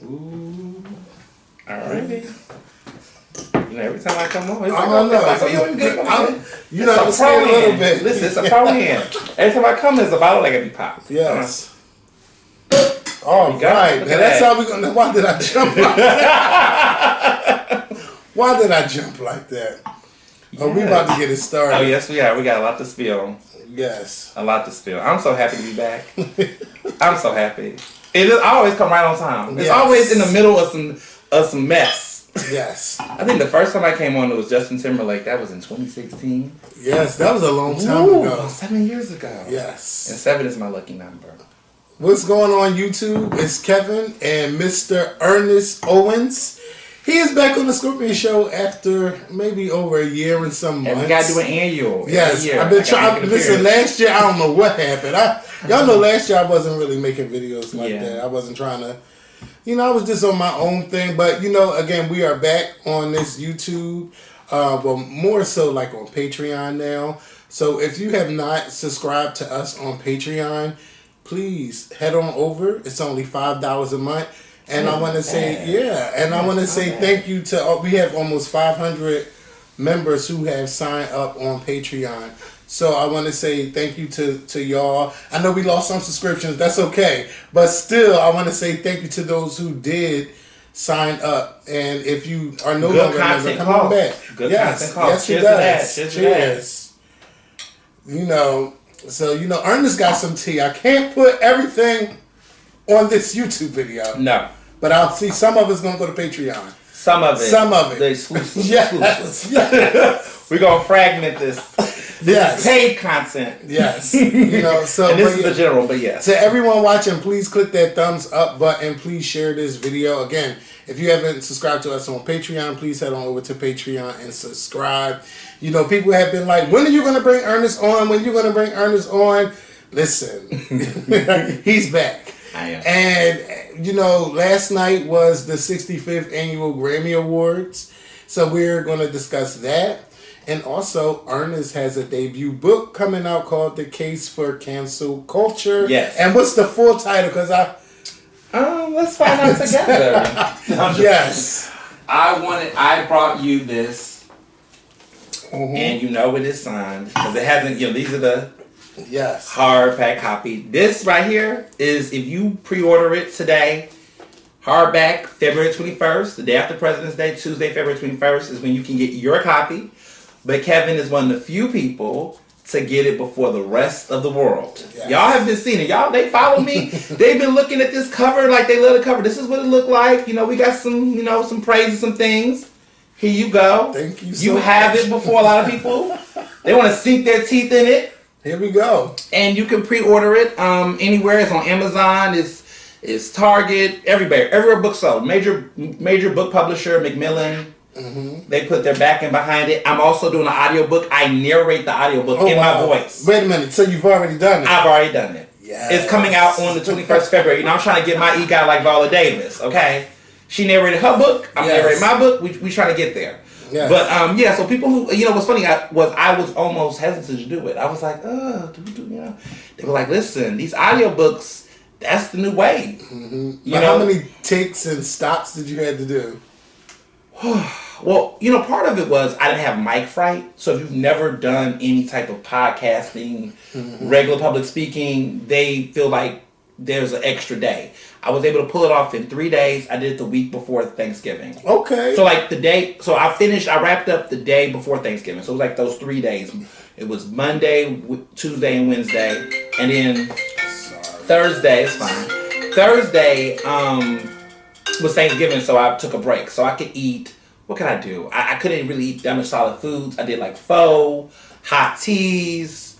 Ooh. Alrighty. You know, every time I come on, it's I don't know. like, oh, you good? You know, it's a little bit. Listen, it's a pro hand. Every time I come, there's a bottle that can be popped. Yes. All right. Now that's how we're gonna. Why did I jump like that? Why did I jump like that? Yes. Oh, we about to get it started. Oh yes, we are. We got a lot to spill. Yes. A lot to spill. I'm so happy to be back. I'm so happy. It is always come right on time. It's always in the middle of some mess. Yes. I think the first time I came on, it was Justin Timberlake. That was in 2016. Yes, that was a long time ago. 7 years ago. Yes. And 7 is my lucky number. What's going on YouTube? It's Kevin and Mr. Ernest Owens. He is back on the Scorpion Show after maybe over a year and some months. And we gotta do an annual. Yes, I've been trying. Listen, last year I don't know what happened. Y'all know last year I wasn't really making videos like that. I wasn't trying to. I was just on my own thing. But again, we are back on this YouTube. Well, more so like on Patreon now. So if you have not subscribed to us on Patreon, please head on over. It's only $5 a month. And I want to say, I want to say thank you to, we have almost 500 members who have signed up on Patreon. So I want to say thank you to y'all. I know we lost some subscriptions. That's okay. But still, I want to say thank you to those who did sign up. And if you are no longer a member, come on back. Good content calls. Yes, cheers to that. Cheers. So, Ernest got some tea. I can't put everything on this YouTube video. No. But I'll see some of it's going to go to Patreon. Some of it. Some of it. The exclusive. Yes. We're going to fragment this. This is paid content. Yes. So and this is the general, but yes. To everyone watching, please click that thumbs up button. Please share this video. Again, if you haven't subscribed to us on Patreon, please head on over to Patreon and subscribe. People have been like, when are you going to bring Ernest on? When are you going to bring Ernest on? Listen, he's back. I am. And, last night was the 65th Annual Grammy Awards. So we're going to discuss that. And also, Ernest has a debut book coming out called The Case for Cancel Culture. Yes. And what's the full title? Because let's find out together. Yes. I brought you this. Mm-hmm. And it is signed. Because it hasn't, these are the hardback copy. This right here is, if you pre-order it today, hardback, February 21st, the day after President's Day, Tuesday, February 21st, is when you can get your copy. But Kevin is one of the few people to get it before the rest of the world. Yes. Y'all have been seeing it. They follow me. They've been looking at this cover like they love the cover. This is what it looked like. We got some, some praise and some things. Here you go. Thank you so much. Have it before a lot of people. They want to sink their teeth in it. Here we go. And you can pre-order it anywhere. It's on Amazon. It's Target. Everywhere books sold. Major book publisher, Macmillan. Mm-hmm. They put their backing behind it. I'm also doing an audiobook. I narrate the audiobook in my voice. Wait a minute. So you've already done it? I've already done it. Yes. It's coming out on the 21st February. I'm trying to get my EGOT like Viola Davis, okay? She narrated her book. I'm narrating my book. We trying to get there. Yes. But, so people who, what's funny, I was almost hesitant to do it. I was like, They were like, listen, these audiobooks, that's the new wave. Mm-hmm. How many takes and stops did you have to do? Well, part of it was I didn't have mic fright. So if you've never done any type of podcasting, regular public speaking, they feel like there's an extra day. I was able to pull it off in 3 days. I did it the week before Thanksgiving. Okay. So I wrapped up the day before Thanksgiving. So it was like those 3 days. It was Monday, Tuesday, and Wednesday. And then Thursday, it's fine. Thursday, was Thanksgiving, so I took a break. So I could eat, what could I do? I couldn't really eat that much solid foods. I did like pho, hot teas.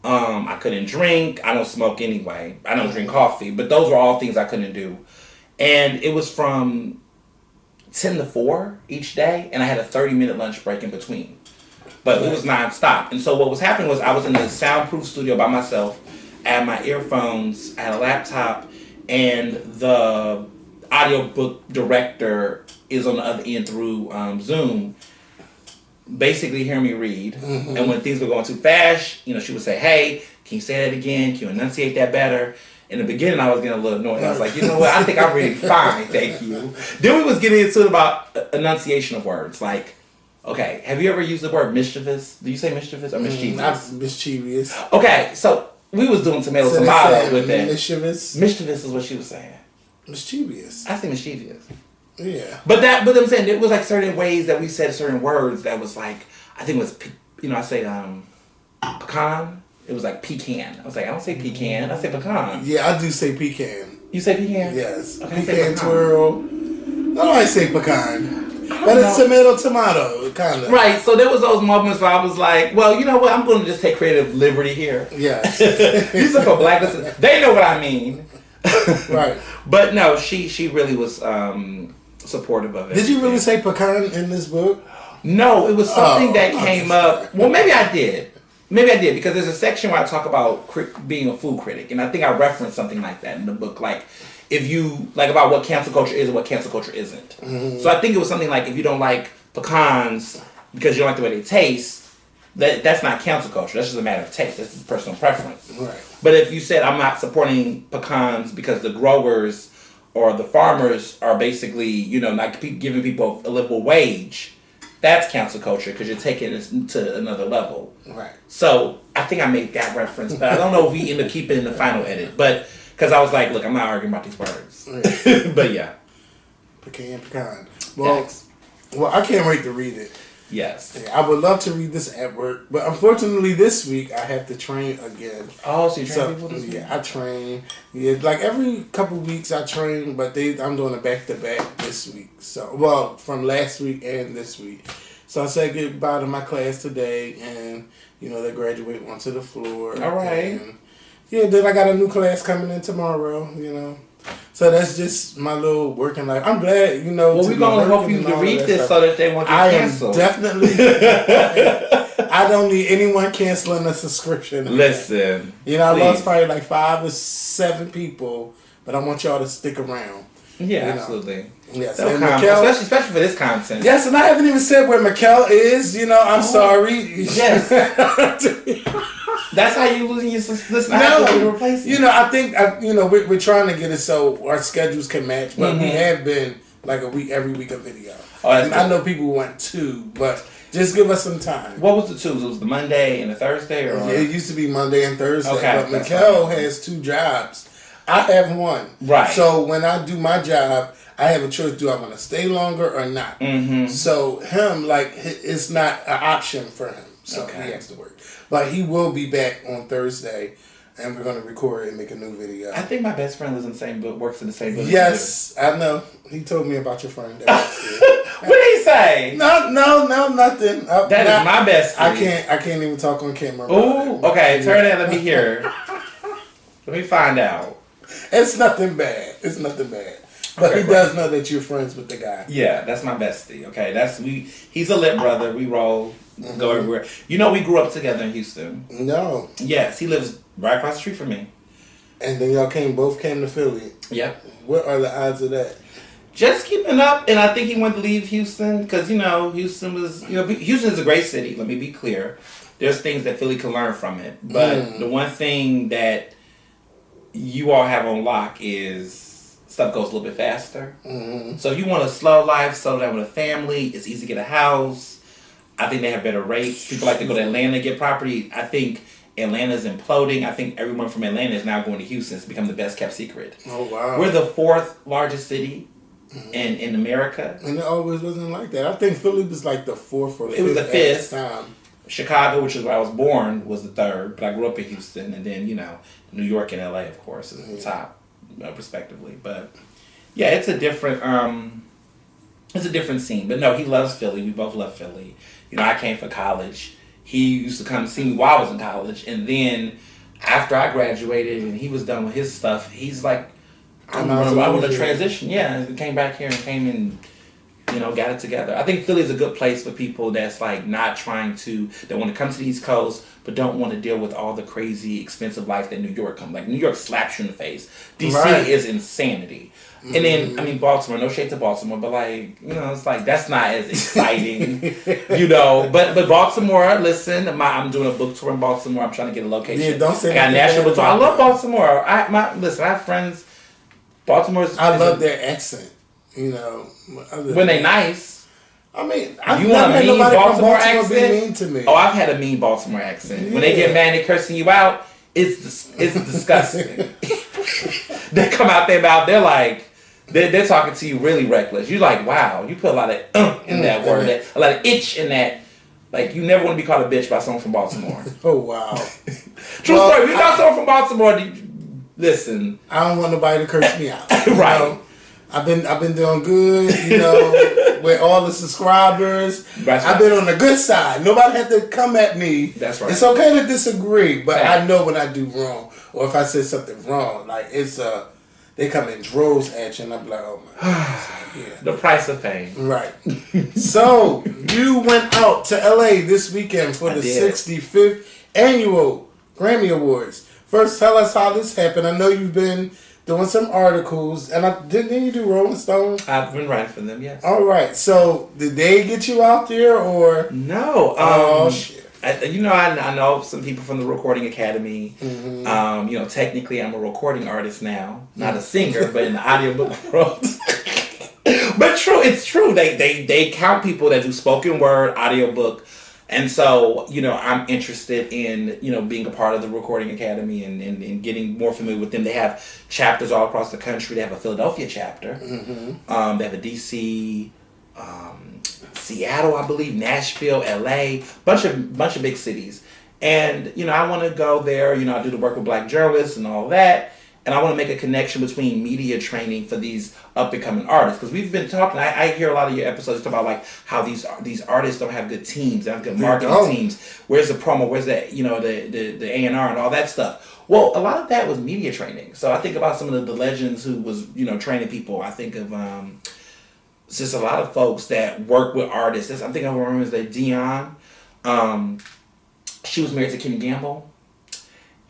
I couldn't drink. I don't smoke anyway. I don't drink coffee. But those were all things I couldn't do. And it was from 10 to 4 each day. And I had a 30-minute lunch break in between. But it was nonstop. And so what was happening was I was in the soundproof studio by myself. I had my earphones. I had a laptop. And the audiobook director is on the other end through Zoom, basically hearing me read. Mm-hmm. And when things were going too fast, she would say, hey, can you say that again? Can you enunciate that better? In the beginning, I was getting a little annoyed. I was like, you know what? I think I'm really fine, thank you. Then we was getting into it about enunciation of words. Like, okay, have you ever used the word mischievous? Do you say mischievous or mischievous? Not mischievous. Okay, so we was doing tomato with that. Mischievous? Mischievous is what she was saying. Mischievous. I say mischievous. Yeah. But I'm saying it was like certain ways that we said certain words that was like, I think it was, I say pecan. It was like pecan. I was like, I don't say pecan. I say pecan. Yeah, I do say pecan. You say pecan? Yes. Okay, pecan twirl. No, I say pecan. But it's tomato, kind of. Right. So there was those moments where I was like, well, you know what? I'm going to just take creative liberty here. Yes. These are for black listeners. They know what I mean. Right. But no, she really was supportive of it. Did you really say pecan in this book? No, it was something that came up. Well, maybe I did. Because there's a section where I talk about being a food critic, and I think I referenced something like that in the book, like if you like about what cancel culture is and what cancel culture isn't. Mm-hmm. So I think it was something like if you don't like pecans because you don't like the way they taste, that's not cancel culture. That's just a matter of taste. That's just personal preference. Right. But if you said I'm not supporting pecans because the growers or the farmers are basically not giving people a livable wage. That's cancel culture because you're taking it to another level. Right. So I think I made that reference, but I don't know if we end up keeping it in the final edit. But because I was like, look, I'm not arguing about these words. Right. But yeah. Pecan. Well, I can't wait to read it. Yes. Yeah, I would love to read this at work, but unfortunately this week I have to train again. Oh, so you train people this week? Yeah, I train. Yeah, like every couple weeks I train, but I'm doing a back-to-back this week. So, from last week and this week. So I said goodbye to my class today, and they graduate onto the floor. All right. And, then I got a new class coming in tomorrow. So that's just my little working life. I'm glad, Well, we're going to help you to read this so that they won't get canceled. I am definitely. I don't need anyone canceling a subscription. Listen. I lost probably like 5 or 7 people, but I want y'all to stick around. Yeah, absolutely. Yes, and Mikkel, especially for this content. Yes, and I haven't even said where Mikkel is. I'm sorry. Yes. That's how you losing your listen. No, replace it. I think we're trying to get it so our schedules can match, but we have been like a week every week a video. Oh, I know people want 2, but just give us some time. What was the 2s? It was the Monday and the Thursday, or it used to be Monday and Thursday. Okay, but Mikkel has 2 jobs. I have 1. Right. So when I do my job, I have a choice: do I want to stay longer or not? Mm-hmm. So him, it's not an option for him. So he has to work. But he will be back on Thursday, and we're going to record and make a new video. I think my best friend lives in the same book, works in the same building. Yes, I know. He told me about your friend. What did he say? No, nothing. That is my best friend. I can't even talk on camera. Ooh, okay. Turn it. Let me hear. Let me find out. It's nothing bad. But okay, he does know that you're friends with the guy. Yeah, that's my bestie. Okay, he's a lit brother. We roll, go everywhere. We grew up together in Houston. No. Yes, he lives right across the street from me. And then y'all both came to Philly. Yep. What are the odds of that? Just keeping up, and I think he wanted to leave Houston because Houston was Houston is a great city. Let me be clear. There's things that Philly can learn from it, but the one thing that you all have on lock is stuff goes a little bit faster. Mm-hmm. So if you want a slow life, settle down with a family, it's easy to get a house. I think they have better rates. People like to go to Atlanta to get property. I think Atlanta's imploding. I think everyone from Atlanta is now going to Houston. It's become the best kept secret. Oh, wow. We're the 4th largest city in America. And it always wasn't like that. I think Philly was like the 4th or 5th. It was the 5th. Time. Chicago, which is where I was born, was the 3rd. But I grew up in Houston. And then, New York and LA, of course, is the top. Respectively, but yeah, it's a different scene. But no, he loves Philly. We both love Philly. I came for college. He used to come see me while I was in college, and then after I graduated and he was done with his stuff, he's like, I want to transition. Yeah, and came back here and came and got it together. I think Philly is a good place for people that's like not trying to, that want to come to the East Coast, but don't want to deal with all the crazy, expensive life that New York comes. Like, New York slaps you in the face. DC is insanity. And then, I mean, Baltimore, no shade to Baltimore, but like, you know, it's like, that's not as exciting, you know. But Baltimore, listen, I'm doing a book tour in Baltimore. I'm trying to get a location. Yeah, don't say I got a national book tour. I love Baltimore. Listen, I have friends. Baltimore's. I love their accent, you know. When they nice. I mean, I've you never want a had mean nobody Baltimore from Baltimore accent? be mean to me. Oh, I've had a mean Baltimore accent. When they get mad and cursing you out, it's disgusting. They come out their mouth, they're like, they're talking to you really reckless. You're like, wow, you put a lot of in that word, a lot of itch in that. Like, you never want to be called a bitch by someone from Baltimore. Oh, wow. True story. If you got someone from Baltimore, listen. I don't want nobody to curse me out. Right. Know? I've been doing good, you know, with all the subscribers. That's I've been on the good side. Nobody had to come at me. That's right. It's okay to disagree, but I know when I do wrong, or if I say something wrong, like it's they come in droves at you, and I'm like, oh my God. Yeah. The price of fame. Right. So you went out to LA this weekend for the 65th annual Grammy Awards. First, tell us how this happened. I know you've been doing some articles, and didn't you do Rolling Stone? I've been writing for them, yes. All right. So did they get you out there, or no? Oh shit. I know some people from the Recording Academy. Mm-hmm. You know, technically I'm a recording artist now, not a singer, but in the audiobook world. But it's true. They count people that do spoken word, audiobook. And so, you know, I'm interested in, you know, being a part of the Recording Academy and getting more familiar with them. They have chapters all across the country. They have a Philadelphia chapter. Mm-hmm. They have a DC, Seattle, I believe, Nashville, LA, bunch of big cities. And, you know, I want to go there. You know, I do the work with Black journalists and all that. And I want to make a connection between media training for these up-and-coming artists. Because we've been talking, I hear a lot of your episodes talk about like how these artists don't have good teams, they don't have good marketing teams. Where's the promo? Where's the, you know, the A&R and all that stuff? Well, a lot of that was media training. So I think about some of the legends who was, you know, training people. I think of just a lot of folks that work with artists. I'm thinking of her name is Dion. She was married to Kenny Gamble.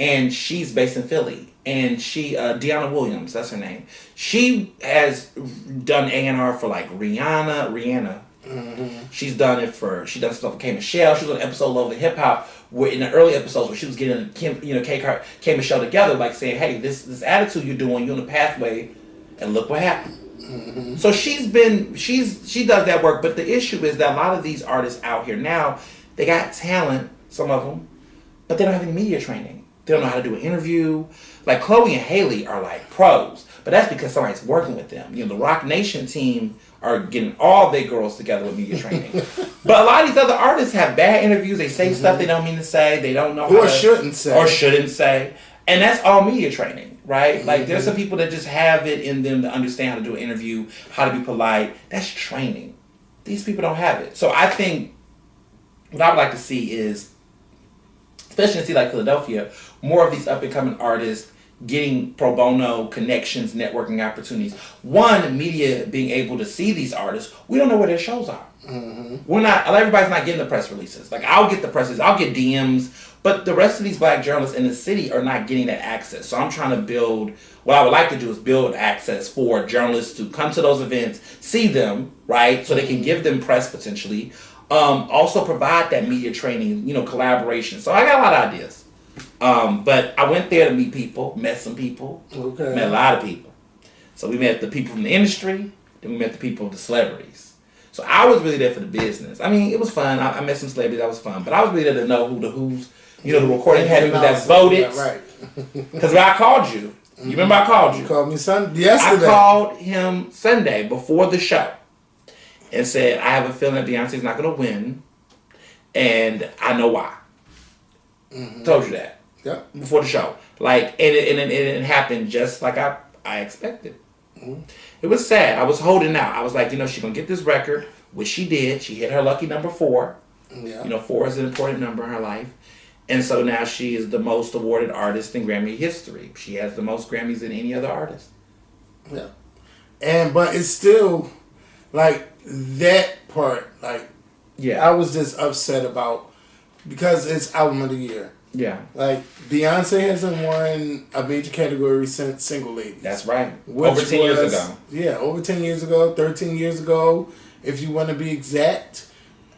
And she's based in Philly. And she, Deanna Williams, that's her name. She has done A&R for like Rihanna. Mm-hmm. She done stuff with K Michelle. She was on an episode of Love and Hip Hop where in the early episodes where she was getting K Michelle together, like saying, hey, this attitude you're doing, you're on the pathway, and look what happened. Mm-hmm. So she does that work, but the issue is that a lot of these artists out here now, they got talent, some of them, but they don't have any media training. They don't know how to do an interview. Like Chloe and Haley are like pros, but that's because somebody's working with them. You know, the Rock Nation team are getting all their girls together with media training. But a lot of these other artists have bad interviews. They say stuff they don't mean to say. They don't know or shouldn't say. And that's all media training, right? Like there's some people that just have it in them to understand how to do an interview, how to be polite. That's training. These people don't have it. So I think what I would like to see is, especially in a city like Philadelphia, more of these up-and-coming artists getting pro bono connections, networking opportunities. One, media being able to see these artists. We don't know where their shows are. Mm-hmm. Everybody's not getting the press releases. Like, I'll get the press releases, I'll get DMs, but the rest of these Black journalists in the city are not getting that access. So I'm trying to build, what I would like to do is build access for journalists to come to those events, see them, right? So they can give them press potentially. Also provide that media training, you know, collaboration. So I got a lot of ideas. But I went there to meet people, met some people, met a lot of people. So we met the people from the industry, then we met the people, the celebrities. So I was really there for the business. I mean, it was fun. I met some celebrities, that was fun. But I was really there to know who's, you know, the Recording Academy that voted. Right. Because when I called you, you remember I called you? You called me yesterday. I called him Sunday before the show and said, I have a feeling that Beyonce's not going to win, and I know why. Mm-hmm. Told you that. Yeah. Before the show. Like, and it happened just like I expected. Mm-hmm. It was sad. I was holding out. I was like, you know, she's going to get this record, which she did. She hit her lucky number 4. Yeah. You know, 4 is an important number in her life. And so now she is the most awarded artist in Grammy history. She has the most Grammys than any other artist. Yeah. But it's still, like, that part, like, yeah, I was just upset about, because it's album of the year. Yeah. Like, Beyonce hasn't won a major category since Single Ladies. That's right. Over 10 years ago. Yeah, over 10 years ago, 13 years ago, if you want to be exact.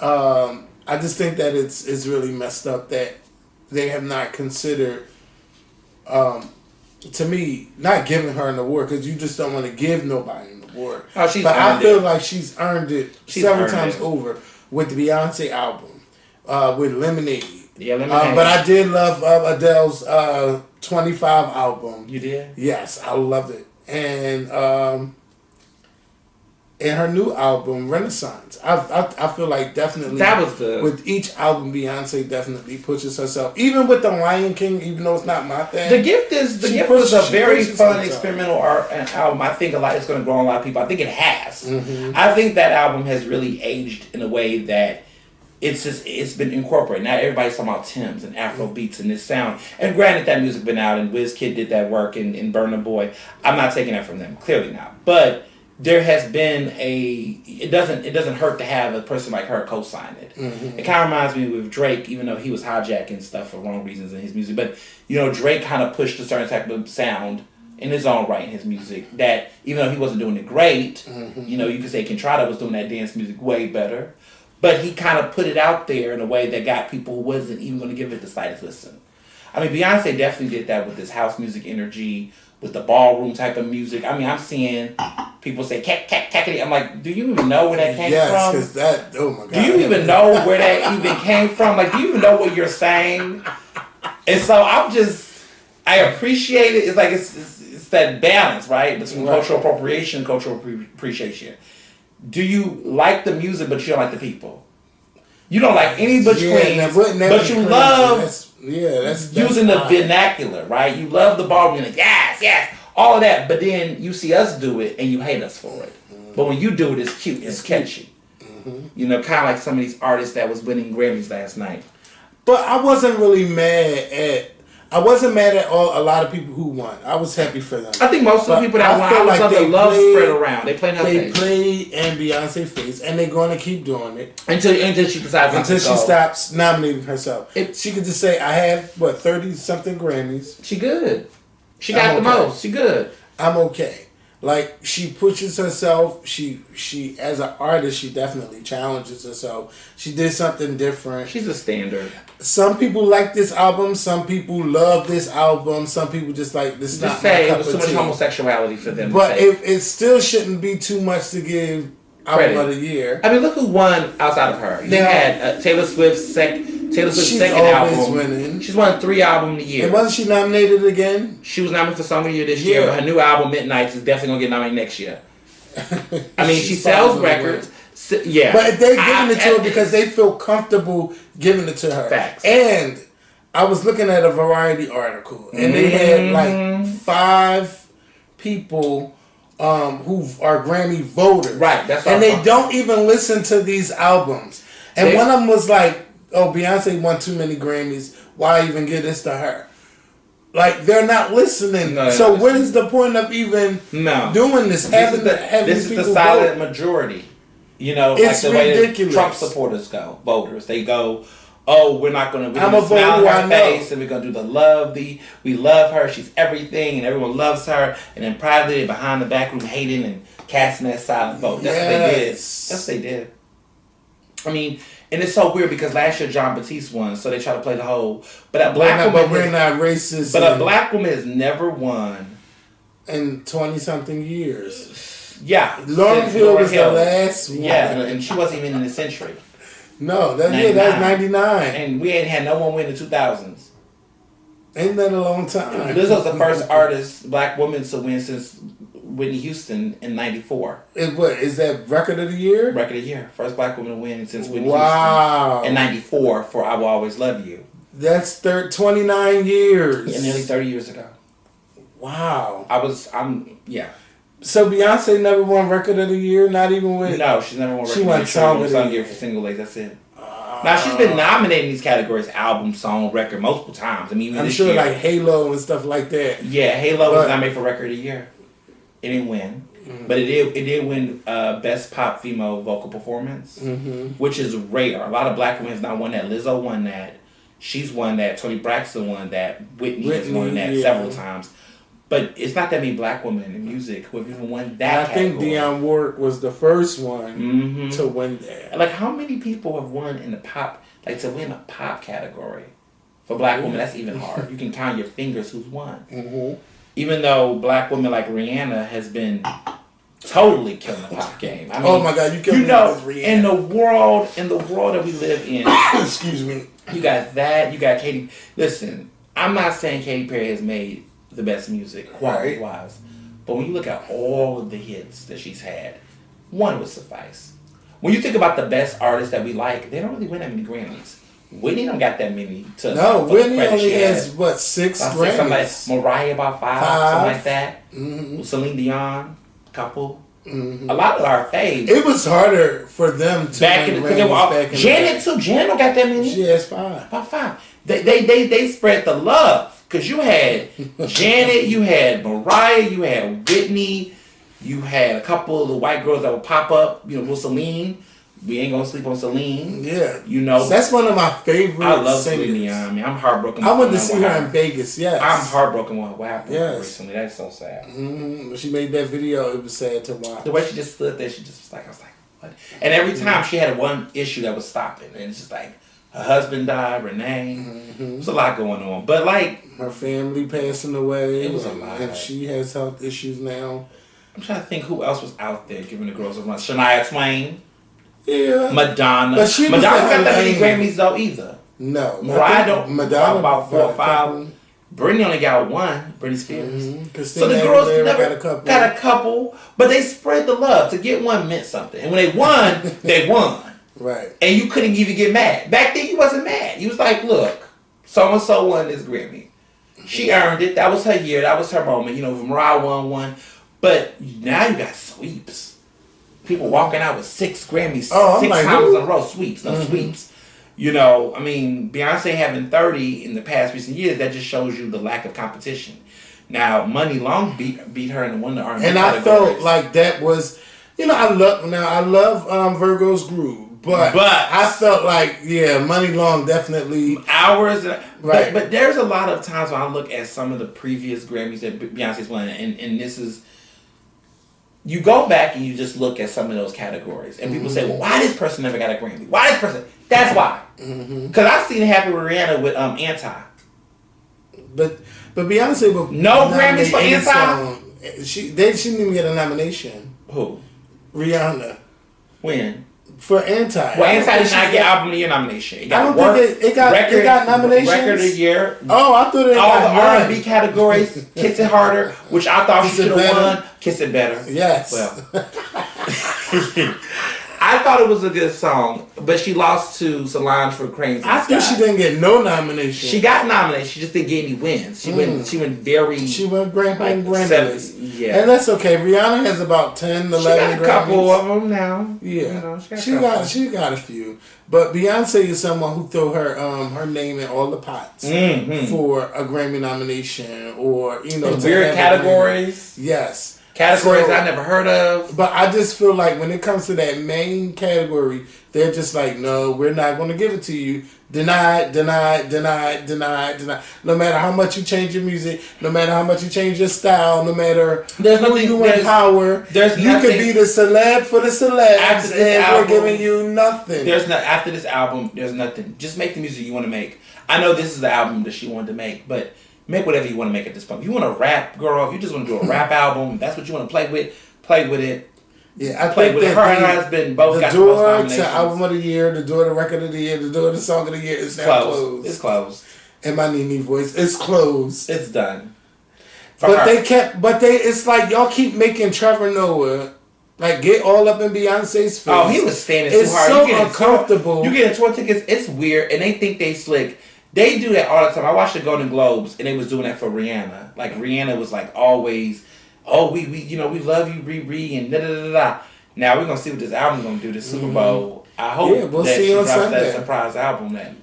I just think that it's really messed up that they have not considered, to me, not giving her an award, because you just don't want to give nobody an award. Oh, but I feel like she's earned it several times over with the Beyonce album, with Lemonade. Yeah, Lemonade. But I did love Adele's 25 album. You did? Yes, I loved it. And her new album, Renaissance. I feel like definitely that was the with each album, Beyonce definitely pushes herself. Even with the Lion King, even though it's not my thing. The Gift was a very fun experimental art album. I think it's going to grow on a lot of people. I think it has. Mm-hmm. I think that album has really aged in a way that it's been incorporated. Now everybody's talking about Tim's and Afro beats and this sound. And granted, that music been out and WizKid did that work and Burna Boy. I'm not taking that from them, clearly not. But there has been it doesn't hurt to have a person like her co-sign it. Mm-hmm. It kind of reminds me with Drake, even though he was hijacking stuff for wrong reasons in his music. But Drake kind of pushed a certain type of sound in his own right in his music that even though he wasn't doing it great, mm-hmm. You could say Contrada was doing that dance music way better. But he kind of put it out there in a way that got people who wasn't even going to give it the slightest listen. I mean, Beyonce definitely did that with this house music energy, with the ballroom type of music. I mean, I'm seeing people say "cat cat cat." I'm like, do you even know where that came from? Yes, because that. Oh my God. Do you even know where that even came from? Like, do you even know what you're saying? And so I appreciate it. It's like it's that balance, right, between cultural appropriation and cultural appreciation. Do you like the music, but you don't like the people? You don't like any Butch Queens, but you love using the vernacular, right? You love the ballroom, like, yes, all of that. But then you see us do it, and you hate us for it. Mm-hmm. But when you do it, it's cute, it's catchy. Mm-hmm. Kind of like some of these artists that was winning Grammys last night. But I wasn't really mad at. A lot of people who won. I was happy for them. I think most of the people that won, like the love spread around. They played her face. They played in Beyonce's face, and they're going to keep doing it until she decides. Until she stops nominating herself. She could just say, "I have 30-something Grammys." She good. She got the most. She good. I'm okay. Like, she pushes herself. She as an artist, she definitely challenges herself. She did something different. She's a standard. Some people like this album. Some people love this album. Some people just like this. Just say it was too much homosexuality for them. But it still shouldn't be too much to give album of the year. I mean, look who won outside of her. You had Taylor Swift's second album. Winning. She's won 3 albums a year. And wasn't she nominated again? She was nominated for Song of the Year this year, but her new album, Midnights, is definitely going to get nominated next year. I mean, she sells records. Yeah. But they're giving it to her because they feel comfortable giving it to her. Facts. And I was looking at a Variety article, and they had like 5 people who are Grammy voters. Right, that's and they don't even listen to these albums. And one of them was like, "Oh, Beyonce won too many Grammys. Why even give this to her?" Like, they're not listening. So what is the point of even doing this? This is the silent majority. It's like the ridiculous. Way Trump supporters go, voters. They go, "Oh, we're going to smile on her face, and we're going to do the love. We love her. She's everything, and everyone loves her." And then privately, behind the back room, hating and casting that silent vote. That's what they did. That's what they did. I mean, and it's so weird because last year John Batiste won, so they try to play the whole. But a black woman, but we're not racist. But a black woman has never won in 20-something years. Yeah, Lauryn Hill was the last one. Yeah, and she wasn't even in the century. No, that's 99. And we ain't had no one win in the 2000s. Ain't that a long time? This was the first black woman to win since Whitney Houston in '94. Is that record of the year? Record of the year. First black woman to win since Whitney Houston in '94 for "I Will Always Love You." That's 29 years. Yeah, nearly 30 years ago. Wow. Yeah. So Beyonce never won record of the year, not even with. No, she's never won record of the year. She won song of the year for Single Ladies. That's it. Now she's been nominated in these categories: album, song, record, multiple times. I mean, I'm sure like Halo and stuff like that. Yeah, Halo was nominated for record of the year. It didn't win, but it did win best pop female vocal performance, which is rare. A lot of black women have not won that. Lizzo won that, She's won that. Toni Braxton won that. Whitney has won that several times. But it's not that many black women in music who have even won that category. I think Dionne Warwick was the first one to win that. Like, how many people have won in the pop, like, to win a pop category? For black women, that's even hard. You can count your fingers who's won. Mm-hmm. Even though black women like Rihanna has been totally killing the pop game. I mean, oh my God, you killed me with Rihanna. In the world that we live in, excuse me, you got that. You got Katy. Listen, I'm not saying Katy Perry has made the best music quality wise, but when you look at all of the hits that she's had, one would suffice. When you think about the best artists that we like, they don't really win that many Grammys. Whitney don't got that many. Whitney only has, what, 6 Grammys? Mariah about 5, something like that. Mm-hmm. Celine Dion, a couple. Mm-hmm. A lot of our faves. It was harder for them to back in the day. Janet too. Janet don't got that many. She has 5. About 5. They spread the love. Because you had Janet, you had Mariah, you had Whitney, you had a couple of the white girls that would pop up, with Celine. We ain't gonna sleep on Celine. Yeah. So that's one of my favorite I love singers. Celine Dion. I mean, I'm heartbroken. I went to see her in Vegas, yes. I'm heartbroken with what happened recently. That's so sad. Mm-hmm. When she made that video, it was sad to watch. The way she just stood there, I was like, what? And every time she had one issue that was stopping. And it's just like, her husband died, Renee. Mm-hmm. There's a lot going on. But like, her family passing away. It was a lot. And she has health issues now. I'm trying to think who else was out there giving the girls a run. Shania Twain. Yeah. Madonna. But she Madonna got that many Grammys though either. No. Mariah don't. Madonna about 4 or 5. Britney only got 1. Britney Spears. Mm-hmm. So the girls never got a couple. But they spread the love. To get one meant something. And when they won, they won. Right. And you couldn't even get mad. Back then you wasn't mad. You was like, look, so-and-so won this Grammy. She earned it. That was her year. That was her moment. Mariah won one. But now you got sweeps. People walking out with 6 Grammys 6 times in a row. Sweeps. Sweeps. I mean, Beyonce having 30 in the past recent years, that just shows you the lack of competition. Now, Money Long beat her in one of the R&B and I felt like that was, I love Virgo's Groove, but I felt like, Money Long definitely. Hours. Right. But there's a lot of times when I look at some of the previous Grammys that Beyonce's won, and this is, you go back and you just look at some of those categories, and people say, well, why this person never got a Grammy? Why this person? That's why. Because I've seen it happen with Rihanna with Anti. But Beyonce will no Grammys for Anti? She didn't even get a nomination. Who? Rihanna. When? For Anti. Well, Anti did not get Album of the Year nomination. I don't think it got nominations. Record of the Year. Oh, I thought it all the R&B categories. Kiss It Harder, which I thought she should have won. Kiss It Better. Yes. Well. I thought it was a good song, but she lost to Solange for Cranes. I think she didn't get no nomination. She got nominated. She just didn't get any wins. She went very. She went Grammys. Yeah, and that's okay. Rihanna has about 10, 11 She got a couple Grammys. of them now. Yeah, she got a few. But Beyonce is someone who throw her name in all the pots for a Grammy nomination or weird categories. Yes. Categories I never heard of. But I just feel like when it comes to that main category, they're just like, no, we're not going to give it to you. Denied. No matter how much you change your music, no matter how much you change your style, no matter who you empower, you could be the celeb for the celebs, and we're giving you nothing. After this album, there's nothing. Just make the music you want to make. I know this is the album that she wanted to make, but make whatever you want to make at this point. If you want to rap, girl, if you just want to do a rap album, that's what you want to play with it. Yeah, I play think with that her and her husband both got the most nominations. The door to album of the year, the door to record of the year, the door to song of the year is now closed. It's closed. And my Nene voice, it's closed. It's done. It's like y'all keep making Trevor Noah get all up in Beyonce's face. Oh, he was standing too hard. It's so uncomfortable. You get tour tickets, it's weird, and they think they slick. They do that all the time. I watched the Golden Globes, and they was doing that for Rihanna. Like, Rihanna was always, we love you, Riri, and da-da-da-da. Now, we're going to see what this album's going to do, this Super Bowl. I hope we'll that see she on drops Sunday. that surprise album. That,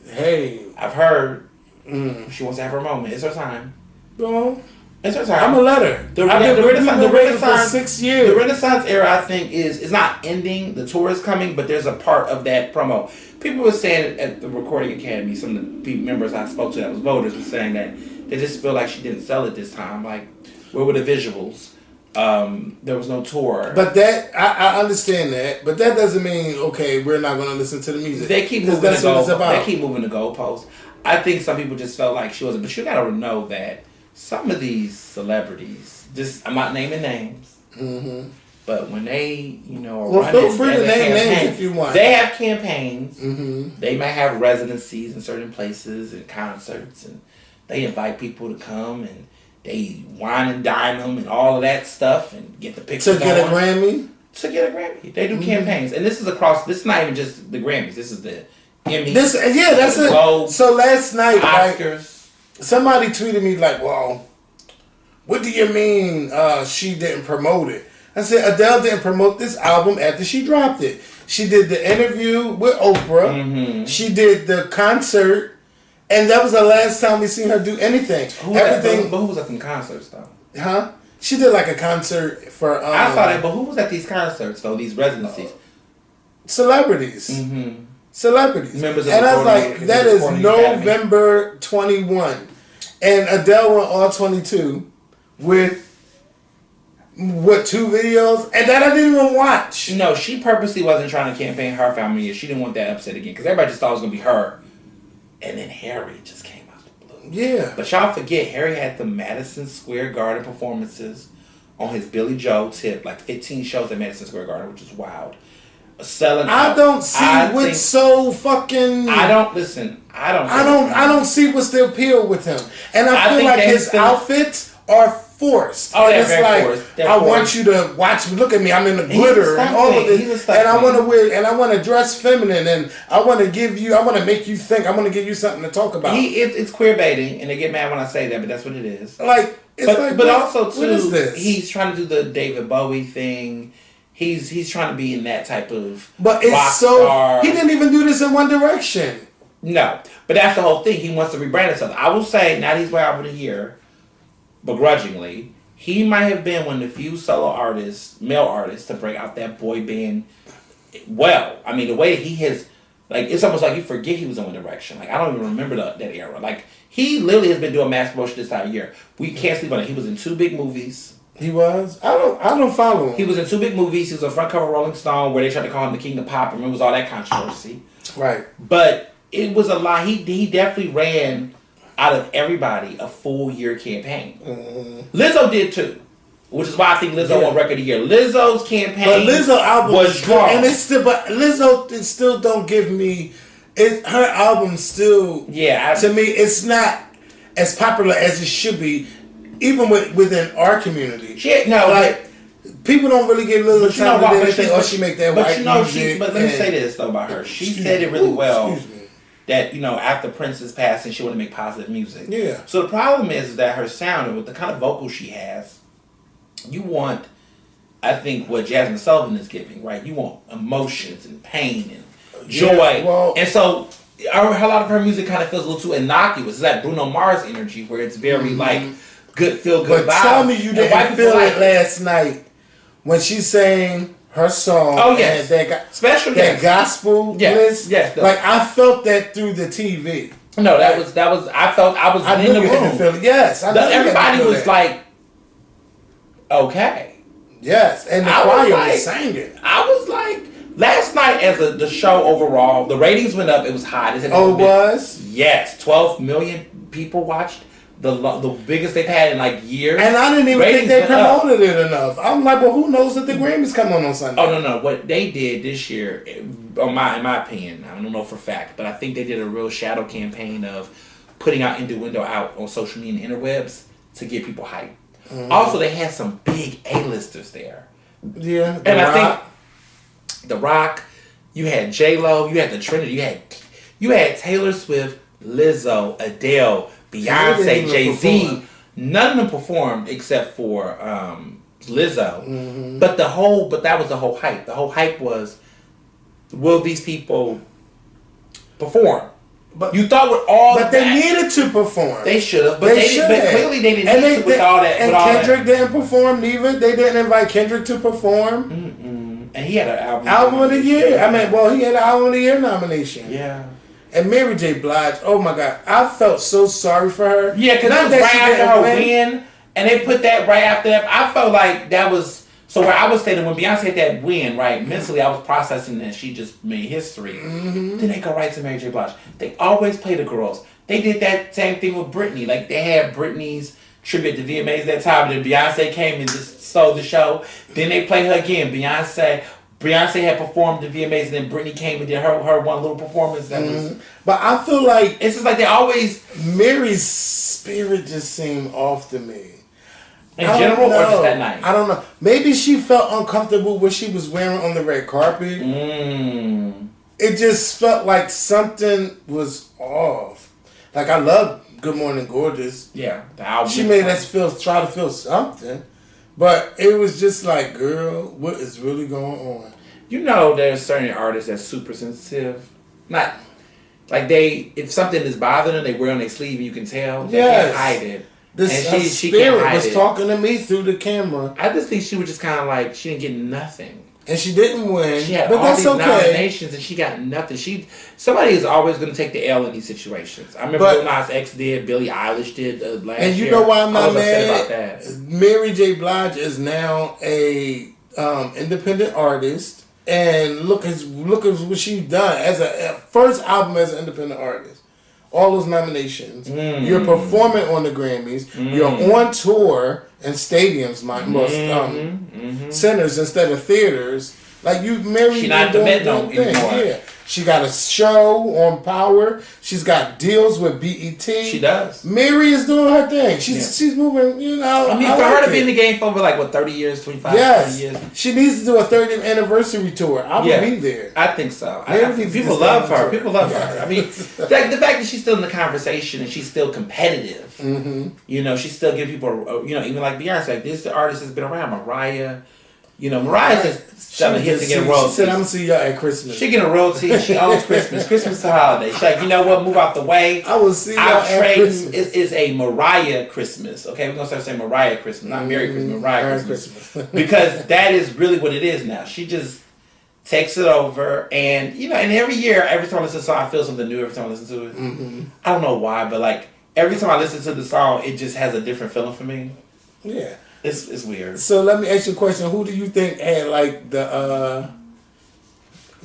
hey. I've heard she wants to have her moment. It's her time. Well, It's her time. I'm a letter. The Renaissance for 6 years. The Renaissance era, I think, is not ending. The tour is coming, but there's a part of that promo. People were saying at the Recording Academy, some of the members I spoke to that was voters were saying that they just feel like she didn't sell it this time. Like, where were the visuals? There was no tour. But that I understand that, but that doesn't mean okay, we're not going to listen to the music. They keep moving the goal. They keep moving the goalposts. I think some people just felt like she wasn't. But you got to know that some of these celebrities, just I'm not naming names, but when they are running, feel free to name names if you want. They have campaigns. They may have residencies in certain places and concerts, and they invite people to come and. They wine and dine them and all of that stuff and get the pictures. To get a Grammy? To get a Grammy. They do campaigns. And this is across, this is not even just the Grammys. This is the Emmys. That's it. Globes, so last night, Oscars. Somebody tweeted me like, well, what do you mean she didn't promote it? I said, Adele didn't promote this album after she dropped it. She did the interview with Oprah. She did the concert. And that was the last time we seen her do anything. But who was at the concerts though? Huh? She did like a concert for. I saw that, but who was at these concerts though? These residencies. Celebrities. Celebrities. Members of and I was like, that is November 21, and Adele went all 22 with 2 videos, and that I didn't even watch. No, she purposely wasn't trying to campaign her family. She didn't want that upset again because everybody just thought it was gonna be her. And then Harry just came out the blue. Yeah. But y'all forget, Harry had the Madison Square Garden performances on his Billy Joe tip, like 15 shows at Madison Square Garden, which is wild. I don't see what's so fucking. I don't see what's the appeal with him, and I feel like his outfits are forced. Oh, it's like forced. I want you to watch me. Look at me. I'm in the glitter and all of this, and I want to wear and I want to dress feminine, and I want to make you think. I want to give you something to talk about. It's queer baiting, and they get mad when I say that, but that's what it is. But also too, he's trying to do the David Bowie thing. He's trying to be in that type of. But it's rock star. He didn't even do this in One Direction. No, but that's the whole thing. He wants to rebrand himself. I will say, now he's way out of the year. Begrudgingly, he might have been one of the few solo artists, male artists, to break out that boy band well. I mean, the way he has, like, it's almost like you forget he was in One Direction. Like, I don't even remember that era. Like, he literally has been doing mass promotion this entire year. We can't sleep on it. He was in 2 big movies. He was? I don't follow him. He was in 2 big movies. He was on front cover of Rolling Stone, where they tried to call him the King of Pop. Remember, it was all that controversy. Right. But it was a lot. He definitely ran... out of everybody, a full year campaign. Lizzo did too, which is why I think Lizzo won Record of the Year. Lizzo's campaign, but Lizzo album was strong, and it's still. But Lizzo still don't give me. Her album still. Yeah, to me, it's not as popular as it should be, even within our community. People don't really give Lizzo time to do anything, or she make that white music. But let me say this though about her. She said it really well. That, after Prince's passing, she wanted to make positive music. Yeah. So the problem is that her sound and with the kind of vocal she has, you want, I think, what Jasmine Sullivan is giving, right? You want emotions and pain and joy. Yeah, well, and so a lot of her music kind of feels a little too innocuous. It's that Bruno Mars energy where it's very good, feel good vibes. But tell me you didn't feel it last night when she sang her song. Oh yes, that gospel list. Yes, like I felt that through the TV. No, that was. I felt I was in the room. Feel it. Yes, everybody was like, okay. Yes, and the choir was singing. I was like, last night as the show overall, the ratings went up. It was hot. It was? Yes, 12 million people watched. The biggest they've had in like years. And I didn't even think they promoted it enough. I'm like, well, who knows if the Grammys come on Sunday? Oh, no. What they did this year, in my opinion, I don't know for a fact, but I think they did a real shadow campaign of putting out Innuendo out on social media and interwebs to get people hyped. Also, they had some big A-listers there. Yeah. And I think The Rock, you had J-Lo, you had the Trinity, you had Taylor Swift, Lizzo, Adele, Beyonce, Jay-Z, none of them performed except for Lizzo. But that was the whole hype. The whole hype was, will these people perform? But you thought with all but they needed to perform. They should have, but clearly they didn't need to with all that. And Kendrick didn't perform neither. They didn't invite Kendrick to perform. And he had an album of the year. I mean, well, he had an album of the year nomination. Yeah. And Mary J. Blige, oh my God, I felt so sorry for her. Yeah, because that was right after her win, and they put that right after that. I felt like that was. So where I was saying when Beyonce had that win, right, mentally I was processing that she just made history. Then they go right to Mary J. Blige. They always play the girls. They did that same thing with Britney. Like they had Britney's tribute to VMAs that time, and then Beyonce came and just stole the show. Then they played her again. Beyonce had performed the VMAs, and then Britney came and did her one little performance. That was. But I feel like it's just like they always. Mary's spirit just seemed off to me. In general, or just that night? I don't know. Maybe she felt uncomfortable with what she was wearing on the red carpet. It just felt like something was off. Like, I love Good Morning Gorgeous. Yeah, the album. She made us try to feel something. But it was just like, girl, what is really going on? You know there's certain artists that's super sensitive. Not, like if something is bothering them, they wear on their sleeve and you can tell. They can't hide it. This spirit was talking to me through the camera. I just think she was just kind of like, she didn't get nothing. And she didn't win. She had but all that's these okay. nominations and she got nothing. Somebody is always going to take the L in these situations. I remember Lil Nas X did, Billie Eilish did last year. And you know why I'm not mad? About that. Mary J. Blige is now a independent artist. And look at what she's done as a first album as an independent artist. All those nominations. You're performing on the Grammys. You're on tour in stadiums, centers instead of theaters. Like you, Mary. She's not the Met anymore. Yeah. She got a show on Power. She's got deals with BET. She does. Mary is doing her thing. She's moving. You know. I mean, for her to be in the game for over 30 years, 25, 30 years. She needs to do a 30th anniversary tour. I will be there. I think so. People love her. People love her. I mean, the fact that she's still in the conversation and she's still competitive. You know, she's still giving people. You know, even like Beyonce. Like, this artist has been around. Mariah. You know, Mariah's just selling hits to get a royalty. She said, I'm going to see y'all at Christmas. She get a royalty. She owns Christmas. Christmas is a holiday. She's like, you know what? Move out the way. I will see y'all at Christmas. It's a Mariah Christmas. Okay? We're going to start saying Mariah Christmas. Not Merry Christmas. Mariah Christmas. Because that is really what it is now. She just takes it over. And, you know, and every year, every time I listen to the song, I feel something new every time I listen to it. I don't know why, but like, every time I listen to the song, it just has a different feeling for me. Yeah. It's weird. So let me ask you a question. Who do you think had like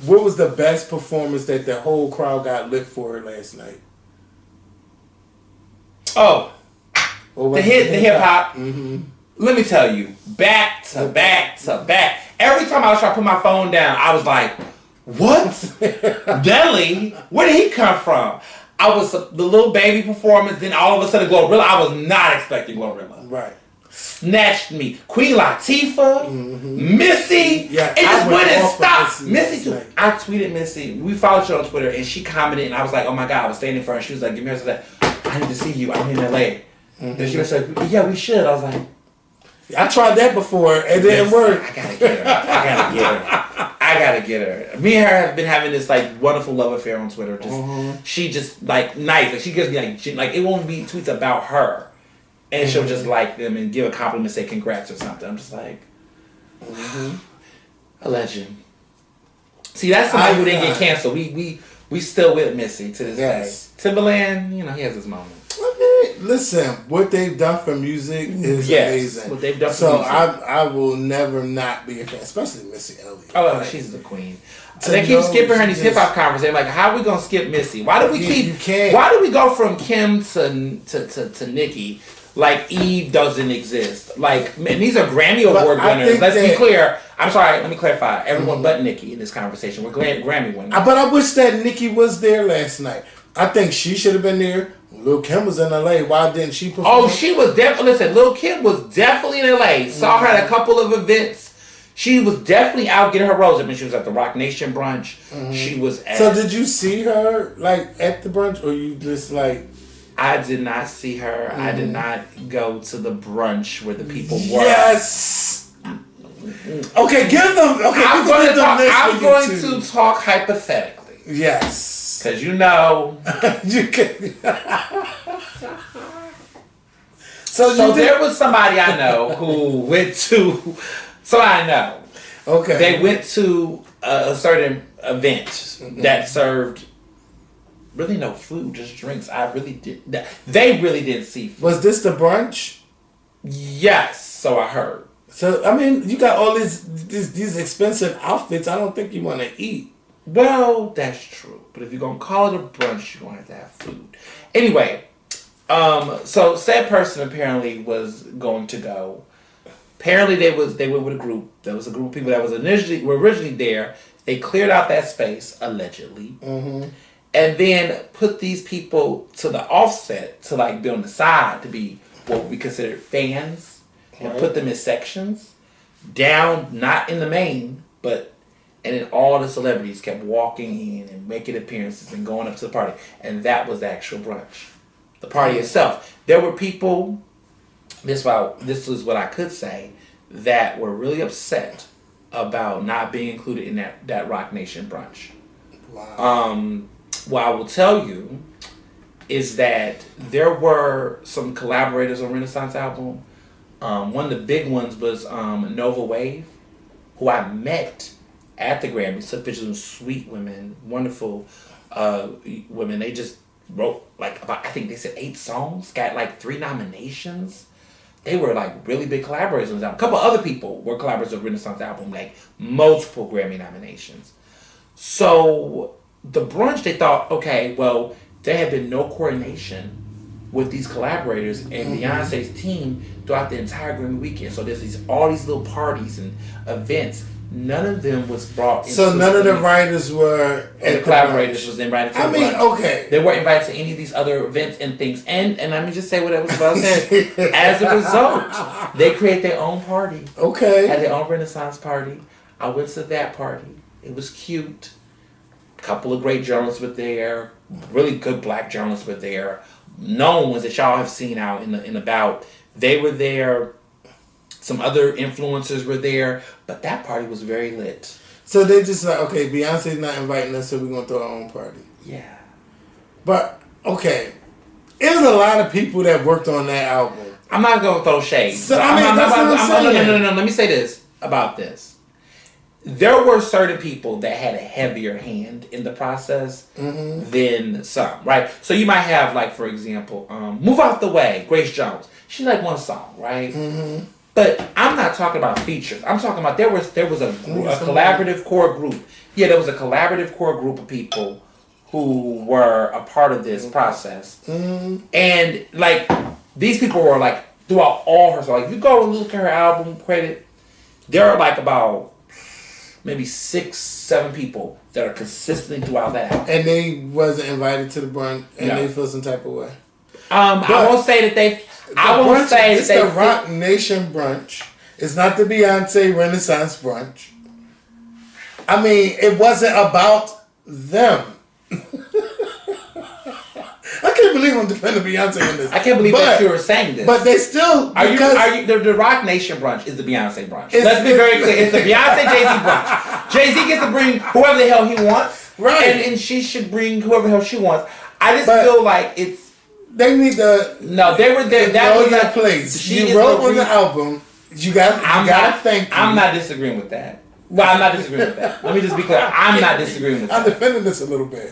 what was the best performance that the whole crowd got lit for last night? Oh, the hip hop. Let me tell you, back to back to back. Every time I was trying to put my phone down, I was like, what? Deli? Where did he come from? I was the little baby performance, then all of a sudden Glorilla. I was not expecting Glorilla. Right. Snatched me. Queen Latifah, Missy. Yeah, it just wouldn't stop. Missy too. I tweeted Missy. We followed her on Twitter and she commented and I was like, oh my God, I was standing for her and she was like, give me her. She was like, I need to see you. I'm in LA. Then she was like, yeah, we should. I was like, I tried that before. It didn't work. I gotta get her. Me and her have been having this like wonderful love affair on Twitter. She just like nice. Like she gives me like it won't be tweets about her. And she'll just like them and give a compliment, say congrats or something. I'm just like, a legend. See, that's somebody who didn't get canceled. We still with Missy to this day. Timbaland, you know, he has his moments. Listen, what they've done for music is amazing. What they've done for music. I will never not be a fan, especially Missy Elliott. Oh, she's the queen. They keep skipping her in these hip hop conversations. Like, how are we gonna skip Missy? Why do we Why do we go from Kim to Nicki? Like Eve doesn't exist. Like, and these are Grammy Award winners. Let's be clear. I'm sorry. Let me clarify. Everyone but Nicki in this conversation. We're Grammy winners. But I wish that Nicki was there last night. I think she should have been there. Lil' Kim was in LA. Why didn't she perform? Oh, she was definitely. Listen, Lil' Kim was definitely in LA. Saw her at a couple of events. She was definitely out getting her rose. I mean, she was at the Rock Nation brunch. She was at. So did you see her like at the brunch, or you just like? I did not see her. I did not go to the brunch where the people were. Yes. Okay, give them. Okay, I'm going to talk hypothetically. Yes. Because you know. You can. So there was somebody I know who went to. Somebody I know. Okay. They went to a certain event that served really no food, just drinks. They really didn't see food. Was this the brunch? Yes, so I heard. So I mean, you got all these expensive outfits. I don't think you want to eat. Well, that's true. But if you're gonna call it a brunch, you're gonna have to have food. Anyway, so said person apparently was going to go. Apparently they went with a group. There was a group of people that were originally there. They cleared out that space, allegedly. Mm-hmm. And then put these people to the offset to like be on the side to be what we considered fans. And put them in sections. Down, not in the main, but and then all the celebrities kept walking in and making appearances and going up to the party. And that was the actual brunch. The party itself. There were people, this is what I could say, that were really upset about not being included in that Rock Nation brunch. Wow. What I will tell you is that there were some collaborators on Renaissance album. One of the big ones was Nova Wave, who I met at the Grammys. Took pictures with sweet women, wonderful women. They just wrote I think they said 8 songs, got like 3 nominations. They were like really big collaborators on this album. A couple other people were collaborators on Renaissance album, like multiple Grammy nominations. So the brunch, they thought, okay, well, there had been no coordination with these collaborators and Beyonce's team throughout the entire Grammy weekend. So there's all these little parties and events. None of them was brought in. So none of the writers were and the collaborators was invited to the brunch. Okay. They weren't invited to any of these other events and things. And let me just say what I was about to say. As a result, they create their own party. Okay. Had their own Renaissance party. I went to that party. It was cute. A couple of great journalists were there. Really good black journalists were there. Known ones that y'all have seen out in about. They were there. Some other influencers were there, but that party was very lit. So they just like, okay, Beyonce's not inviting us, so we're gonna throw our own party. Yeah. But okay, it was a lot of people that worked on that album. I'm not gonna throw shade. So that's what I'm saying. No. Let me say this about this. There were certain people that had a heavier hand in the process than some, right? So you might have, like, for example, Move Out the Way, Grace Jones. She like one song, right? Mm-hmm. But I'm not talking about features. I'm talking about there was a collaborative core group. Yeah, there was a collaborative core group of people who were a part of this process. Mm-hmm. And, like, these people were, like, throughout all her songs. Like, if you go and look at her album credit, there are, like, about maybe 6-7 people that are consistently throughout that album. And they wasn't invited to the brunch, and they feel some type of way. I won't say that they... It's the Rock Nation brunch. It's not the Beyonce Renaissance brunch. I mean, it wasn't about them. I can't believe I'm defending Beyonce in this. I can't believe that you were saying this. But they still... The Rock Nation brunch is the Beyonce brunch. Let's be very clear. It's the Beyonce Jay-Z brunch. Jay-Z gets to bring whoever the hell he wants. Right. And she should bring whoever the hell she wants. I just feel like it's... They need to... No, they were there. That was your place. You wrote on the album. You gotta thank you. I'm not disagreeing with that. Well, I'm not disagreeing with that. Let me just be clear. I'm not disagreeing with that. I'm defending this a little bit.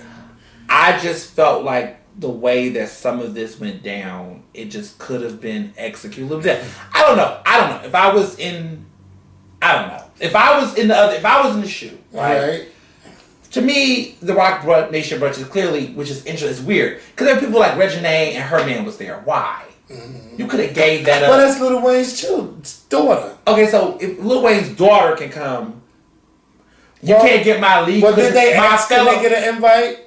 I just felt like the way that some of this went down, it just could have been executed a little bit. I don't know. If I was in... I don't know. If I was in the shoe, right? To me, the Rock Nation brunch is clearly, which is interesting, it's weird. Because there are people like Reginae and her man was there. Why? Mm-hmm. You could have gave that up. But that's Lil Wayne's daughter. Okay, so if Lil Wayne's daughter can come, you can't get my lead. Well, did they ask them to get an invite?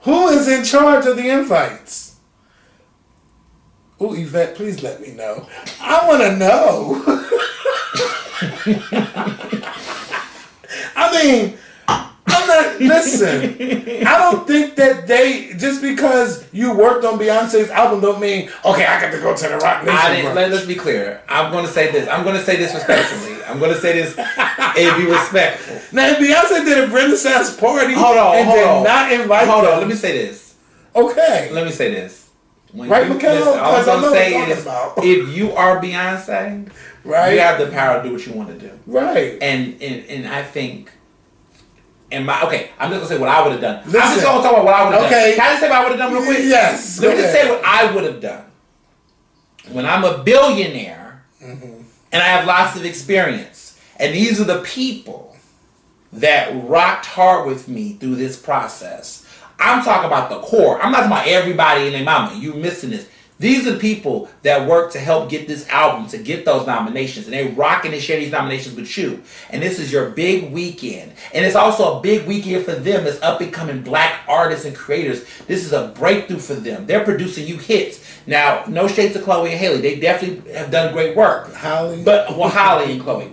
Who is in charge of the invites? Ooh, Yvette, please let me know. I want to know. I mean... Listen, I don't think that just because you worked on Beyonce's album don't mean, okay, I got to go to the Rock Nation brunch. Let's be clear. I'm going to say this. I'm going to say this respectfully. I'm going to say this and be respectful. Now, Beyonce did a Renaissance party Hold on. did not invite them. Hold on, let me say this. Okay. Let me say this. Right, Mikhail? All I'm going to say is, about. if you are Beyonce, right, you have the power to do what you want to do. Right. And I think, I'm just going to say what I would have done. Listen, I'm just going to talk about what I would have done. Can I just say what I would have done real quick? Yes. Let me just say what I would have done. When I'm a billionaire, and I have lots of experience, and these are the people that rocked hard with me through this process. I'm talking about the core. I'm not talking about everybody and their mama. You missing this. These are the people that work to help get this album, to get those nominations. And they rocking and share these nominations with you. And this is your big weekend. And it's also a big weekend for them as up-and-coming black artists and creators. This is a breakthrough for them. They're producing you hits. Now, no shades to Chloe and Haley. They definitely have done great work. Holly and Chloe.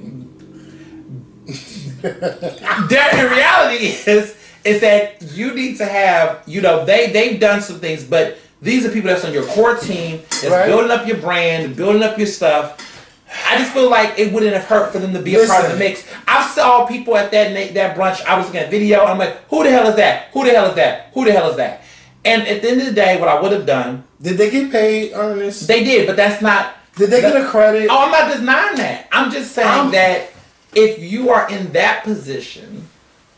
The reality is that you need to have, they've done some things, but these are people that's on your core team, that's building up your brand, building up your stuff. I just feel like it wouldn't have hurt for them to be a part of the mix. I saw people at that brunch. I was looking at video. I'm like, who the hell is that? Who the hell is that? Who the hell is that? And at the end of the day, what I would have done. Did they get paid, Ernest? They did, but that's not. Did they get a credit? Oh, I'm not denying that. I'm just saying that if you are in that position,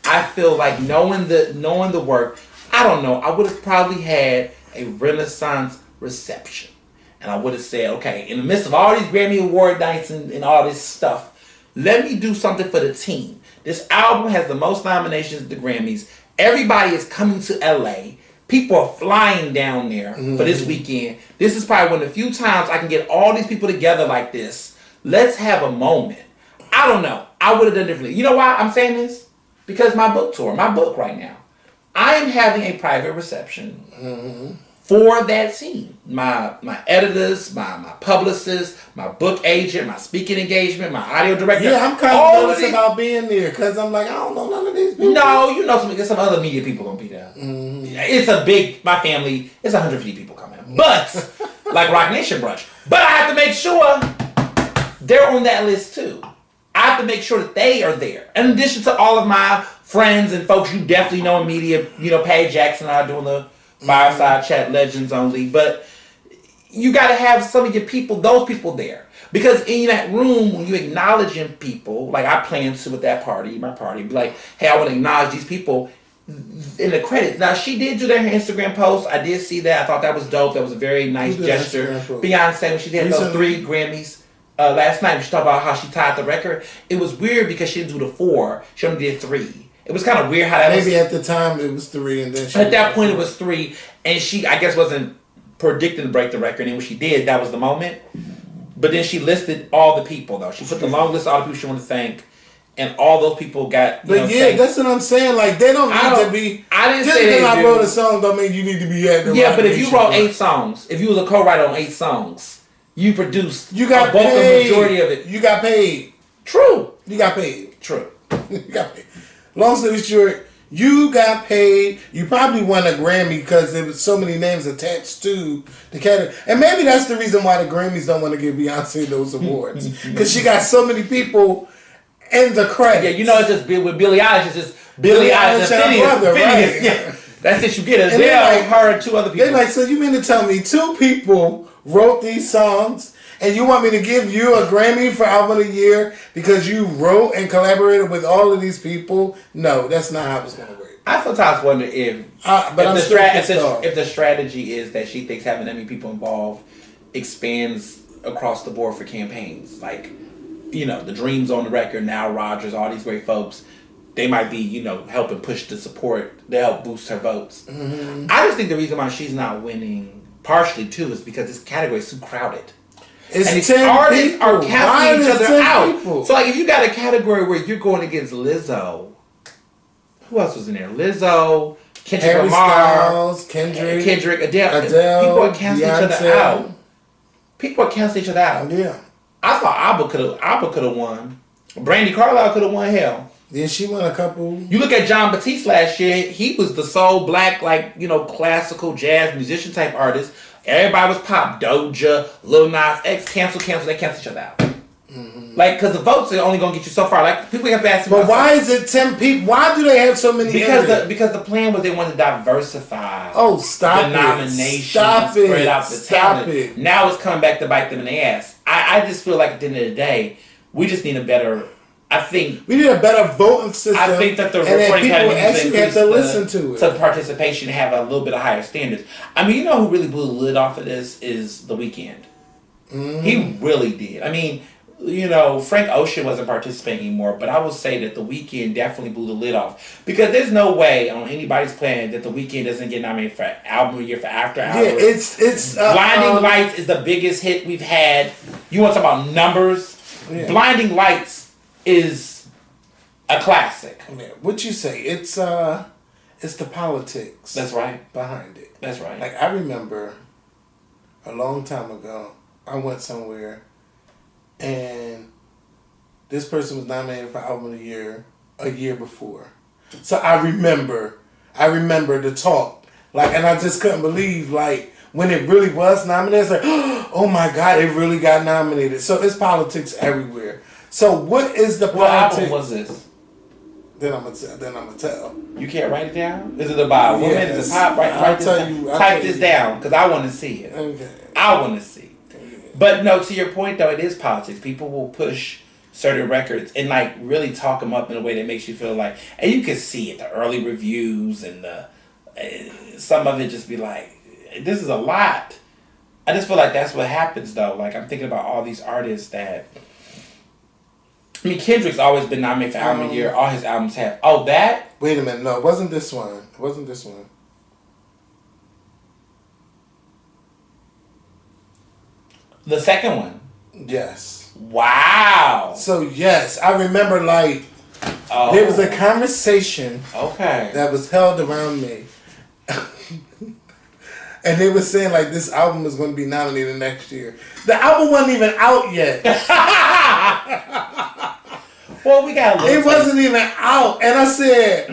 I feel like knowing the work, I don't know, I would have probably had a Renaissance reception. And I would have said, okay, in the midst of all these Grammy Award nights and all this stuff, let me do something for the team. This album has the most nominations at the Grammys. Everybody is coming to LA. People are flying down there for this weekend. This is probably one of the few times I can get all these people together like this. Let's have a moment. I don't know. I would have done differently. You know why I'm saying this? Because my book right now, I am having a private reception for that scene. My editors, my publicists, my book agent, my speaking engagement, my audio director. Yeah, I'm kind of nervous about being there because I'm like, I don't know none of these people. No, some other media people gonna be there. It's my family, it's 150 people coming. But, like Rock Nation Brunch. But I have to make sure they're on that list too. I have to make sure that they are there. In addition to all of my friends and folks you definitely know in media, Paige Jackson and I doing the Fireside Chat Legends Only. But you got to have some of your people, those people there. Because in that room, when you acknowledging people, like I plan to with that my party, be like, hey, I want to acknowledge these people in the credits. Now, she did do that in her Instagram post. I did see that. I thought that was dope. That was a very nice gesture. Beyonce, when she did those 3 Grammys. Last night, she talked about how she tied the record. It was weird because she didn't do the 4. She only did 3. It was kind of weird how that Maybe at the time it was 3 and then at that point it was 3. And she, I guess, wasn't predicting to break the record. And when she did, that was the moment. But then she listed all the people, though. She put the long list of all the people she wanted to thank. And all those people got, that's what I'm saying. Like, they don't need to be. I didn't just say because I wrote a song don't mean you need to be at the but if you wrote 8 songs, if you was a co-writer on 8 songs, you produced you got the majority of it. You got paid. True. You got paid. True. You got paid. Long story short, you got paid. You probably won a Grammy because there was so many names attached to the category. And maybe that's the reason why the Grammys don't want to give Beyonce those awards. Because she got so many people in the credits. Yeah, it's just with Billie Eilish, it's just Billie Eilish and brother, right? Yeah. That's it you get. Adele, her, and 2 other people. They're like, so you mean to tell me 2 people wrote these songs and you want me to give you a Grammy for Album of the Year because you wrote and collaborated with all of these people? No, that's not how it's going to work. I sometimes wonder if the strategy is that she thinks having that many people involved expands across the board for campaigns. Like, the Dreams on the record, now Rodgers, all these great folks, they might be, helping push the support to help boost her votes. I just think the reason why she's not winning, partially too, is because this category is too crowded. And these artists are canceling each other out. People. So, like, if you got a category where you're going against Lizzo, who else was in there? Lizzo, Kendrick Lamar, Kendrick, Adele. People are canceling each other out. People are canceling each other out. Yeah. I thought Abba could have won. Brandy Carlisle could have won. Hell. Yeah, she won a couple. You look at John Batiste last year. He was the sole black, classical jazz musician type artist. Everybody was pop. Doja, Lil Nas X, cancel. They cancel each other out. Mm-hmm. Like, because the votes are only going to get you so far. Like, people have asked me. But why is it 10 people? Why do they have so many? Because the plan was they wanted to diversify. Oh, stop the it! nomination. Stop and it! Spread out the Stop talent. it! Now it's coming back to bite them in the ass. I just feel like at the end of the day, we just need a better. I think we need a better voting system. I think that the recording people actually have to listen to it. To participation and have a little bit of higher standards. I mean, you know who really blew the lid off of this is The Weeknd. Mm-hmm. He really did. I mean, you know, Frank Ocean wasn't participating anymore, but I will say that The Weeknd definitely blew the lid off. Because there's no way on anybody's plan that The Weeknd doesn't get nominated for Album of the Year for After Hours. Yeah, it's Blinding Lights is the biggest hit we've had. You want to talk about numbers? Yeah. Blinding Lights is a classic. Yeah. What you say? It's the politics. That's right. Behind it. That's right. Like, I remember a long time ago, I went somewhere and this person was nominated for Album of the Year a year before. So I remember the talk. Like, and I just couldn't believe, like, when it really was nominated, it's like, oh my God, it really got nominated. So it's politics everywhere. So what is the politics? What album was this? Then I'm gonna tell. You can't write it down? Is it about a woman? Yes. Is it pop? Type this down because I want to see it. Okay. I want to see it. But no, to your point though, it is politics. People will push certain records and like really talk them up in a way that makes you feel like, and you can see it, the early reviews and the some of it just be like, this is a lot. I just feel like that's what happens though. Like I'm thinking about all these artists that. I mean, Kendrick's always been nominated for Album of the Year. All his albums have. Oh, that? Wait a minute. No, it wasn't this one. It wasn't this one. The second one? Yes. Wow. So, yes. I remember, like, there was a conversation that was held around me. And they were saying, like, this album is going to be nominated next year. The album wasn't even out yet. Well, we got. It wasn't even out, and I said,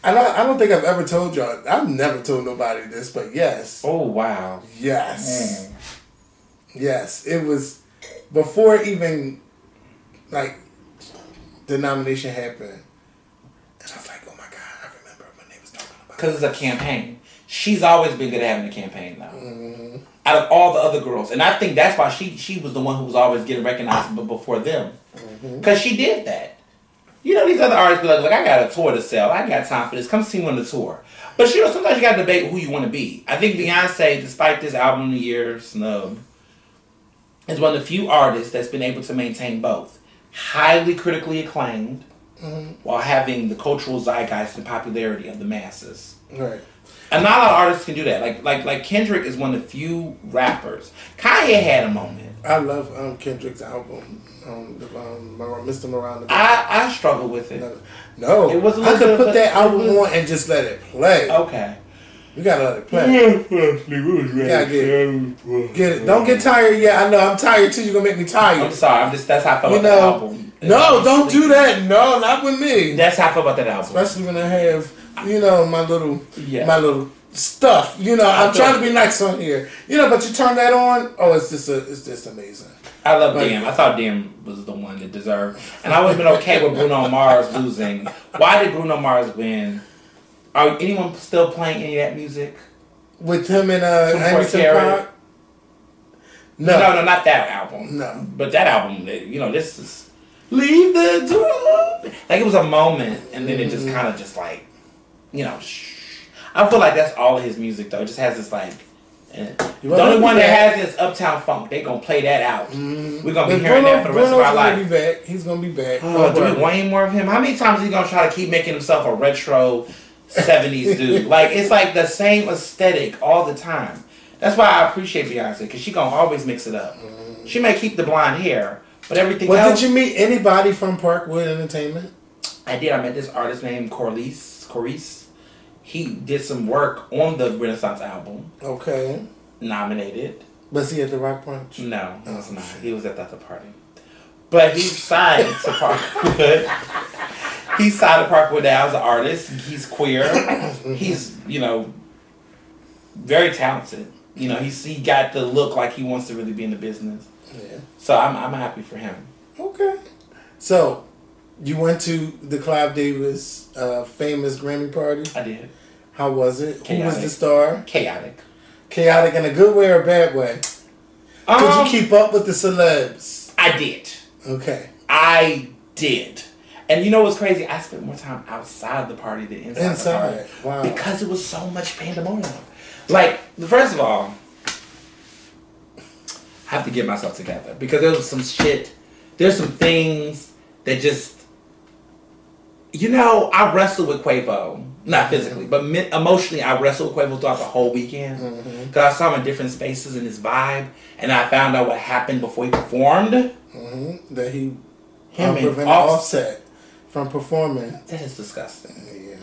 I don't think I've ever told y'all. I've never told nobody this, but yes. Oh wow. Yes. Yes, it was before even like the nomination happened, and I was like, oh my God, I remember when they was talking about. Because it's a campaign. She's always been good at having a campaign, though. Mm-hmm. Out of all the other girls, and I think that's why she was the one who was always getting recognized before them, because she did that. You know, these other artists be like, look, I got a tour to sell. I ain't got time for this. Come see me on the tour. But you know, sometimes you got to debate who you want to be. I think Beyonce, despite this Album of the Year snub, is one of the few artists that's been able to maintain both. Highly critically acclaimed, while having the cultural zeitgeist and popularity of the masses. Right. And not a lot of artists can do that. Like Kendrick is one of the few rappers. Kanye had a moment. I love Kendrick's album, Mr. Miranda. I struggle with it. No, it was I could put that album on and just let it play. Okay. You gotta let it play. You gotta get it. Don't get tired yet. I know I'm tired too. You're gonna make me tired. I'm sorry. That's how I felt about that album. No, don't do that. No, not with me. That's how I feel about that album. Especially when I have, my little stuff. I'm trying to be nice on here. But you turn that on. Oh, it's just amazing. I love Damn. I thought Damn was the one that deserved. And I would have been okay with Bruno Mars losing. Why did Bruno Mars win? Are anyone still playing any of that music? With him and Anderson .Paak? No, not that album. No. But that album, this is Leave the Door. Like, it was a moment, and then it just kind of just like, I feel like that's all of his music, though. It just has this, like, the only one that has this Uptown Funk. They gonna play that out. We're gonna be hearing that for the rest of our life. He's gonna be back. Do we want any more of him? How many times is he gonna try to keep making himself a retro 70s dude? Like, it's like the same aesthetic all the time. That's why I appreciate Beyonce, because she gonna always mix it up. She may keep the blonde hair, but everything else. Did you meet anybody from Parkwood Entertainment? I did. I met this artist named Corliss. He did some work on the Renaissance album. Okay. Nominated. Was he at the Rock Brunch? No, he was not. He was at the other party. But he signed to Parkwood. He signed to Parkwood now as an artist. He's queer. He's, very talented. He got the look like he wants to really be in the business. Yeah. So I'm happy for him. Okay. So, you went to the Clive Davis famous Grammy party? I did. How was it? Chaotic. Who was the star? Chaotic. Chaotic in a good way or a bad way? Could you keep up with the celebs? I did. Okay. I did. And you know what's crazy? I spent more time outside the party than inside the party. Wow. Because it was so much pandemonium. Like, first of all, I have to get myself together. Because there was some shit. There's some things that just... You know, I wrestled with Quavo. Not physically, but emotionally, I wrestled with Quavo throughout the whole weekend. Because I saw him in different spaces in his vibe. And I found out what happened before he performed. That he prevented Offset from performing. That is disgusting. Yeah.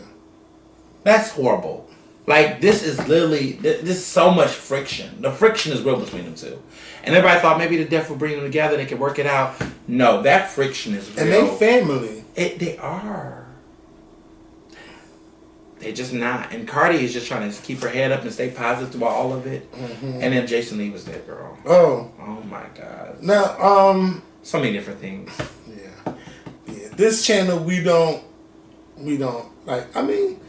That's horrible. Like, this is literally... There's so much friction. The friction is real between them two. And everybody thought maybe the death would bring them together. They could work it out. No, that friction is real. And they family. They are. They're just not. And Cardi is just trying to keep her head up and stay positive through all of it. And then Jason Lee was there, girl. Oh my God. Now, so many different things. Yeah. This channel, we don't like. I mean,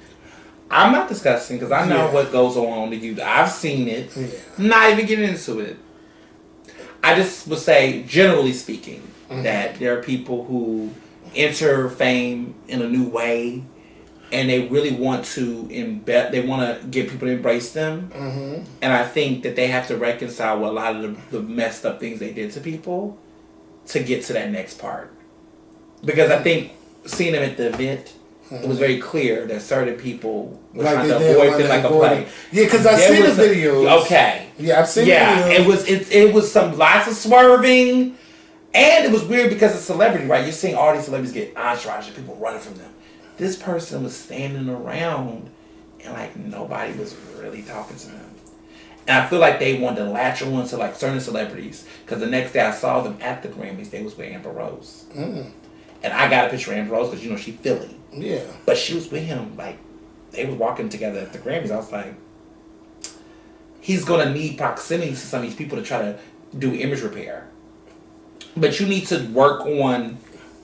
I'm not discussing because I know what goes on to you. I've seen it. Yeah. I'm not even getting into it. I just would say, generally speaking, that there are people who enter fame in a new way. And they really want to they want to get people to embrace them. And I think that they have to reconcile with a lot of the messed up things they did to people to get to that next part. Because I think seeing them at the event, it was very clear that certain people were trying to avoid them like a plague. Yeah, because I've seen the videos. Okay. Yeah, I've seen the videos. It was some lots of swerving. And it was weird because of celebrity, right? You're seeing all these celebrities get entourage and people running from them. This person was standing around and like nobody was really talking to them. And I feel like they wanted to latch on to like certain celebrities because the next day I saw them at the Grammys, they was with Amber Rose. And I got a picture of Amber Rose because you know she's Philly. Yeah. But she was with him, like they was walking together at the Grammys. I was like, he's gonna need proximity to some of these people to try to do image repair. But you need to work on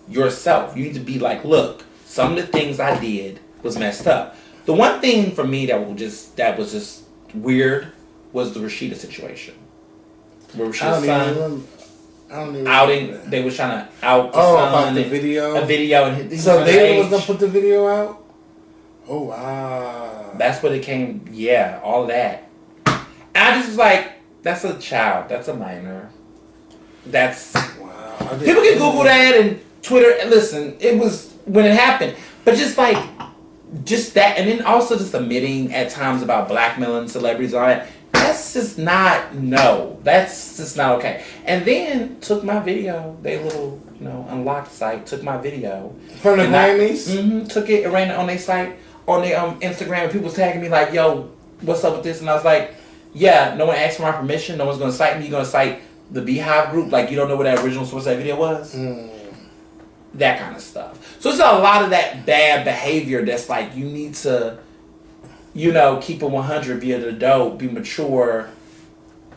yourself. You need to be like, look, some of the things I did was messed up. The one thing for me that was just weird was the Rashida situation. Where Rashida's son outing, they was trying to out the son. About the video? A video. And so they was going to put the video out? Oh, wow. That's what it came, all of that. And I just was like, that's a child. That's a minor. That's... Wow. People can Google that and Twitter. And listen, it was... when it happened, but just that, and then also just admitting at times about blackmailing celebrities and all that, that's just not okay. And then took my video, they little, unlocked site, took my video. From the Grammys? Took it and ran it on their site, on their Instagram, and people was tagging me like, yo, what's up with this? And I was like, yeah, no one asked for my permission, no one's gonna cite me, you're gonna cite the Beehive group, like you don't know what that original source of that video was? That kind of stuff. So it's a lot of that bad behavior that's like you need to, keep it 100, be an adult, be mature.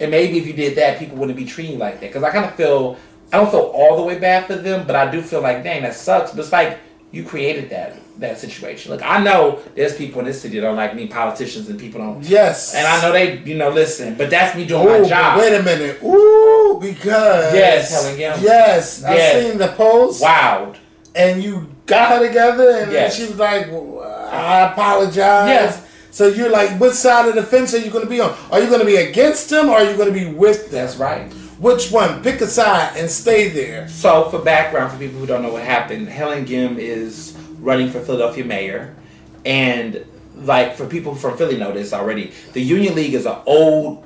And maybe if you did that, people wouldn't be treating you like that. Because I kind of feel, I don't feel all the way bad for them, but I do feel like, dang, that sucks. But it's like you created that situation. Look, I know there's people in this city that don't like me, politicians and people don't. Yes. And I know they, listen, but that's me doing my job. Wait a minute. Ooh, because. Yes, Helen Gilman. Yes. I seen the post. Wow. And you got her together and then she was like, I apologize. Yes. So you're like, what side of the fence are you going to be on? Are you going to be against them or are you going to be with them? That's right. Which one? Pick a side and stay there. So, for background, for people who don't know what happened, Helen Gim is running for Philadelphia mayor. And, like, for people from Philly know this already, the Union League is an old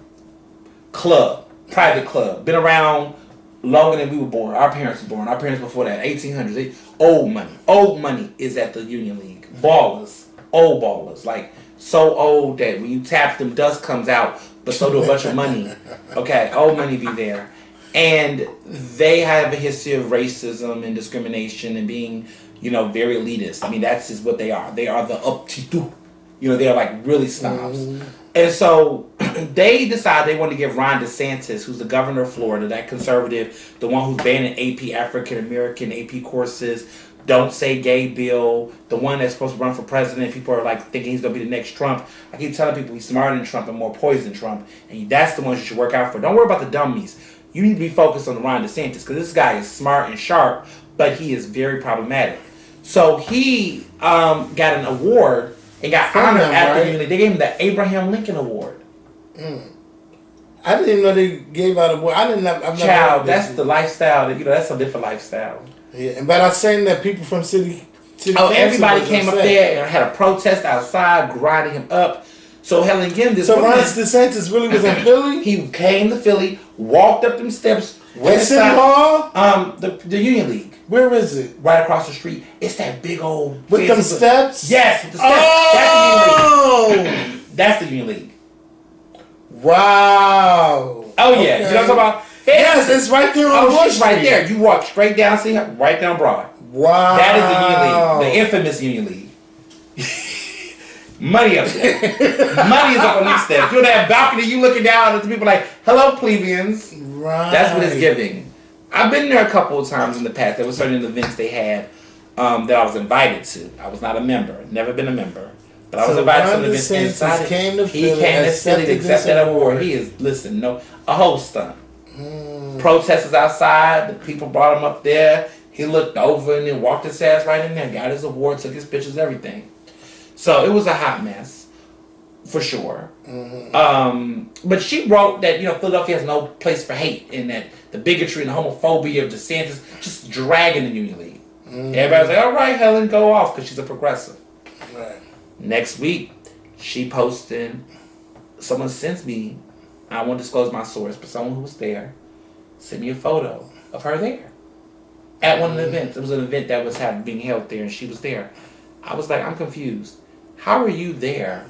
club, private club. Been around longer than we were born. Our parents were born. Our parents before that, 1800s. Old money. Old money is at the Union League. Ballers. Old ballers. Like, so old that when you tap them, dust comes out, but so do a bunch of money. Okay, old money be there. And they have a history of racism and discrimination and being, very elitist. I mean, that's just what they are. They are the up-to-do They're like really snobs. And so they decided they wanted to give Ron DeSantis, who's the governor of Florida, that conservative, the one who's banning AP African American AP courses, Don't Say Gay bill, the one that's supposed to run for president. People are like thinking he's going to be the next Trump. I keep telling people he's smarter than Trump and more poised than Trump. And that's the ones you should work out for. Don't worry about the dummies. You need to be focused on Ron DeSantis because this guy is smart and sharp, but he is very problematic. So he got an award and got honored after the They gave him the Abraham Lincoln Award. I didn't even know they gave out awards. Child, that's the lifestyle. That's a different lifestyle. Yeah, but I was saying that people from city everybody came up there and had a protest outside, grinding him up. So Helen Gim, So Ron DeSantis really was in Philly? He came to Philly, walked up them steps, went City Hall? The Union League. Where is it? Right across the street. It's that big old with them steps? Yes, with the steps. Oh! That's the Union League. That's the Union League. Wow. Oh yeah. Okay. You know what I'm talking about? Yes, it's right there on Broad Street. Right there. You walk straight down, see her, right down Broad. Wow. That is the Union League. The infamous Union League. Money up there. Money is up on these steps. You're on that balcony, you looking down at the people like, hello, plebeians. Right. That's what it's giving. I've been there a couple of times in the past. There were certain events they had that I was invited to. I was not a member. Never been a member. But I was invited to some events inside. He came to Philly to accept that award. He is, a whole stunt. Protesters outside. The people brought him up there. He looked over and then walked his ass right in there. Got his award, took his pictures, everything. So it was a hot mess, for sure. But she wrote that Philadelphia has no place for hate, and that the bigotry and the homophobia of DeSantis just dragging the Union League. Everybody's like, "All right, Helen, go off," because she's a progressive. Right. Next week, she posted. Someone sends me. I won't disclose my source, but someone who was there sent me a photo of her there at one of the events. It was an event that was being held there, and she was there. I was like, I'm confused. How are you there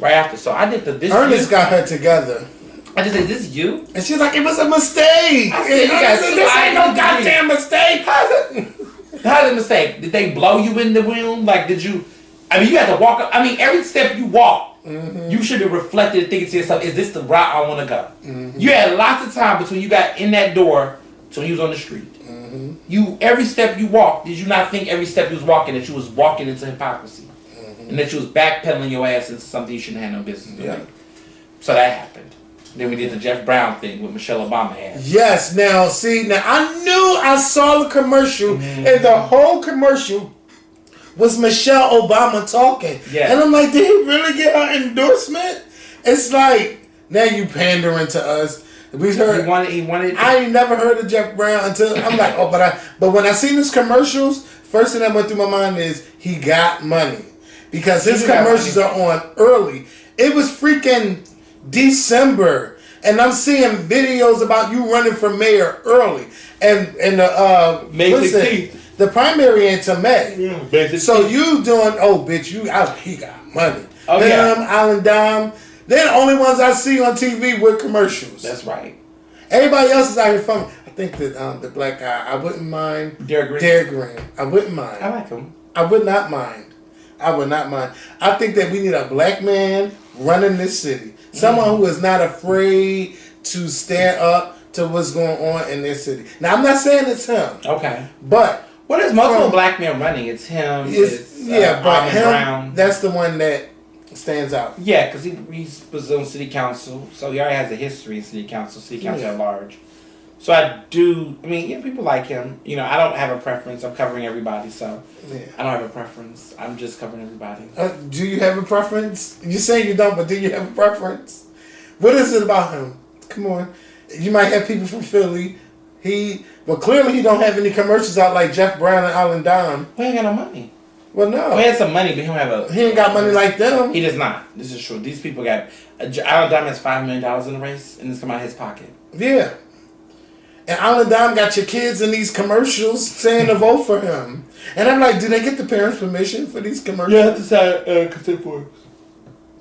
right after? So I did Ernest got her together. I just said, "This is you?" And she's like, "It was a mistake." I said, "This ain't no goddamn mistake." How's it a mistake? Did they blow you in the room? Like, did you? I mean, you had to walk up. I mean, every step you walk, you should have reflected and thinking to yourself, "Is this the route I want to go?" You had lots of time between you got in that door to when you was on the street. Every step you walked, did you not think every step you was walking that you was walking into hypocrisy? And that you was backpedaling your ass into something you shouldn't have no business doing? Yeah. So that happened. Then we did the Jeff Brown thing with Michelle Obama had. Yes, now I knew I saw the commercial, and the whole commercial was Michelle Obama talking. Yeah. And I'm like, did he really get her endorsement? It's like, now you pandering to us. We heard. He wanted. I ain't never heard of Jeff Brown until I'm like, but when I seen his commercials, first thing that went through my mind is he got money because his commercials are on early. It was freaking December, and I'm seeing videos about you running for mayor early, and May 16th. The primary into May. Yeah, so you doing? Oh, bitch, he got money. Oh, Island Dime. They're the only ones I see on TV with commercials. That's right. Everybody else is out here from. I think that the black guy, I wouldn't mind. Derek Green. I wouldn't mind. I like him. I would not mind. I think that we need a black man running this city. Someone who is not afraid to stand up to what's going on in this city. Now, I'm not saying it's him. Okay. But there's multiple black men running. It's him. But him, Brown. That's the one that stands out. Yeah, because he was on city council, so he already has a history in city council at large. So I do. I mean, people like him. I don't have a preference. I'm covering everybody, so I don't have a preference. I'm just covering everybody. Do you have a preference? You say you don't, but do you have a preference? What is it about him? Come on, you might have people from Philly. Clearly he don't have any commercials out like Jeff Brown and Island Dime. He ain't got no money. Well, no. He had some money, but he don't have He ain't got money like them. He does not. This is true. These people got. Island Dime has $5 million in the race, and it's come out of his pocket. Yeah. And Island Dime got your kids in these commercials saying to vote for him. And I'm like, do they get the parents' permission for these commercials? You have to sign consent forms.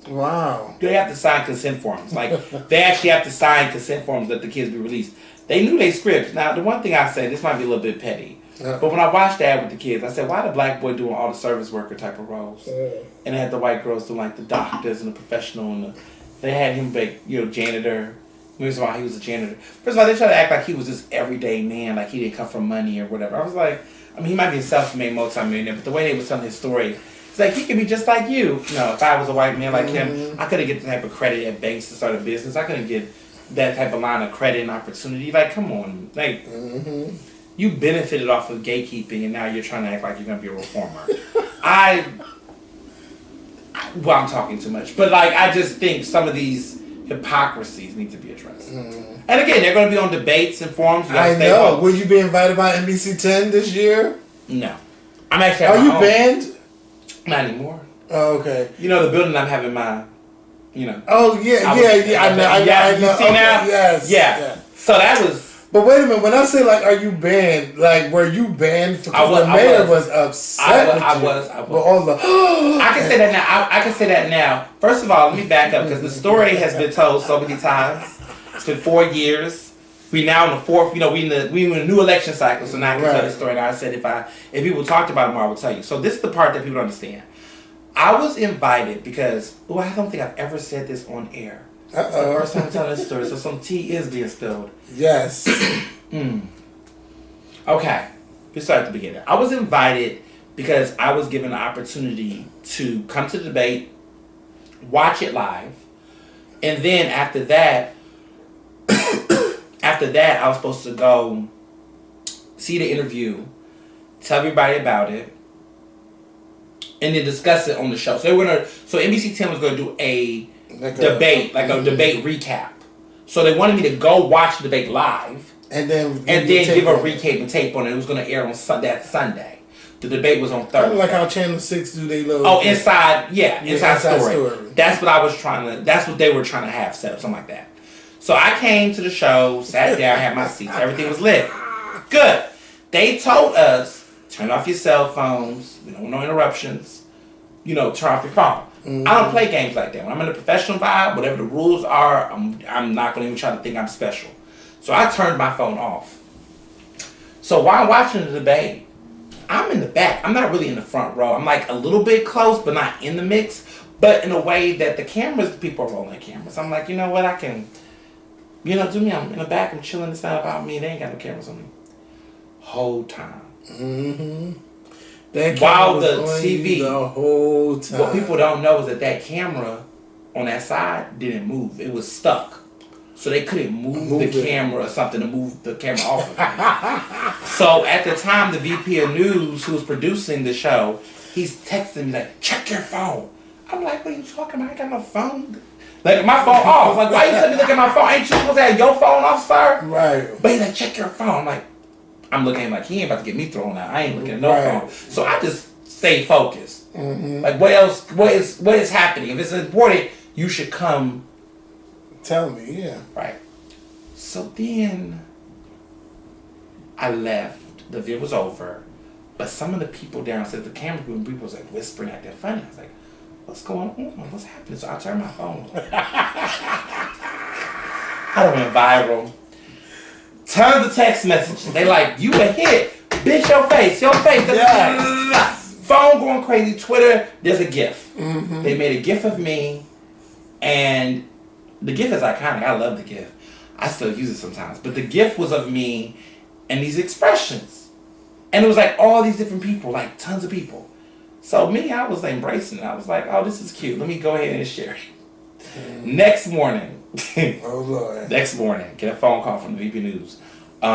Wow. They have to sign consent forms. Like, they actually have to sign consent forms that the kids be released. They knew they scripts. Now, the one thing I say, this might be a little bit petty. But when I watched that with the kids, I said, why the black boy doing all the service worker type of roles? And they had the white girls doing like the doctors and the professional, and they had him like, janitor. First of all, he was a janitor. First of all, they tried to act like he was this everyday man, like he didn't come from money or whatever. I was like, he might be a self-made multi-millionaire, but the way they were telling his story, it's like, he could be just like you. No, if I was a white man like him, I couldn't get the type of credit at banks to start a business. I couldn't get that type of line of credit and opportunity. Like, come on. Like, you benefited off of gatekeeping, and now you're trying to act like you're going to be a reformer. Well, I'm talking too much. But, like, I just think some of these hypocrisies need to be addressed. And again, they're going to be on debates and forums. I know. Will you be invited by NBC 10 this year? No. I'm actually. Are you banned? Not anymore. Oh, okay. The building I'm having my. Oh yeah. I know. You see now? Yes. Yeah. So that was. But wait a minute. When I say like, are you banned? Like, were you banned? Because the mayor was upset. I was. But all the. I can say that now. I can say that now. First of all, let me back up because the story has been told so many times. It's been 4 years. We now in the fourth. We in a new election cycle. So now I can tell the story. And I said if people talked about it more, I would tell you. So this is the part that people don't understand. I was invited because I don't think I've ever said this on air. It's the first time I'm telling this story, so some tea is being spilled. Yes. Okay. Let's start at the beginning. I was invited because I was given the opportunity to come to the debate, watch it live, and then after that, I was supposed to go see the interview, tell everybody about it, and then discuss it on the show. So NBC 10 was gonna do a debate recap. So they wanted me to go watch the debate live and then give a recap and tape on it. It was gonna air on that Sunday. The debate was on Thursday. Kind of like how Channel 6 do they load. Oh, inside story. That's what they were trying to have set up, something like that. So I came to the show, sat down, had my seats, everything was lit. Good. They told us, turn off your cell phones, we don't want no interruptions, turn off your phone. I don't play games like that. When I'm in a professional vibe, whatever the rules are, I'm not going to even try to think I'm special. So I turned my phone off. So while I'm watching the debate, I'm in the back. I'm not really in the front row. I'm like a little bit close, but not in the mix. But in a way that the people are rolling cameras. I'm like, you know what, I can, do me. I'm in the back, I'm chilling, it's not about me. They ain't got no cameras on me. Whole time. While the TV, the whole time. What people don't know is that camera on that side didn't move. It was stuck. So they couldn't move the camera or something to move the camera off of it. So at the time, the VP of News, who was producing the show, he's texting me like, check your phone. I'm like, what are you talking about? I ain't got no phone. Like, my phone off. Like, why you telling me look at my phone? Ain't you supposed to have your phone off, sir? Right. But he's like, check your phone. I'm looking at him like, he ain't about to get me thrown out. I ain't looking at no phone. So I just stay focused. Like, what else? What is happening? If it's important, you should come. Tell me, yeah. Right. So then I left. The video was over. But some of the people downstairs, the camera crew and people was like whispering, acting funny. I was like, what's going on? What's happening? So I turned my phone off. I done went viral. Tons of text messages. They like, you a hit. Bitch, your face. Yes. Phone going crazy. Twitter, there's a GIF. They made a GIF of me. And the GIF is iconic. I love the GIF. I still use it sometimes. But the GIF was of me and these expressions. And it was like all these different people. Like tons of people. So me, I was embracing it. I was like, oh, this is cute. Let me go ahead and share it. Next morning. Oh, Lord. Next morning, get a phone call from the VP News. We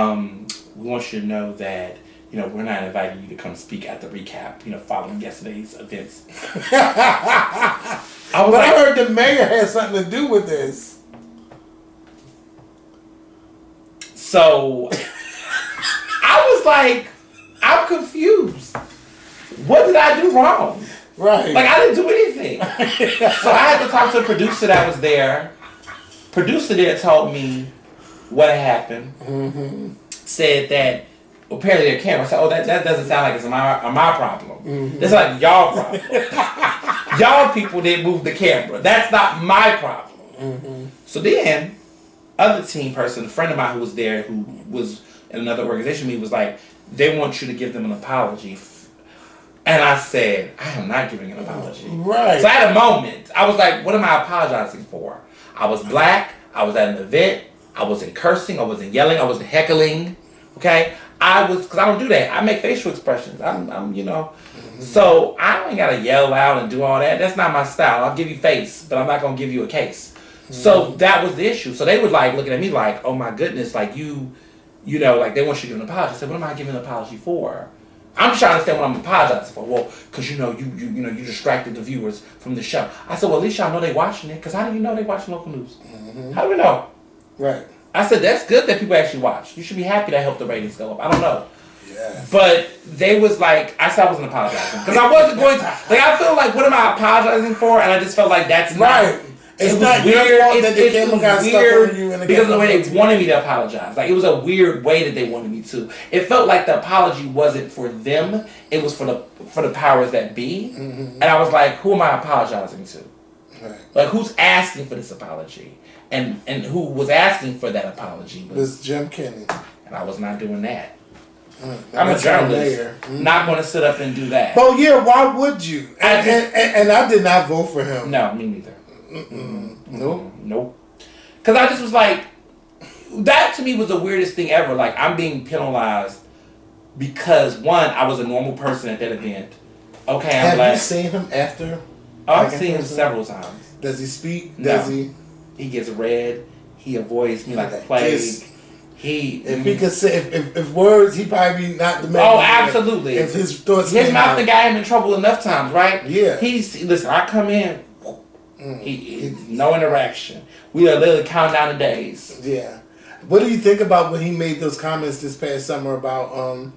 want you to know that, we're not inviting you to come speak at the recap, following yesterday's events. I heard the mayor had something to do with this. So, I was like, I'm confused. What did I do wrong? Right. Like, I didn't do anything. So I had to talk to a producer that was there. Producer there told me what happened. Said that apparently their camera said, oh, that doesn't sound like it's my problem. That's like y'all problem. Y'all people didn't move the camera. That's not my problem. So then, other team person, a friend of mine who was there, who was in another organization, he was like, they want you to give them an apology. And I said, I am not giving an apology. Right. So I had a moment. I was like, what am I apologizing for? I was black. I was at an event. I wasn't cursing. I wasn't yelling. I wasn't heckling. Okay? Because I don't do that. I make facial expressions. I'm you know. So I ain't got to yell out and do all that. That's not my style. I'll give you face, but I'm not going to give you a case. So that was the issue. So they were like looking at me like, oh my goodness, like you know, like they want you to give an apology. I said, what am I giving an apology for? I'm just trying to understand what I'm apologizing for. Well, because you know, you distracted the viewers from the show. I said, well, at least y'all know they watching it. Because how do you know they watching local news? How do we know? Right. I said, that's good that people actually watch. You should be happy that helped the ratings go up. I don't know. Yeah. But they was like, I said I wasn't apologizing. Because I wasn't going to. Like, I feel like, what am I apologizing for? And I just felt like that's right. It's not weird. Your fault that the camera got stuck on you because of the way they wanted me to apologize. Like, it was a weird way that they wanted me to. It felt like the apology wasn't for them. It was for the powers that be. And I was like, who am I apologizing to? Right. Like, who's asking for this apology? And who was asking for that apology? Was Jim Kenney. And I was not doing that. I'm a journalist. Not going to sit up and do that. Well, yeah, why would you? And I did not vote for him. No, me neither. Nope. Because I just was like, that to me was the weirdest thing ever. Like, I'm being penalized because, one, I was a normal person at that event. Okay, I'm Have you seen him after? Oh, I've seen him several times. Does he speak? Does he? He gets red. He avoids me like a plague. If he could say, if words, he probably be not the man. Oh, absolutely. If his thoughts, his mouth got him in trouble enough times, right? Yeah. Listen. I come in. No interaction. We are literally counting down the days. Yeah. What do you think about when he made those comments this past summer about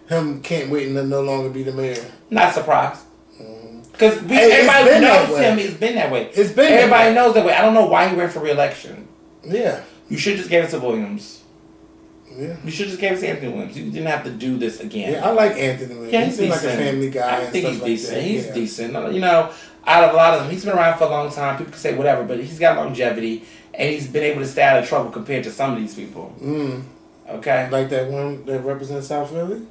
him can't wait and no longer be the mayor? Not surprised. Because everybody knows him. It's been that way. Everybody knows that way. I don't know why he ran for re-election. Yeah. You should just give it to Williams. Yeah. You should just give it to Anthony Williams. You didn't have to do this again. Yeah, I like Anthony Williams. Yeah, he seems like a family guy. I think he's decent. He's decent. You know, out of a lot of them, he's been around for a long time. People can say whatever, but he's got longevity, and he's been able to stay out of trouble compared to some of these people. Okay? Like that one that represents South Philly?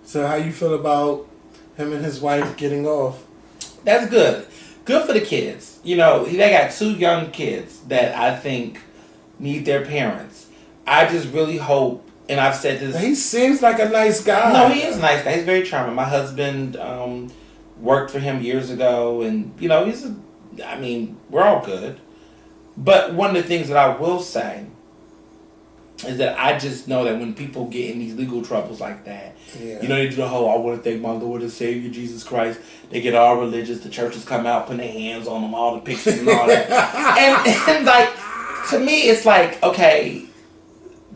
So how you feel about him and his wife getting off? That's good. Good for the kids. You know, they got 2 young kids that I think need their parents. I just really hope, and I've said this. He seems like a nice guy. No, he is a nice guy. He's very charming. My husband worked for him years ago, and, you know, we're all good. But one of the things that I will say is that I just know that when people get in these legal troubles like that, you know, they do the whole, I want to thank my Lord and Savior, Jesus Christ. They get all religious. The churches come out, putting their hands on them, all the pictures and all that. and like, to me, it's like, okay,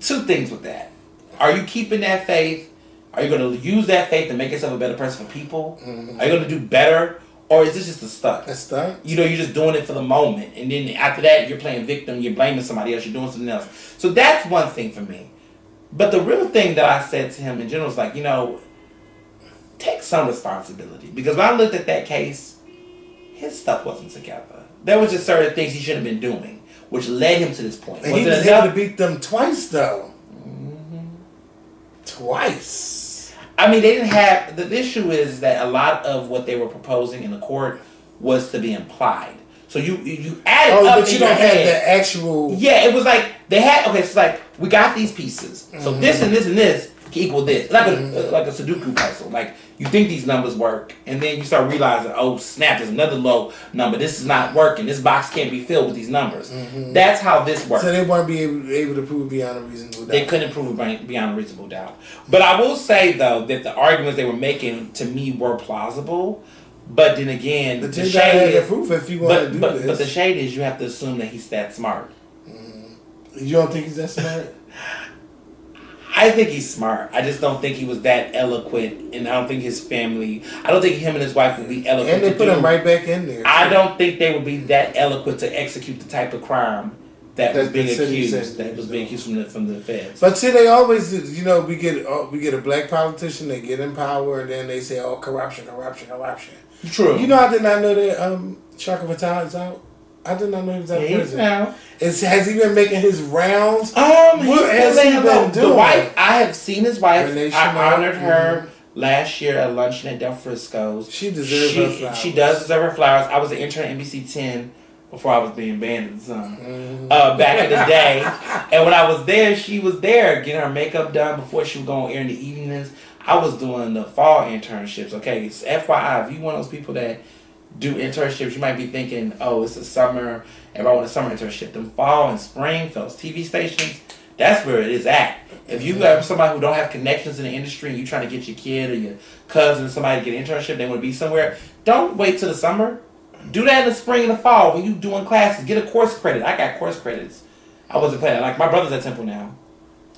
2 things with that. Are you keeping that faith? Are you going to use that faith to make yourself a better person for people? Are you going to do better? Or is this just a stunt? A stunt? You know, you're just doing it for the moment. And then after that, you're playing victim. You're blaming somebody else. You're doing something else. So that's one thing for me. But the real thing that I said to him in general is like, you know, take some responsibility. Because when I looked at that case, his stuff wasn't together. There was just certain things he shouldn't have been doing, which led him to this point. And he was able to beat them twice, though. Twice. I mean, they didn't have... The issue is that a lot of what they were proposing in the court was to be implied. So you added up but you don't have the actual... Yeah, it was like, they had... Okay, so it's like, we got these pieces. So this and this and this can equal this. Like a Sudoku puzzle. Like, you think these numbers work, and then you start realizing, oh, snap, there's another low number. This is not working. This box can't be filled with these numbers. That's how this works. So they weren't able to prove beyond a reasonable doubt. They couldn't prove it beyond a reasonable doubt. But I will say, though, that the arguments they were making, to me, were plausible. But then again, the shade is proof if you want to do this. But the shade is you have to assume that he's that smart. You don't think he's that smart? I think he's smart. I just don't think he was that eloquent, and I don't think his family. I don't think him and his wife would be eloquent. And they put him right back in there. I don't think they would be that eloquent to execute the type of crime that was being accused. That was being accused from the feds. But see, they always, you know, we get a black politician, they get in power, and then they say, "Oh, corruption." True. You know, I did not know that Shaka Fatah is out. I did not know he was out of Yeah, prison. now. Has he been making his rounds? What has he been doing? The wife, I have seen his wife. Relational. I honored her last year at luncheon at Del Frisco's. She deserves her flowers. She does deserve her flowers. I was an intern at NBC 10 before I was being banned in the sun. Back in the day. And when I was there, she was there getting her makeup done before she would go on air in the evenings. I was doing the fall internships. Okay, it's FYI, if you one of those people that do internships, you might be thinking, oh, it's a summer, everybody want a summer internship. Them fall and spring, those TV stations, that's where it is at. If you have somebody who don't have connections in the industry and you trying to get your kid or your cousin or somebody to get an internship, they want to be somewhere, don't wait till the summer. Do that in the spring and the fall when you doing classes. Get a course credit. I got course credits. I wasn't playing. Like, my brother's at Temple now.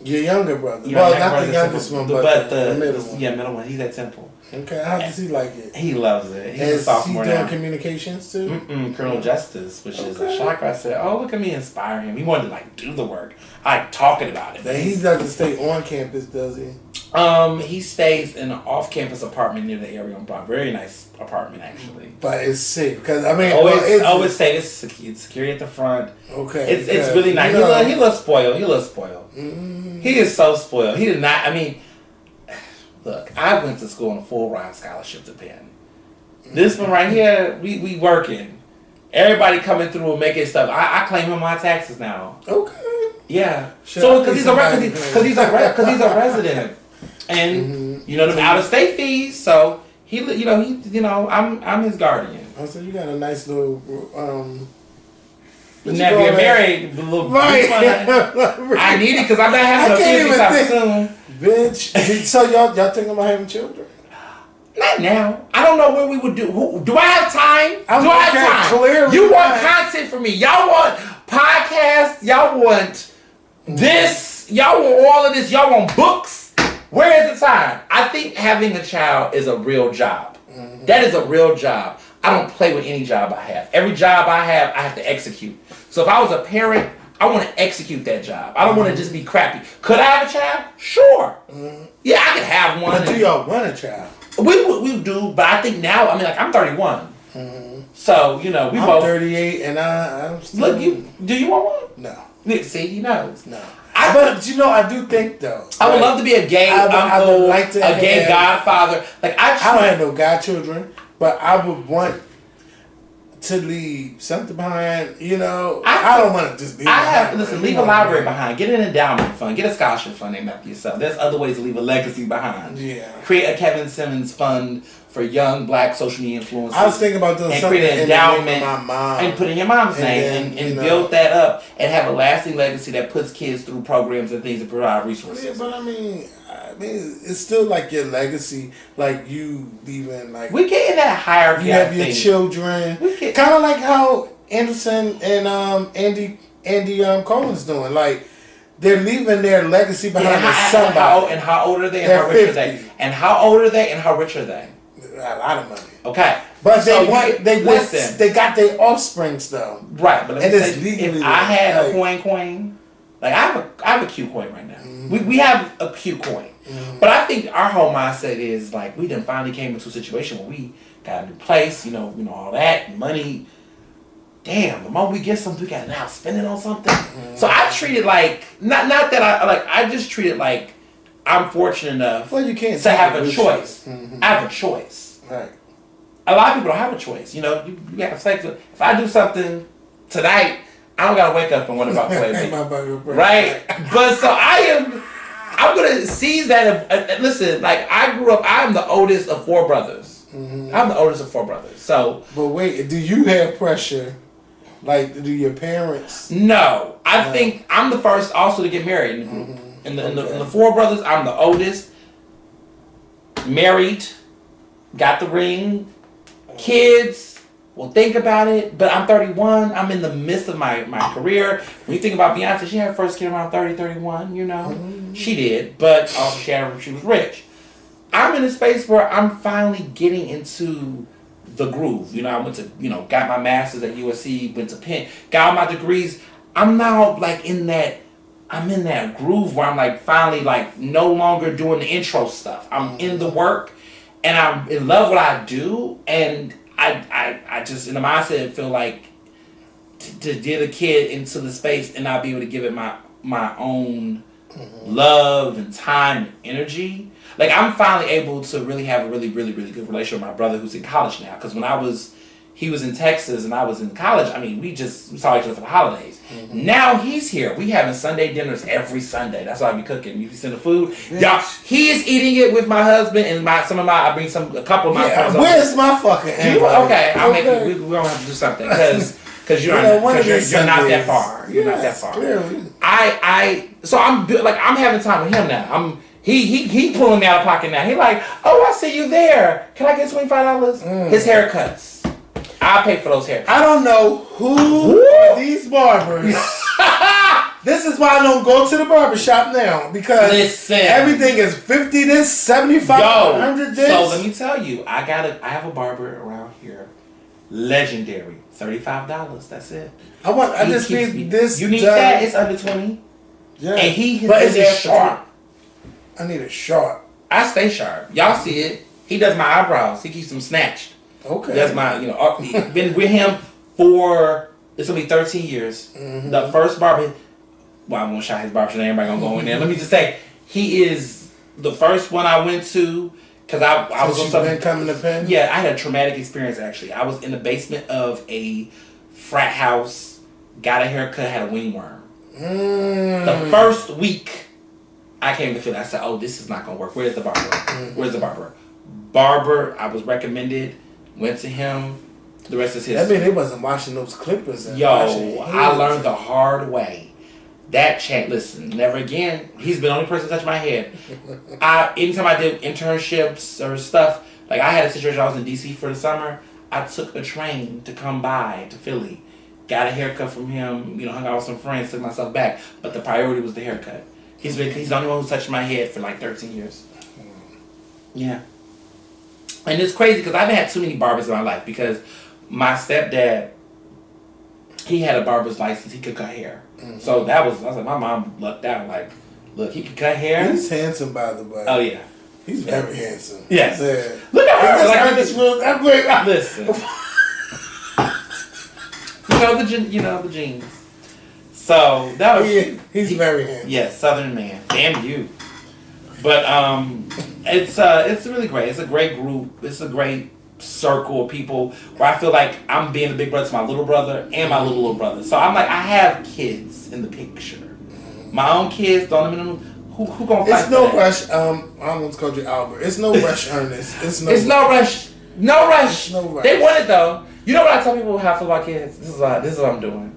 Your younger brother. Well, not the youngest one, but the middle one. Yeah, middle one. He's at Temple. Okay, how does he like it? He loves it. He's a sophomore now. Is he doing communications too? Criminal justice, which is a shocker. I said, oh, look at me inspire him. He wanted to, like, do the work. I like talking about it. He doesn't stay on campus, does he? He stays in an off-campus apartment near the area on Barber. Very nice apartment, actually. But it's safe, because, I mean... it's safe. It's security at the front. Okay. It's really nice. He a little spoiled. He is so spoiled. He did not... I mean... Look, I went to school on a full-ride scholarship to Penn. This one right here, we working. Everybody coming through and making stuff. I claim him on my taxes now. Okay. Yeah. So because he's a resident, and you know them out-of-state fees. So I'm his guardian. Oh, so you got a nice little. Now being married, little right. I need it because I'm not having a kid anytime soon. Bitch. So y'all thinking about having children? Not now. I don't know what we would do. Do I have time? Do I have time? Clearly you want content from me. Y'all want podcasts. Y'all want this. Y'all want all of this. Y'all want books. Where is the time? I think having a child is a real job. Mm-hmm. That is a real job. I don't play with any job I have. Every job I have to execute. So if I was a parent, I want to execute that job. I don't want to just be crappy. Could I have a child? Sure. Mm-hmm. Yeah, I could have one. But do y'all want a child? We do, but I think now, I'm 31. Mm-hmm. So, we both... I'm 38 and I'm still... Look, do you want one? No. See, he knows. No. But I do think though. I would love to be a gay uncle, a gay godfather. Like I don't have no godchildren, but I would want to leave something behind. I don't want to just leave. Leave a library behind. Get an endowment fund. Get a scholarship fund named after yourself. There's other ways to leave a legacy behind. Yeah. Create a Kevin Simmons fund for young black social media influencers. I was thinking about doing something create an endowment my mom and put in your mom's name and build that up and have a lasting legacy that puts kids through programs and things that provide resources. Yeah, but I mean, it's still like your legacy, like you leaving like we get in that hierarchy. You have your children, kind of like how Anderson and Andy Cohen's doing, like. They're leaving their legacy behind somebody. And how old are they? And how rich are they? And how old are they? And how rich are they? A lot of money. Okay, but they got their offsprings though. Right, but if I had a coin, like I have a Q coin right now. Mm-hmm. We have a Q coin, but I think our whole mindset is like we done finally came into a situation where we got a new place, all that money. Damn, the moment we get something, we gotta now spend it on something. Mm-hmm. So I treat it like not that I just treat it like I'm fortunate enough you can't to have a choice. Mm-hmm. I have a choice. Right. A lot of people don't have a choice. You have to if I do something tonight, I don't gotta wake up and wonder about Quavo. Right? But so I'm gonna seize that. Listen, like I grew up, I'm the oldest of 4 brothers. Mm-hmm. I'm the oldest of 4 brothers. So but wait, do you have pressure? Like, do your parents? No, I think I'm the first also to get married in the group. Mm-hmm. In the 4 brothers, I'm the oldest. Married, got the ring, kids. Well, think about it. But I'm 31. I'm in the midst of my career. When you think about Beyonce, she had her first kid around 30, 31. Mm-hmm. She did, but also she was rich. I'm in a space where I'm finally getting into the groove. I went to, got my master's at USC, went to Penn, got all my degrees. I'm now like I'm in that groove where I'm like finally like no longer doing the intro stuff. I'm in the work and I'm in love with what I do. And I just in the mindset feel like to get a kid into the space and not be able to give it my own love and time and energy. Like, I'm finally able to really have a really, really, really good relationship with my brother who's in college now. Because when he was in Texas and I was in college, I mean, we saw each other for the holidays. Now he's here. We having Sunday dinners every Sunday. That's why I be cooking. You send the food. Y'all, he is eating it with my husband and I bring a couple of my friends over. Where's my fucking Okay, I'll make it. We're going to have to do something. Because you're not that far. You're not that far. Clearly. So I'm having time with him now. He pulling me out of pocket now. He like, oh, I see you there. Can I get $25? His haircuts. I pay for those haircuts. I don't know who are these barbers. This is why I don't go to the barbershop now, because everything is 50 this, 75, 100 this. So let me tell you, I have a barber around here. Legendary. $35. That's it. I just need this. You need that? It's under 20. Yeah. And he has been there sharp. I need a sharp. I stay sharp. Y'all see it. He does my eyebrows. He keeps them snatched. Okay. That's my, been with him for, it's going to be 13 years. The first barber, well, I won't shout his barber, so everybody going to go in there. Let me just say, he is the first one I went to, because I was on something. Coming to pen? Yeah, I had a traumatic experience, actually. I was in the basement of a frat house, got a haircut, had a wingworm. The first week I came to Philly, I said, oh, this is not going to work. Where's the barber? Where's the barber? Barber, I was recommended, went to him. The rest is history. I mean, they wasn't washing those clippers. I learned the hard way. That listen, never again. He's been the only person to touch my head. Anytime I did internships or stuff, like I had a situation, I was in DC for the summer. I took a train to come by to Philly. Got a haircut from him, hung out with some friends, took myself back. But the priority was the haircut. He's the only one who's touched my head for like 13 years. Yeah. And it's crazy because I haven't had too many barbers in my life because my stepdad, he had a barber's license. He could cut hair. So I was like, my mom lucked out. Like, look, he can cut hair. He's handsome, by the way. Oh, yeah. He's very handsome. Yes. Yeah. Look at her. Like, Ernest listen. you know the genes. So that was. He's very handsome. Yes, Southern man. Damn you. But it's really great. It's a great group. It's a great circle of people where I feel like I'm being the big brother to my little brother and my little brother. So I'm like, I have kids in the picture. My own kids, don't even who gonna fight? It's no rush. I almost called you Albert. It's no rush, Ernest. It's no rush. No rush. No rush. They want it though. You know what I tell people how I feel about kids? This is what I'm doing.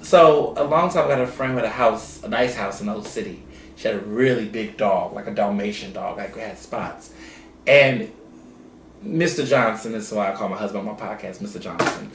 So a long time I got a friend with a nice house in Old City. She had a really big dog, like a Dalmatian dog, like it had spots. And Mr. Johnson, this is why I call my husband on my podcast, Mr. Johnson.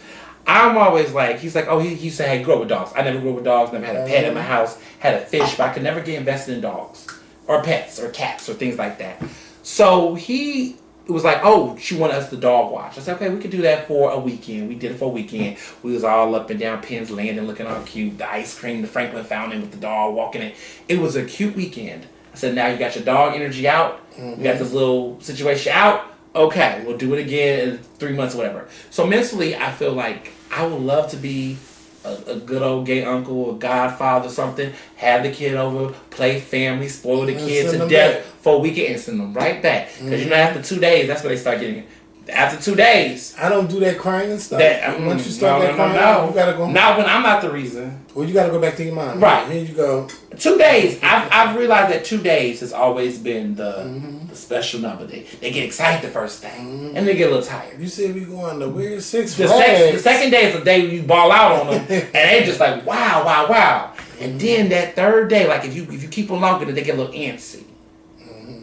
I'm always like, he's like, oh, he said, hey, grew up with dogs. I never grew up with dogs, never had a pet in my house, had a fish, but I could never get invested in dogs or pets or cats or things like that. So he was like, oh, she wanted us to dog watch. I said, okay, we could do that for a weekend. We did it for a weekend. We was all up and down Penn's Landing looking all cute. The ice cream, the Franklin Fountain with the dog walking in. It was a cute weekend. I said, now you got your dog energy out. We got this little situation out. Okay, we'll do it again in 3 months or whatever. So mentally, I feel like I would love to be a good old gay uncle, a godfather, something. Have the kid over, play family, spoil the kid to death for a weekend and send them right back. Because after 2 days, that's when they start getting it. After 2 days. I don't do that crying and stuff. Once you start crying, you gotta go. Not when I'm not the reason. Well, you gotta go back to your mom. Right. Here you go. 2 days. I've realized that 2 days has always been the special number. They get excited the first day, and they get a little tired. You said we going to weird Six Flags. The second day is the day you ball out on them, and they just like wow. And then that third day, like if you keep them longer, they get a little antsy.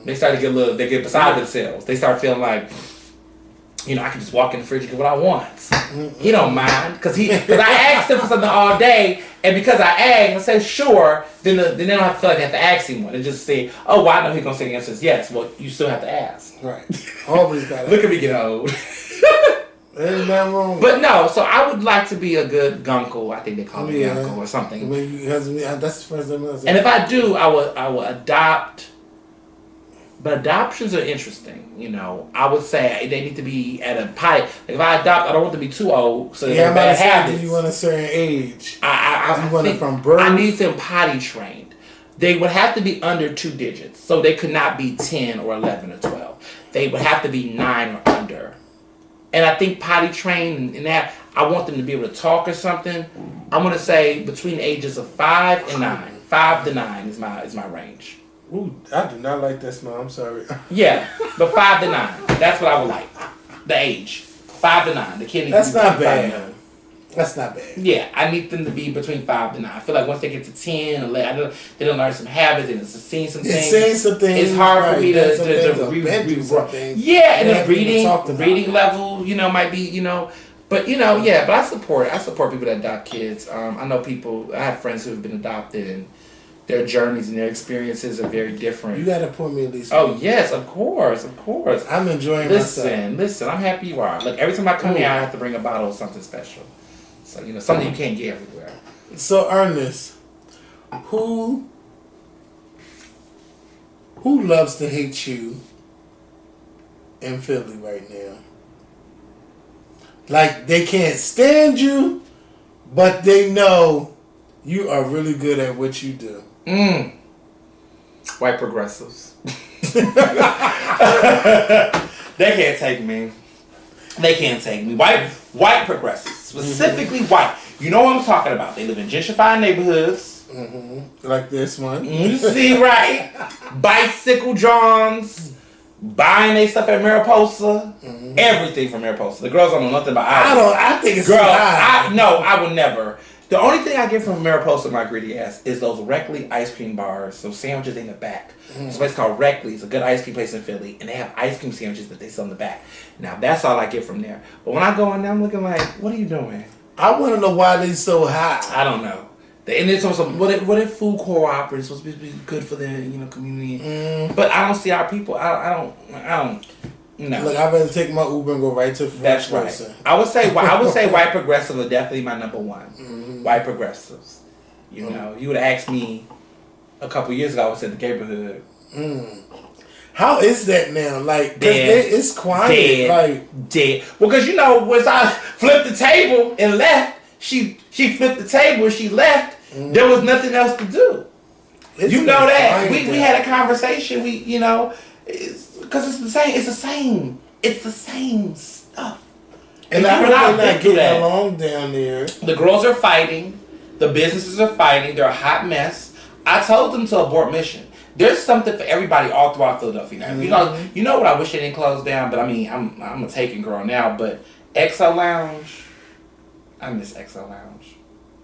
They start to get they get beside themselves. They start feeling like, I can just walk in the fridge and get what I want. He don't mind because I asked him for something all day, and because I asked, I said sure. Then they don't have to feel like they have to ask him one. They just say, oh, well, I know he's gonna say the answer is yes. Well, you still have to ask. Right. Always got to. Look at me get old. Ain't nothing wrong. But no, so I would like to be a good gunkle. I think they call me gunkle or something. That's the first time I said. And if I do, I will adopt But adoptions are interesting. You know, I would say they need to be at a potty. Like if I adopt, I don't want them to be too old. So yeah, I'm about to say, habits. do you want a certain age? I want it from birth? I need them potty trained. They would have to be under 2 digits. So they could not be 10 or 11 or 12. They would have to be 9 or under. And I think potty trained and that, I want them to be able to talk or something. I'm going to say between the ages of 5 and 9. 5 to 9 is my range. Ooh, I do not like that smell. I'm sorry. Yeah, but 5 to 9. That's what I would like. The age. 5 to 9. The kid needs That's to be not 5 to bad. 9. That's not bad. Yeah, I need them to be between 5 to 9. I feel like once they get to 10, 11, they don't learn some habits and seen some things. It's hard for me to yeah, and the reading level, you know, might be, you know, but you know, yeah. But I support people that adopt kids. I know people. I have friends who have been adopted and their journeys and their experiences are very different. You gotta pour me at least. Oh yes, of course. I'm enjoying myself. Listen. I'm happy you are. Look, every time I come here, I have to bring a bottle of something special. So you know, something you can't get everywhere. So Ernest, who loves to hate you in Philly right now? Like they can't stand you, but they know you are really good at what you do. White progressives. They can't take me. They can't take me. White progressives. Specifically white. You know what I'm talking about. They live in gentrified neighborhoods. Mm-hmm. Like this one. You see, right? Bicycle Johns. Buying their stuff at Mariposa. Mm-hmm. Everything from Mariposa. The girls don't know nothing about I think it's I would never. The only thing I get from Mariposa, my greedy ass, is those Reckley ice cream bars. So sandwiches in the back. It's a place called Reckley. It's a good ice cream place in Philly. And they have ice cream sandwiches that they sell in the back. Now, that's all I get from there. But when I go in there, I'm looking like, what are you doing? I want to know why they so high. I don't know. And it's also, what if food cooperatives supposed to be good for the community? But I don't see our people. I don't. No. Look, I'd rather take my Uber and go right to That's person. Right. I would say white progressives are definitely my number one. Mm-hmm. White progressives. You know, you would have asked me a couple years ago. I would say the neighborhood. How is that now? Like, it's quiet. Dead. Well, because you know, once I flipped the table and left, she flipped the table and she left. There was nothing else to do. You know that we had a conversation. Because it's the same. It's the same stuff. And I heard they're not getting along down there. The girls are fighting. The businesses are fighting. They're a hot mess. I told them to abort mission. There's something for everybody all throughout Philadelphia now. Mm-hmm. You know what I wish they didn't close down, but I mean, I'm a taken girl now, but XO Lounge, I miss XO Lounge.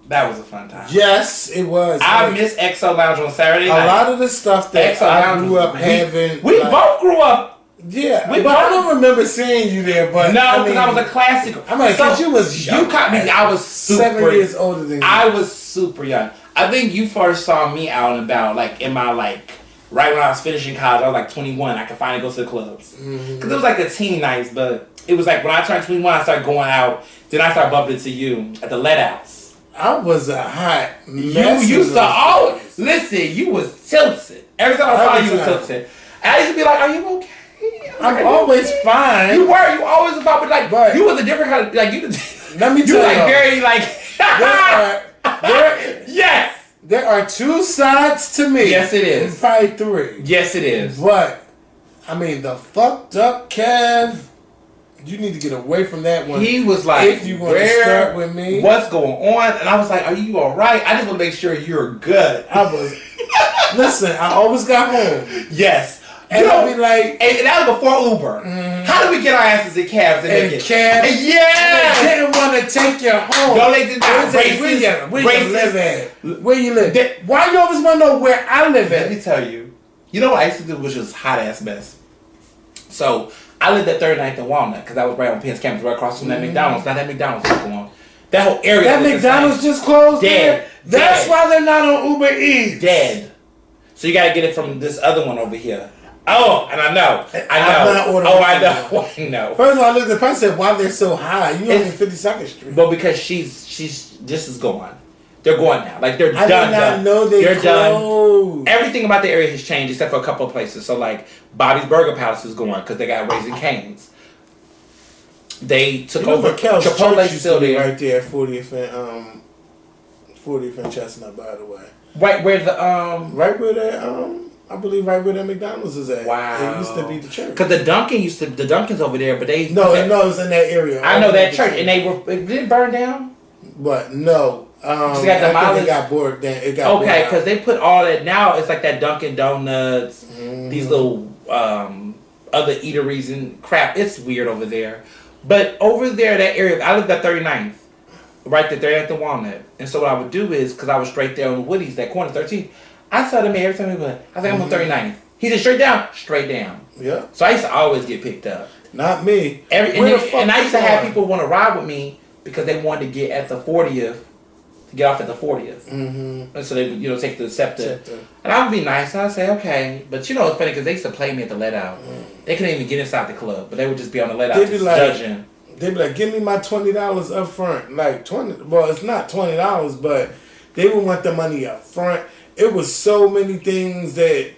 That was a fun time. Yes, it was. I miss XO Lounge on Saturday night. A lot of the stuff that I grew up having. We both grew up. Yeah, but I don't remember seeing you there. But no, because I was a classic. I'm like, because you was young. You caught me. I was 7 years older than you. I was super young. I think you first saw me out and about, like in my right when I was finishing college. I was like 21. I could finally go to the clubs because it was like the teen nights. But it was like when I turned 21, I started going out. Then I started bumping into you at the let outs. I was a hot mess. You used to always listen. You was tilted. Every time I saw you was tilted. I used to be like, "Are you okay?" I'm always fine. You were. You always was fine, but you was a different kind of like you. Let me tell you, very like. Yes. There are 2 sides to me. Yes, it is. And probably 3. Yes, it is. But I mean, the fucked up Kev. You need to get away from that one. He was like, if you want to start with me, what's going on? And I was like, are you all right? I just want to make sure you're good. I was. Listen, I always got home. Yes. And I'll be like, and that was before Uber. Mm-hmm. How did we get our asses in cabs? And cabs. Yeah. They didn't want to take you home. No, they did not. Where you live at? Where you live? Why you always want to know where I live at? Let me tell you. You know what I used to do, which was hot ass mess. So I lived at 39th and Walnut because I was right on Penn's campus, right across from that McDonald's. Now that McDonald's is going. That whole area. That McDonald's just closed. Dead. That's why they're not on Uber Eats. Dead. So you got to get it from this other one over here. Oh, and I know. I know. First of all, look, the person said, why they're so high? You on 52nd Street. But because she's just as gone. They're going now. Like they're done. I did not know they're closed. Done. Everything about the area has changed except for a couple of places. So like Bobby's Burger Palace is going because they got Raising Cane's. They took over Chipotle still there. Right there, 40th and Chestnut, by the way. Right where the right where that I believe right where that McDonald's is at. Wow. It used to be the church. Because the Dunkin's over there, but they no, it was in that area. I know that church, and it didn't burn down. But no, I think it got bored. It got okay, because they put all that now. It's like that Dunkin' Donuts, these little other eateries and crap. It's weird over there, but over there that area, I lived at 39th, right there at the Walnut, and so what I would do is because I was straight there on Woody's, that corner 13th. I tell the man every time we went, I think I'm on 39th. He said straight down. Yeah. So I used to always get picked up. Not me. And I used to have people want to ride with me because they wanted to get at the 40th, to get off at the 40th. Mm-hmm. And so they would, take the SEPTA. And I would be nice. And I'd say, okay. But it's funny because they used to play me at the let out. They couldn't even get inside the club, but they would just be on the let out judging. They'd be like, give me my $20 up front. Like, well, it's not $20, but they would want the money up front. It was so many things that,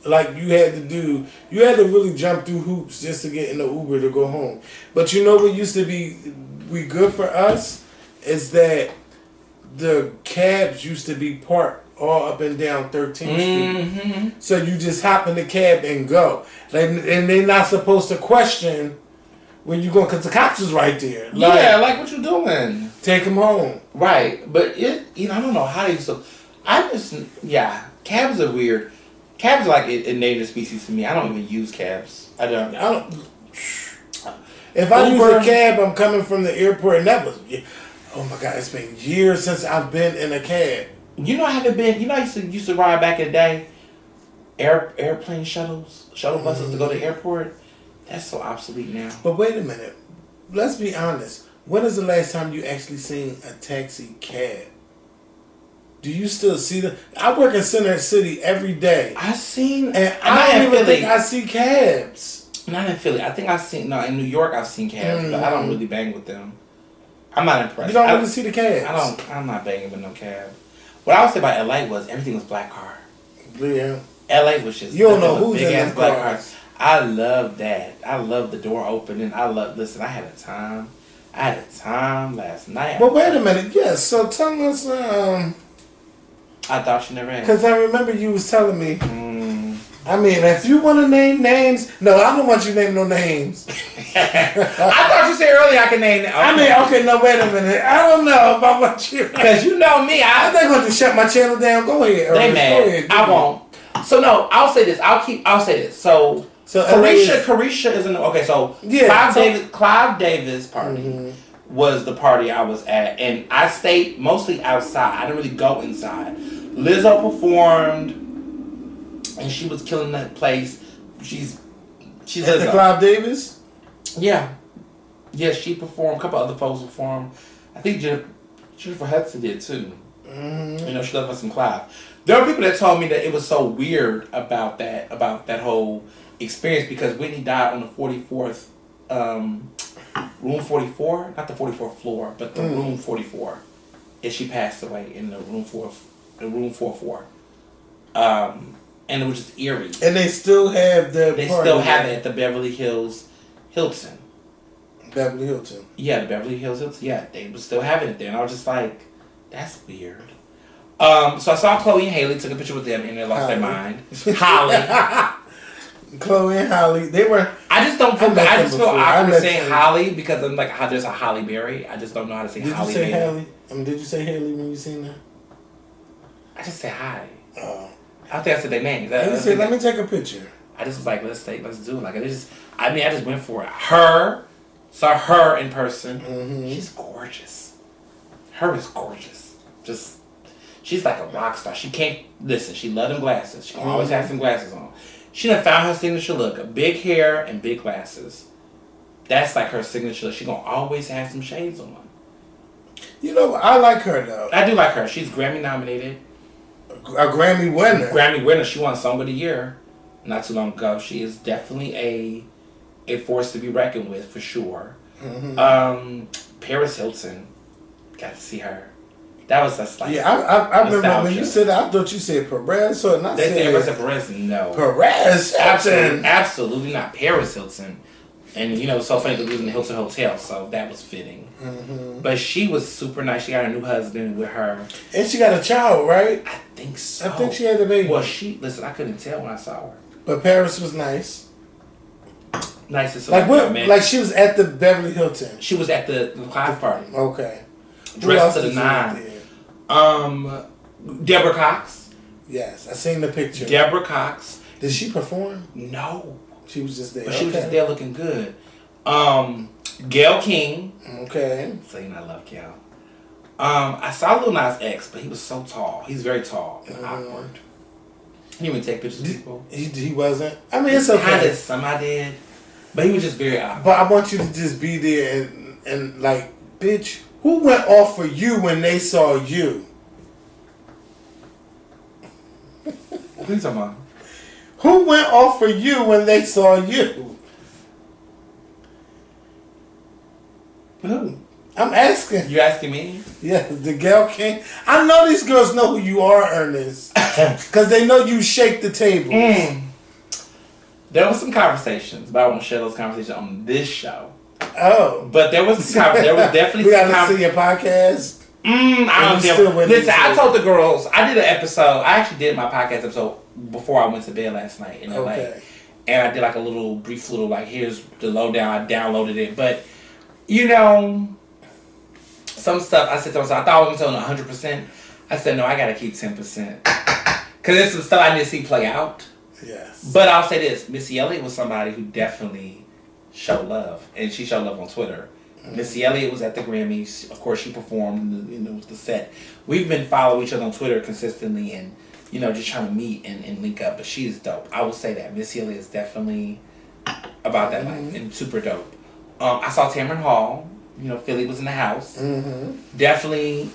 like, you had to do. You had to really jump through hoops just to get in the Uber to go home. But you know what used to be good for us? Is that the cabs used to be parked all up and down 13th Street. So you just hop in the cab and go. And they're not supposed to question when you go, because the cops is right there. Like what you doing? Take them home. Right. But, I don't know how they cabs are weird. Cabs are like an endangered species to me. I don't even use cabs. I don't. If I use a cab, I'm coming from the airport, and that was, oh my God, it's been years since I've been in a cab. I haven't been. I used to ride back in the day. Airplane shuttle buses to go to the airport. That's so obsolete now. But wait a minute. Let's be honest. When is the last time you actually seen a taxi cab? Do you still see them? I work in Center City every day. I seen, and I don't even think I see cabs. Not in Philly. I think I've seen. No, in New York I've seen cabs, but I don't really bang with them. I'm not impressed. You don't really see the cabs. I'm not banging with no cab. What I would say about LA was everything was black car. Yeah. LA was just. You don't know who's in them black cars. I love that. I love the door opening. Listen, I had a time last night. But wait a minute. Yes. So tell us. I thought you never had. Because I remember you was telling me. I mean, if you want to name names, no, I don't want you to name no names. I thought you said earlier I could name. Okay. I mean, okay, no, wait a minute. I don't know about what you. Because you know me, I'm not going to shut my channel down. Go ahead, Ernest. They mad. Go ahead, I won't. So no, I'll say this. I'll say this. So Carisha is okay. So yeah, Clive Davis party was the party I was at, and I stayed mostly outside. I didn't really go inside. Lizzo performed, and she was killing that place. She's at the Clive Davis. Yeah, she performed. A couple other folks performed. I think Jennifer Hudson did too. She left us some Clive. There are people that told me that it was so weird about that whole experience because Whitney died on the 44th, room 44, not the 44th floor, but the room 44, and she passed away in the room 44. And it was just eerie. And they still have They still have it at the Beverly Hills Hilton. Beverly Hilton. Yeah, the Beverly Hills Hilton. Yeah, they were still having it there, and I was just like, that's weird. So I saw Chloe and Haley, took a picture with them, and they lost their mind. Holly. Chloe and Holly, they were. I just don't feel. I just feel awkward saying Holly because I'm like, there's a Holly Berry. I just don't know how to say Holly. Did you say Haley? Did you say Haley when you seen her? I just said hi. Oh. I think I said their names. Let me take a picture. I just was like, let's do it. Like, I just went for it. Saw her in person. She's gorgeous. Her is gorgeous. She's like a rock star. She can't listen. She love them glasses. She can always have some glasses on. She done found her signature look. Big hair and big glasses. That's like her signature look. She gonna always have some shades on. I like her though. I do like her. She's Grammy nominated. A Grammy winner. She won Song of the Year not too long ago. She is definitely a force to be reckoned with for sure. Paris Hilton, got to see her. That was just like I remember when you said that. I thought you said Perez or not. They said Perez. No, Perez. Absolutely not. Paris Hilton. And so funny because we was in the Hilton Hotel, so that was fitting. Mm-hmm. But she was super nice. She got a new husband with her, and she got a child, right? I think so. I think she had a baby. Well, listen. I couldn't tell when I saw her. But Paris was nice. Nicest. Like what? Like she was at the Beverly Hilton. She was at the class party. Okay. Dressed to the nine. Deborah Cox. Yes, I seen the picture. Deborah Cox. Did she perform? No. She was just there. But she was just there looking good. Gayle King. Okay. So I love Gayle. I saw Lil Nas X, but he was so tall. He's very tall and awkward. He didn't even take pictures of people. He wasn't. I mean, it's okay. Kind of some I did, but he was just very awkward. But I want you to just be there and like, bitch, who went off for you when they saw you? What are you talking about? Who went off for you when they saw you? Who? I'm asking. You asking me? Yeah, the Gayle King. I know these girls know who you are, Ernest. Because they know you shake the table. There was some conversations, but I won't share those conversations on this show. Oh. But there was definitely we gotta see your podcast. I don't know. Listen, I told the girls, I did an episode. I actually did my podcast episode before I went to bed last night in LA. Okay. And I did like a brief little, here's the lowdown. I downloaded it. But, some stuff, I said to myself, I thought I was going to 100%. I said, no, I got to keep 10%. Because there's some stuff I need to see play out. Yes. But I'll say this. Missy Elliott was somebody who definitely showed love. And she showed love on Twitter. Missy Elliott was at the Grammys. Of course, she performed the set. We've been following each other on Twitter consistently and, just trying to meet and link up. But she is dope. I will say that. Missy Elliott is definitely about that life and super dope. I saw Tamron Hall. Philly was in the house. Mm-hmm. Definitely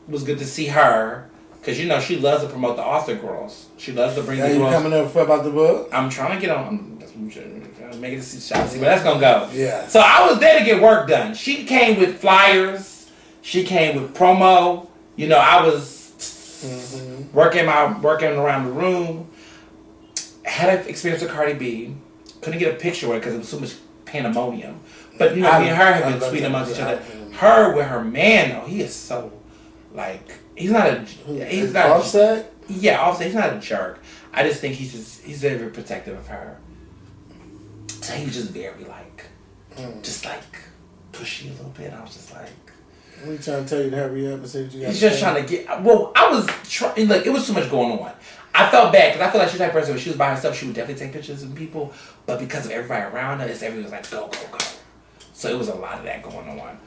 was good to see her. Because, she loves to promote the author girls. She loves to bring the girls. Are you coming up about the book? I'm trying to get on. I'm trying to make it a shot, see where that's going to go. Yeah. So I was there to get work done. She came with flyers. She came with promo. I was working around the room. Had an experience with Cardi B. Couldn't get a picture with her because it was so much pandemonium. But, me and her have been sweet amongst each other. Her with her man, though, he is so, he's not Offset? Yeah, Offset. He's not a jerk. I just think he's very protective of her. So he was just very, pushy a little bit. I was just like... What are you trying to tell you to hurry up and say what you got? He's just trying to get... Well, I was trying... it was too much going on. I felt bad, because I feel like she's the type of person, when she was by herself, she would definitely take pictures of people. But because of everybody around her, everybody was like, go, go, go. So it was a lot of that going on.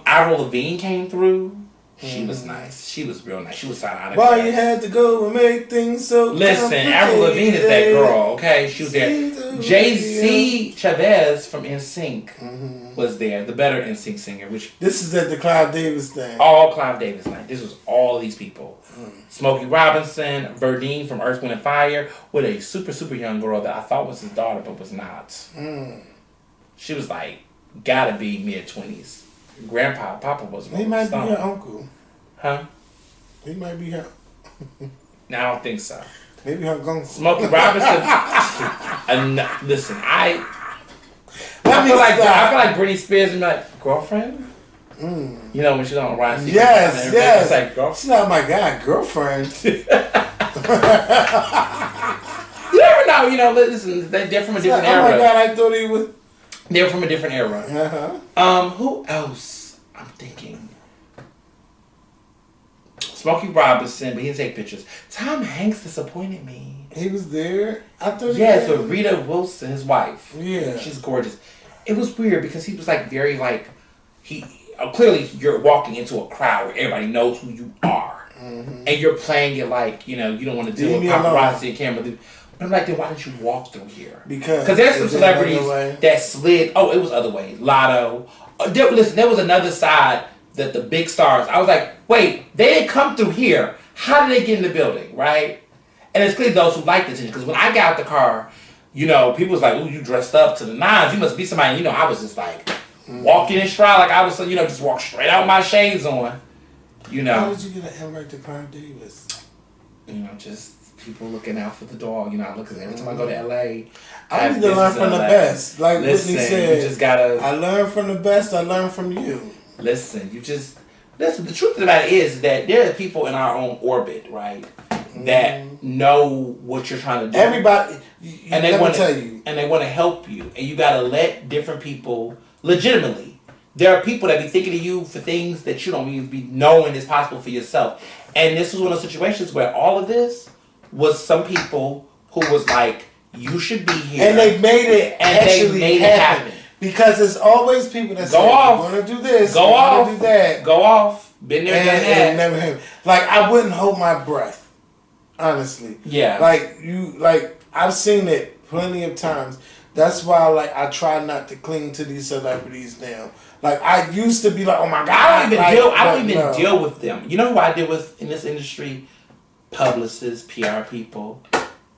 Avril Lavigne came through. She was nice. She was real nice. She was signing autographs. Why you had to go and make things so Listen, Avril Lavigne is that girl, okay? She was there. JC Chavez from NSYNC was there, the better NSYNC singer. Which this is at the Clive Davis thing. All Clive Davis night. This was all these people. Smokey Robinson, Verdine from Earth, Wind & Fire, with a super, super young girl that I thought was his daughter, but was not. She was gotta be mid-20s. Papa was. He might be her uncle. Huh? He might be her. No, I don't think so. Maybe her uncle. Smokey Robinson. Listen, I feel like Britney Spears and girlfriend. When she's on Ryan Seacrest. Yes. It's girlfriend. She's not my guy, girlfriend. You never know. Listen, they're from a different era. Oh my God, I thought he was. They're from a different era. Who else? I'm thinking. Smokey Robinson, but he didn't take pictures. Tom Hanks disappointed me. He was there? I thought Yes, with Rita Wilson, his wife. Yeah. She's gorgeous. It was weird because he was very clearly you're walking into a crowd where everybody knows who you are. And you're playing it you don't want to deal with paparazzi and camera. But I'm then why didn't you walk through here? Because there's some celebrities that slid. Oh, it was other ways. Lotto. There was another side that the big stars. I was like, wait, they didn't come through here. How did they get in the building, right? And it's clear those who like the attention. Because when I got out the car, people was like, ooh, you dressed up to the nines. You must be somebody. I was just walking in stride like I was, just walk straight out with my shades on. You know. How did you get an invite to Clive Davis? You know, just people looking out for the dog. You know, I look, every time I go to LA, I need to learn from the best. Like listen, Whitney said, you just gotta. I learn from the best. I learn from you. Listen, listen. The truth of the matter is that there are people in our own orbit, right, that know what you're trying to do. Everybody, and they want to help you, and you gotta let different people legitimately. There are people that be thinking of you for things that you don't even be knowing is possible for yourself. And this was one of those situations where all of this was some people who was like, you should be here. And they made it happen. Because it's always people that say, we're going to do this, we're going to do that. Go off. Been there, done that. And never happened. Like, I wouldn't hold my breath, honestly. Yeah. Like, I've seen it plenty of times. That's why, like, I try not to cling to these celebrities now. Like, I used to be like, oh my God. I don't even deal with them. You know who I deal with in this industry? Publicists, PR people.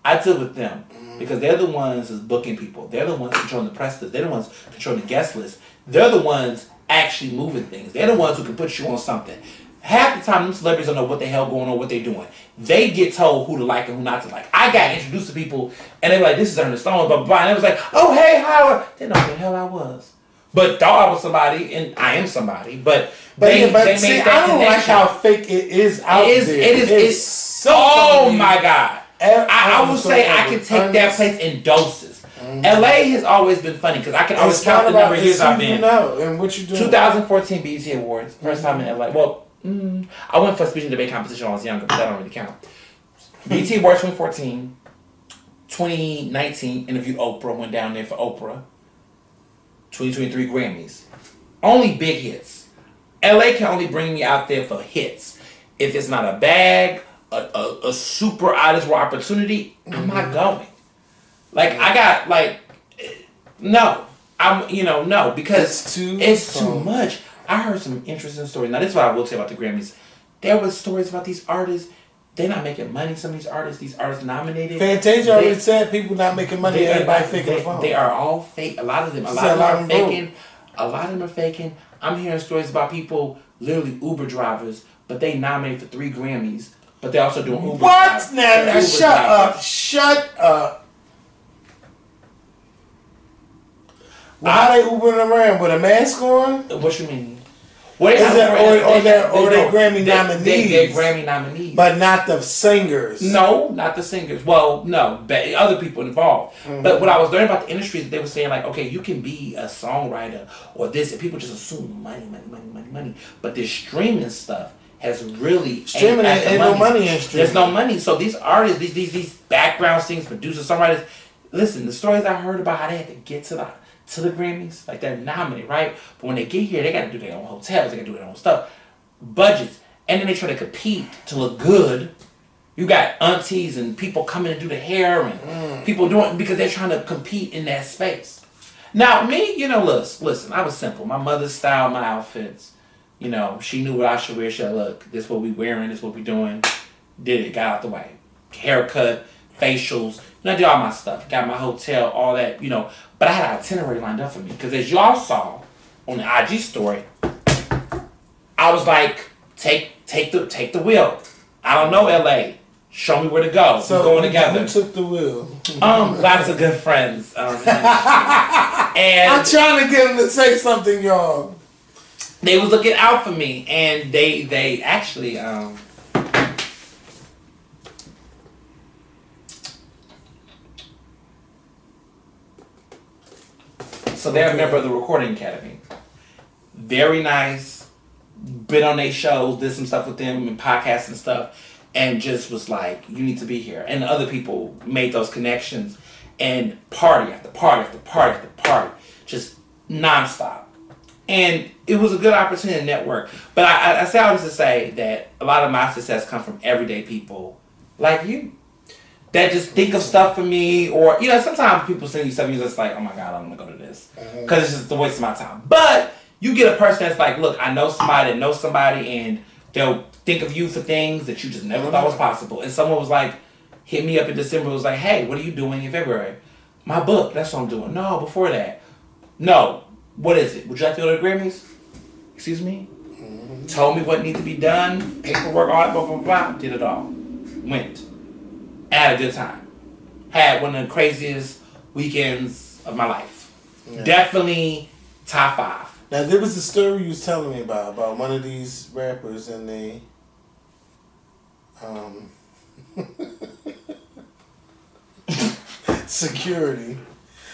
I deal with them. Because they're the ones that's booking people. They're the ones controlling the press list. They're the ones controlling the guest list. They're the ones actually moving things. They're the ones who can put you on something. Half the time, them celebrities don't know what the hell going on, what they're doing. They get told who to like and who not to like. I got introduced to people, and they were like, this is Ernest, blah, blah, blah. And they was like, oh, hey, Howard. They know who the hell I was. But thought I was somebody, and I am somebody. But they made that connection. I don't like how fake it is out there. It's so oh, my God. I will say I can take that place in doses. LA has always been funny because I can always count the number of years I've been. And what you doing? 2014 BET Awards, first time in LA. Well, I went for a speech and debate competition when I was younger, but that don't really count. BET Awards 2014, 2019 interviewed Oprah, went down there for Oprah. 2023 Grammys, only big hits. LA can only bring me out there for hits. If it's not a bag, a super artist or opportunity, I'm not going. Like I got no, no, because it's too much. I heard some interesting stories. Now this is what I will say about the Grammys. There was stories about these artists. They're not making money. Some of these artists nominated. Fantasia already said people not making money. Everybody faking the phone. They are all fake. A lot of them are faking. A lot of them are faking. I'm hearing stories about people, literally Uber drivers, but they nominated for 3 Grammys, but they also doing Uber. What? Now shut up. Well, how they Ubering around with a mask on? What you mean? Or they Grammy nominees. They're Grammy nominees. But not the singers. No, not the singers. Well, no, but other people involved. Mm-hmm. But what I was learning about the industry is they were saying like, okay, you can be a songwriter or this, and people just assume money. But this streaming stuff has really streaming ain't no money in streaming. There's no money. So these artists, these background singers, producers, songwriters, listen, the stories I heard about how they had to get to the Grammys, like they're nominated, right? But when they get here, they got to do their own hotels, they got to do their own stuff, budgets, and then they try to compete to look good. You got aunties and people coming to do the hair and people doing because they're trying to compete in that space. Now me, listen, I was simple. My mother styled my outfits. She knew what I should wear. She said, look, this is what we wearing, this is what we doing. Did it, got out the way. Haircut, facials. I did all my stuff. Got my hotel, all that, But I had an itinerary lined up for me. Because as y'all saw on the IG story, I was like, take the wheel. I don't know LA. Show me where to go. So we're going together. Who took the wheel? Lots of good friends. And I'm trying to get them to say something, y'all. They was looking out for me. And they actually... So they're a member of the Recording Academy. Very nice. Been on their shows, did some stuff with them and podcasts and stuff, and just was like, you need to be here. And other people made those connections and party after party after party after party. Just nonstop. And it was a good opportunity to network. But I say all this to say that a lot of my success comes from everyday people like you. That just think of stuff for me, or sometimes people send you stuff and you're just like, oh my God, I'm gonna go to this because it's just a waste of my time. But you get a person that's like, look, I know somebody that knows somebody, and they'll think of you for things that you just never thought was possible. And someone was like, hit me up in December, was like, hey, what are you doing in February? My book, that's what I'm doing. No, before that, no, what is it? Would you like to go to the Grammys? Excuse me. Told me what needed to be done, paperwork, all that, blah, blah, blah, did it all. Went. Had a good time. Had one of the craziest weekends of my life. Yeah. Definitely top 5. Now, there was a story you was telling me about one of these rappers and they, security.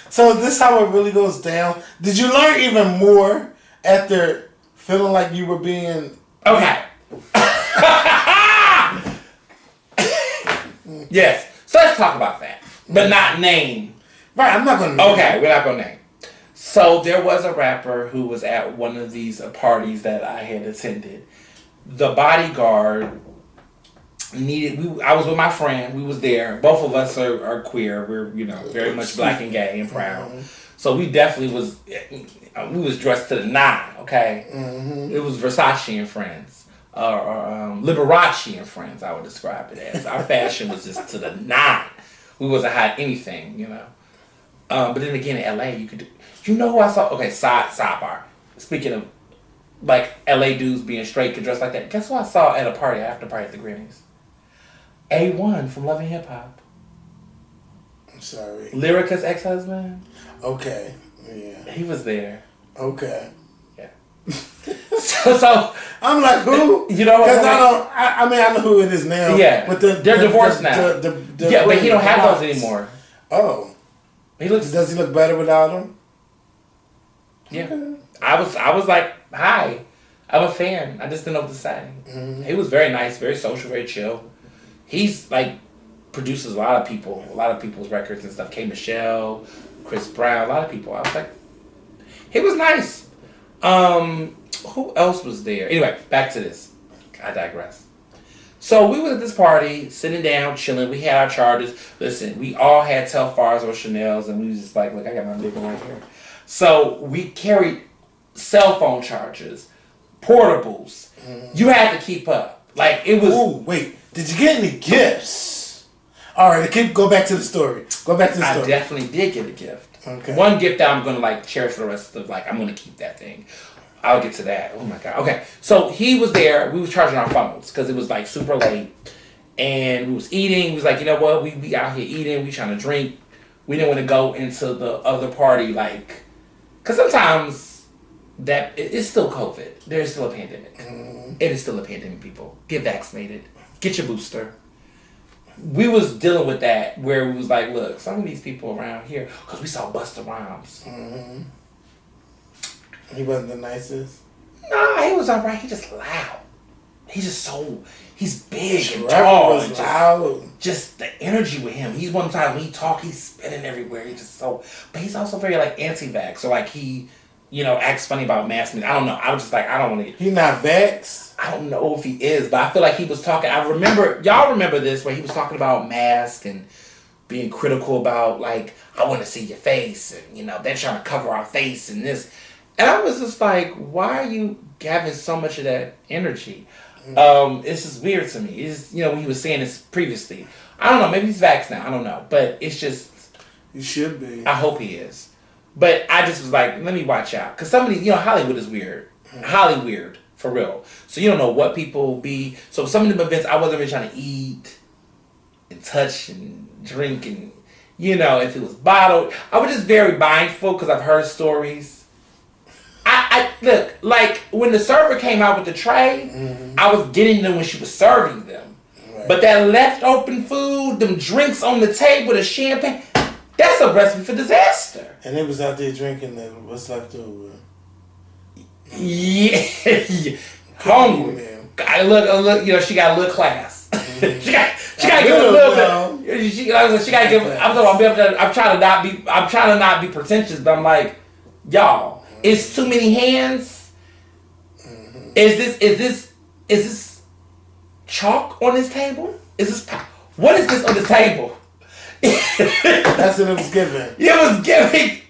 So this how it really goes down. Did you learn even more after feeling like you were being... Okay. Yes. So let's talk about that. But not name. Right, I'm not going to name. Okay, we're not going to name. So there was a rapper who was at one of these parties that I had attended. The bodyguard needed... I was with my friend. We was there. Both of us are queer. We're, very much black and gay and proud. Mm-hmm. So we definitely was... We was dressed to the 9, okay? Mm-hmm. It was Versace and Friends. Liberace and Friends, I would describe it as. Our fashion was just to the 9. We wasn't hiding anything, But then again, in LA, you could do... You know who I saw? Okay, sidebar. Speaking of, LA dudes being straight could dress like that. Guess who I saw at a party, after party at the Grammys? A1 from Love and Hip Hop. I'm sorry. Lyrica's ex-husband. Okay, yeah. He was there. Okay. Yeah. so I'm like, who? You know what? Because I know who it is now. Yeah. But they're divorced now. But he don't have those anymore. Oh. Does he look better without them? Yeah. Okay. I was like, hi. I'm a fan. I just didn't know what to say. Mm-hmm. He was very nice, very social, very chill. He's produces a lot of people's records and stuff. K. Michelle, Chris Brown, a lot of people. I was like, he was nice. Who else was there? Anyway, back to this. I digress. So we were at this party, sitting down, chilling. We had our chargers. Listen, we all had Telfars or Chanels, and we was just like, look, I got my big one right here. So we carried cell phone chargers, portables. Mm-hmm. You had to keep up. It was... Ooh, wait. Did you get any gifts? All right, go back to the story. I definitely did get a gift. Okay. One gift that I'm going to cherish for the rest of I'm going to keep that thing. I'll get to that. Oh my God. Okay. So he was there. We was charging our phones because it was super late. And we was eating. We was like, you know what? We out here eating. We trying to drink. We didn't want to go into the other party because sometimes it's still COVID. There's still a pandemic. Mm-hmm. It is still a pandemic, people. Get vaccinated. Get your booster. We was dealing with that where we was like, look, some of these people around here, because we saw Busta Rhymes. Mm-hmm. He wasn't the nicest? Nah, he was alright. He just loud. He's big and tall. And loud. Just the energy with him. He's one time when he talk, he's spitting everywhere. He's just but he's also very anti-vax. So he, acts funny about masks. I don't know. I was just I don't want to. He not vax? I don't know if he is, but I feel like he was talking. Y'all remember this where he was talking about masks and being critical about I want to see your face and they're trying to cover our face and this. And I was just like, why are you having so much of that energy? It's just weird to me. It's when he was saying this previously. I don't know. Maybe he's vaxxed now. I don't know. But it's just... He should be. I hope he is. But I just was like, let me watch out. Because some of these... Hollywood is weird. Holly weird. For real. So you don't know what people be... So some of them events, I wasn't really trying to eat and touch and drink and... if it was bottled. I was just very mindful because I've heard stories. I look, when the server came out with the tray, mm-hmm. I was getting them when she was serving them. Right. But that left open food, them drinks on the table, the champagne, that's a recipe for disaster. And they was out there drinking what's left over. Yeah. Hungry. I look, she got a little class. Mm-hmm. she got to give a little bit. She got to give. I'm trying to not be pretentious, but I'm like, y'all. It's too many hands. Mm-hmm. Is this chalk on this table? What is this on this table? That's what it was giving. It was giving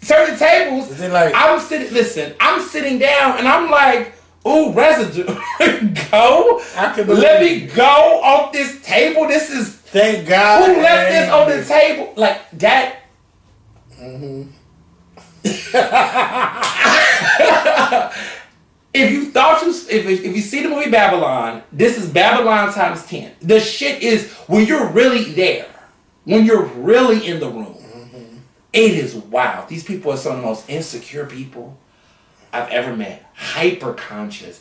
certain tables. Is it I'm sitting down and I'm like, ooh, residue. Let me go off this table. This is thank God. Who left this on the table? That. If you thought if you see the movie Babylon, this is Babylon times 10. The shit is when you're really there, when you're really in the room. It is wild. These people are some of the most insecure people I've ever met. Hyper conscious.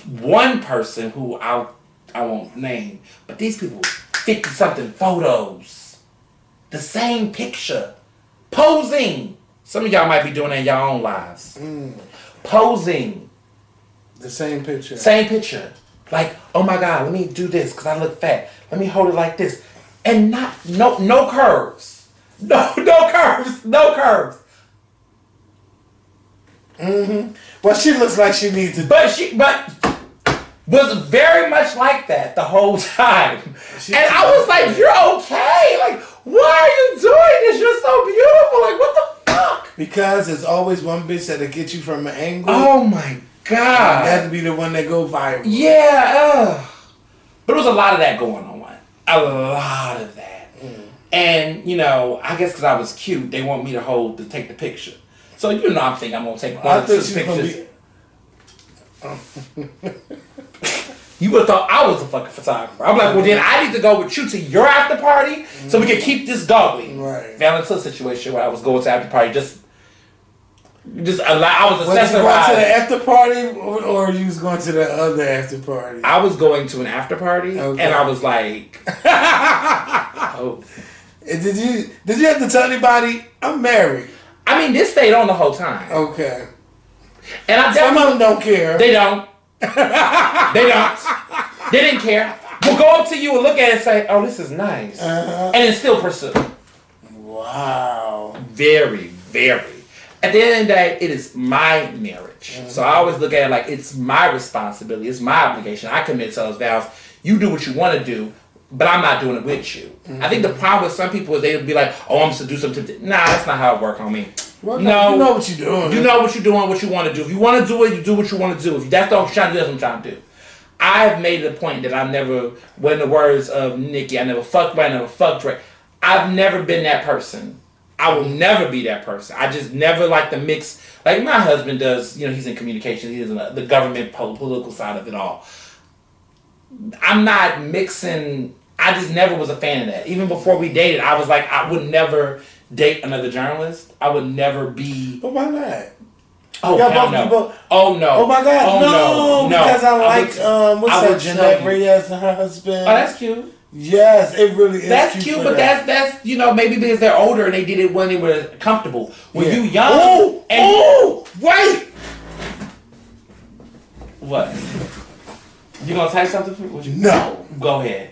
One person who I won't name, but these people 50-something photos, the same picture, posing. Some of y'all might be doing that in your own lives. Posing. The same picture. Same picture. Like, oh my God, let me do this because I look fat. Let me hold it like this. And no curves. No curves. No curves. Well, she looks like she needs to. But was very much like that the whole time. And I was like, you're okay. Like, why are you doing this? You're so beautiful. Like, what the fuck? Because there's always one bitch that'll get you from an angle. Oh my God. That'd be the one that go viral. Yeah. But there was a lot of that going on. A lot of that. And, you know, I guess because I was cute, they want me to take the picture. So, you know, I'm thinking I'm going to take one or two pictures. You would have thought I was a fucking photographer. I'm like, well, then I need to go with you to your after party so we can keep this going. Right. Fell into a situation where I was going to after party I was accessorized. Was you going to the after party or you was going to the other after party? I was going to an after party and I was like, oh. Did you have to tell anybody I'm married? I mean, this stayed on the whole time. Okay. And some of them don't care. They don't. They don't. They didn't care. We'll go up to you and look at it and say, oh, this is nice. And then still pursue. Wow. Very, very. At the end of the day, it is my marriage. So I always look at it like it's my responsibility. It's my obligation. I commit to those vows. You do what you want to do, but I'm not doing it with you. I think the problem with some people is they'll be like, oh, I'm supposed to do something. Nah, that's not how it works, homie. Well, no, you know what you're doing. You know what you're doing, what you want to do. If you want to do it, you do what you want to do. If that's what I'm trying to do, that's what I'm trying to do. I've made it a point that I've never, when the words of Nicki, I never fucked Ray, I never fucked Ray. I've never been that person. I will never be that person. I just never like the mix. Like my husband does, you know, he's in communication. He's in the government political side of it all. I'm not mixing. I just never was a fan of that. Even before we dated, I was like, I would never date another journalist. I would never be. But why not? Oh, hell no. Oh, no. Oh, my God. Oh, no. Because I like, what's that, Jeanette Reyes and her husband? Oh, that's cute. Yes, it really is. That's cute, but that's you know, maybe because they're older and they did it when they were comfortable. When you young, wait. What? You gonna type something for me? No. Go ahead.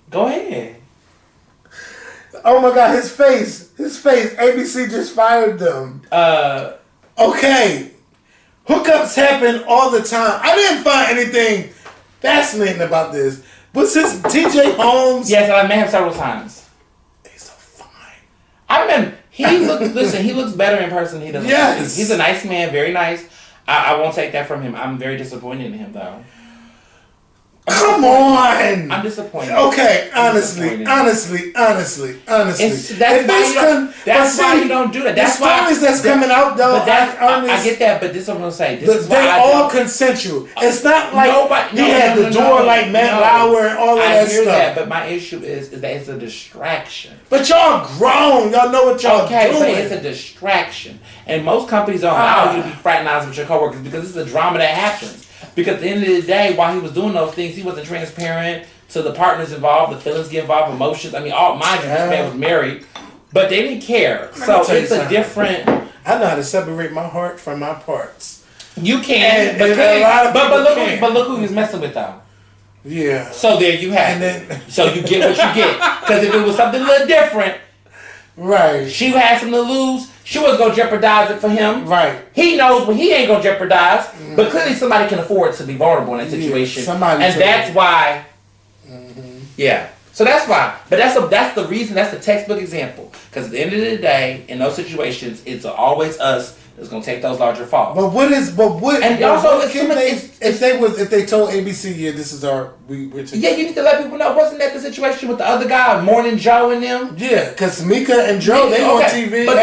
Go ahead. Oh my God, his face. ABC just fired them. Okay. Hookups happen all the time. I didn't find anything fascinating about this. But since TJ Holmes... Yes, I met him several times. He's so fine. I remember, he looks better in person than he does. Yes. He's a nice man, very nice. I won't take that from him. I'm very disappointed in him, though. Come on! I'm disappointed. Okay, honestly. That's why you don't do that. That's the stories that's coming out, though. But I get that, but this is what I'm gonna say. They're all consensual. It's not like he had the door like Matt Lauer and all of that stuff. I hear that, but my issue is that it's a distraction. But y'all grown. Y'all know what y'all doing. Okay, but it's a distraction. And most companies don't allow you to be fraternizing with your coworkers because it's a drama that happens. Because at the end of the day, while he was doing those things, he wasn't transparent to the partners involved, the feelings get involved, emotions. I mean, mind you, this man was married, but they didn't care. So it's a different. I know how to separate my heart from my parts. You can, but look who he was messing with though. Yeah. So there you have it. So you get what you get. Because if it was something a little different, right? She had something to lose. She wasn't gonna jeopardize it for him. Right. He knows what he ain't gonna jeopardize. Mm-hmm. But clearly somebody can afford to be vulnerable in that situation. And that's why. Mm-hmm. Yeah. So that's why. But that's the reason. That's the textbook example. Because at the end of the day, in those situations, it's always us that's gonna take those larger falls. But what? And also, if they told ABC, yeah, this is our we're together. Yeah, you need to let people know. Wasn't that the situation with the other guy, Morning Joe and them? Yeah, because Mika and Joe, they on TV. But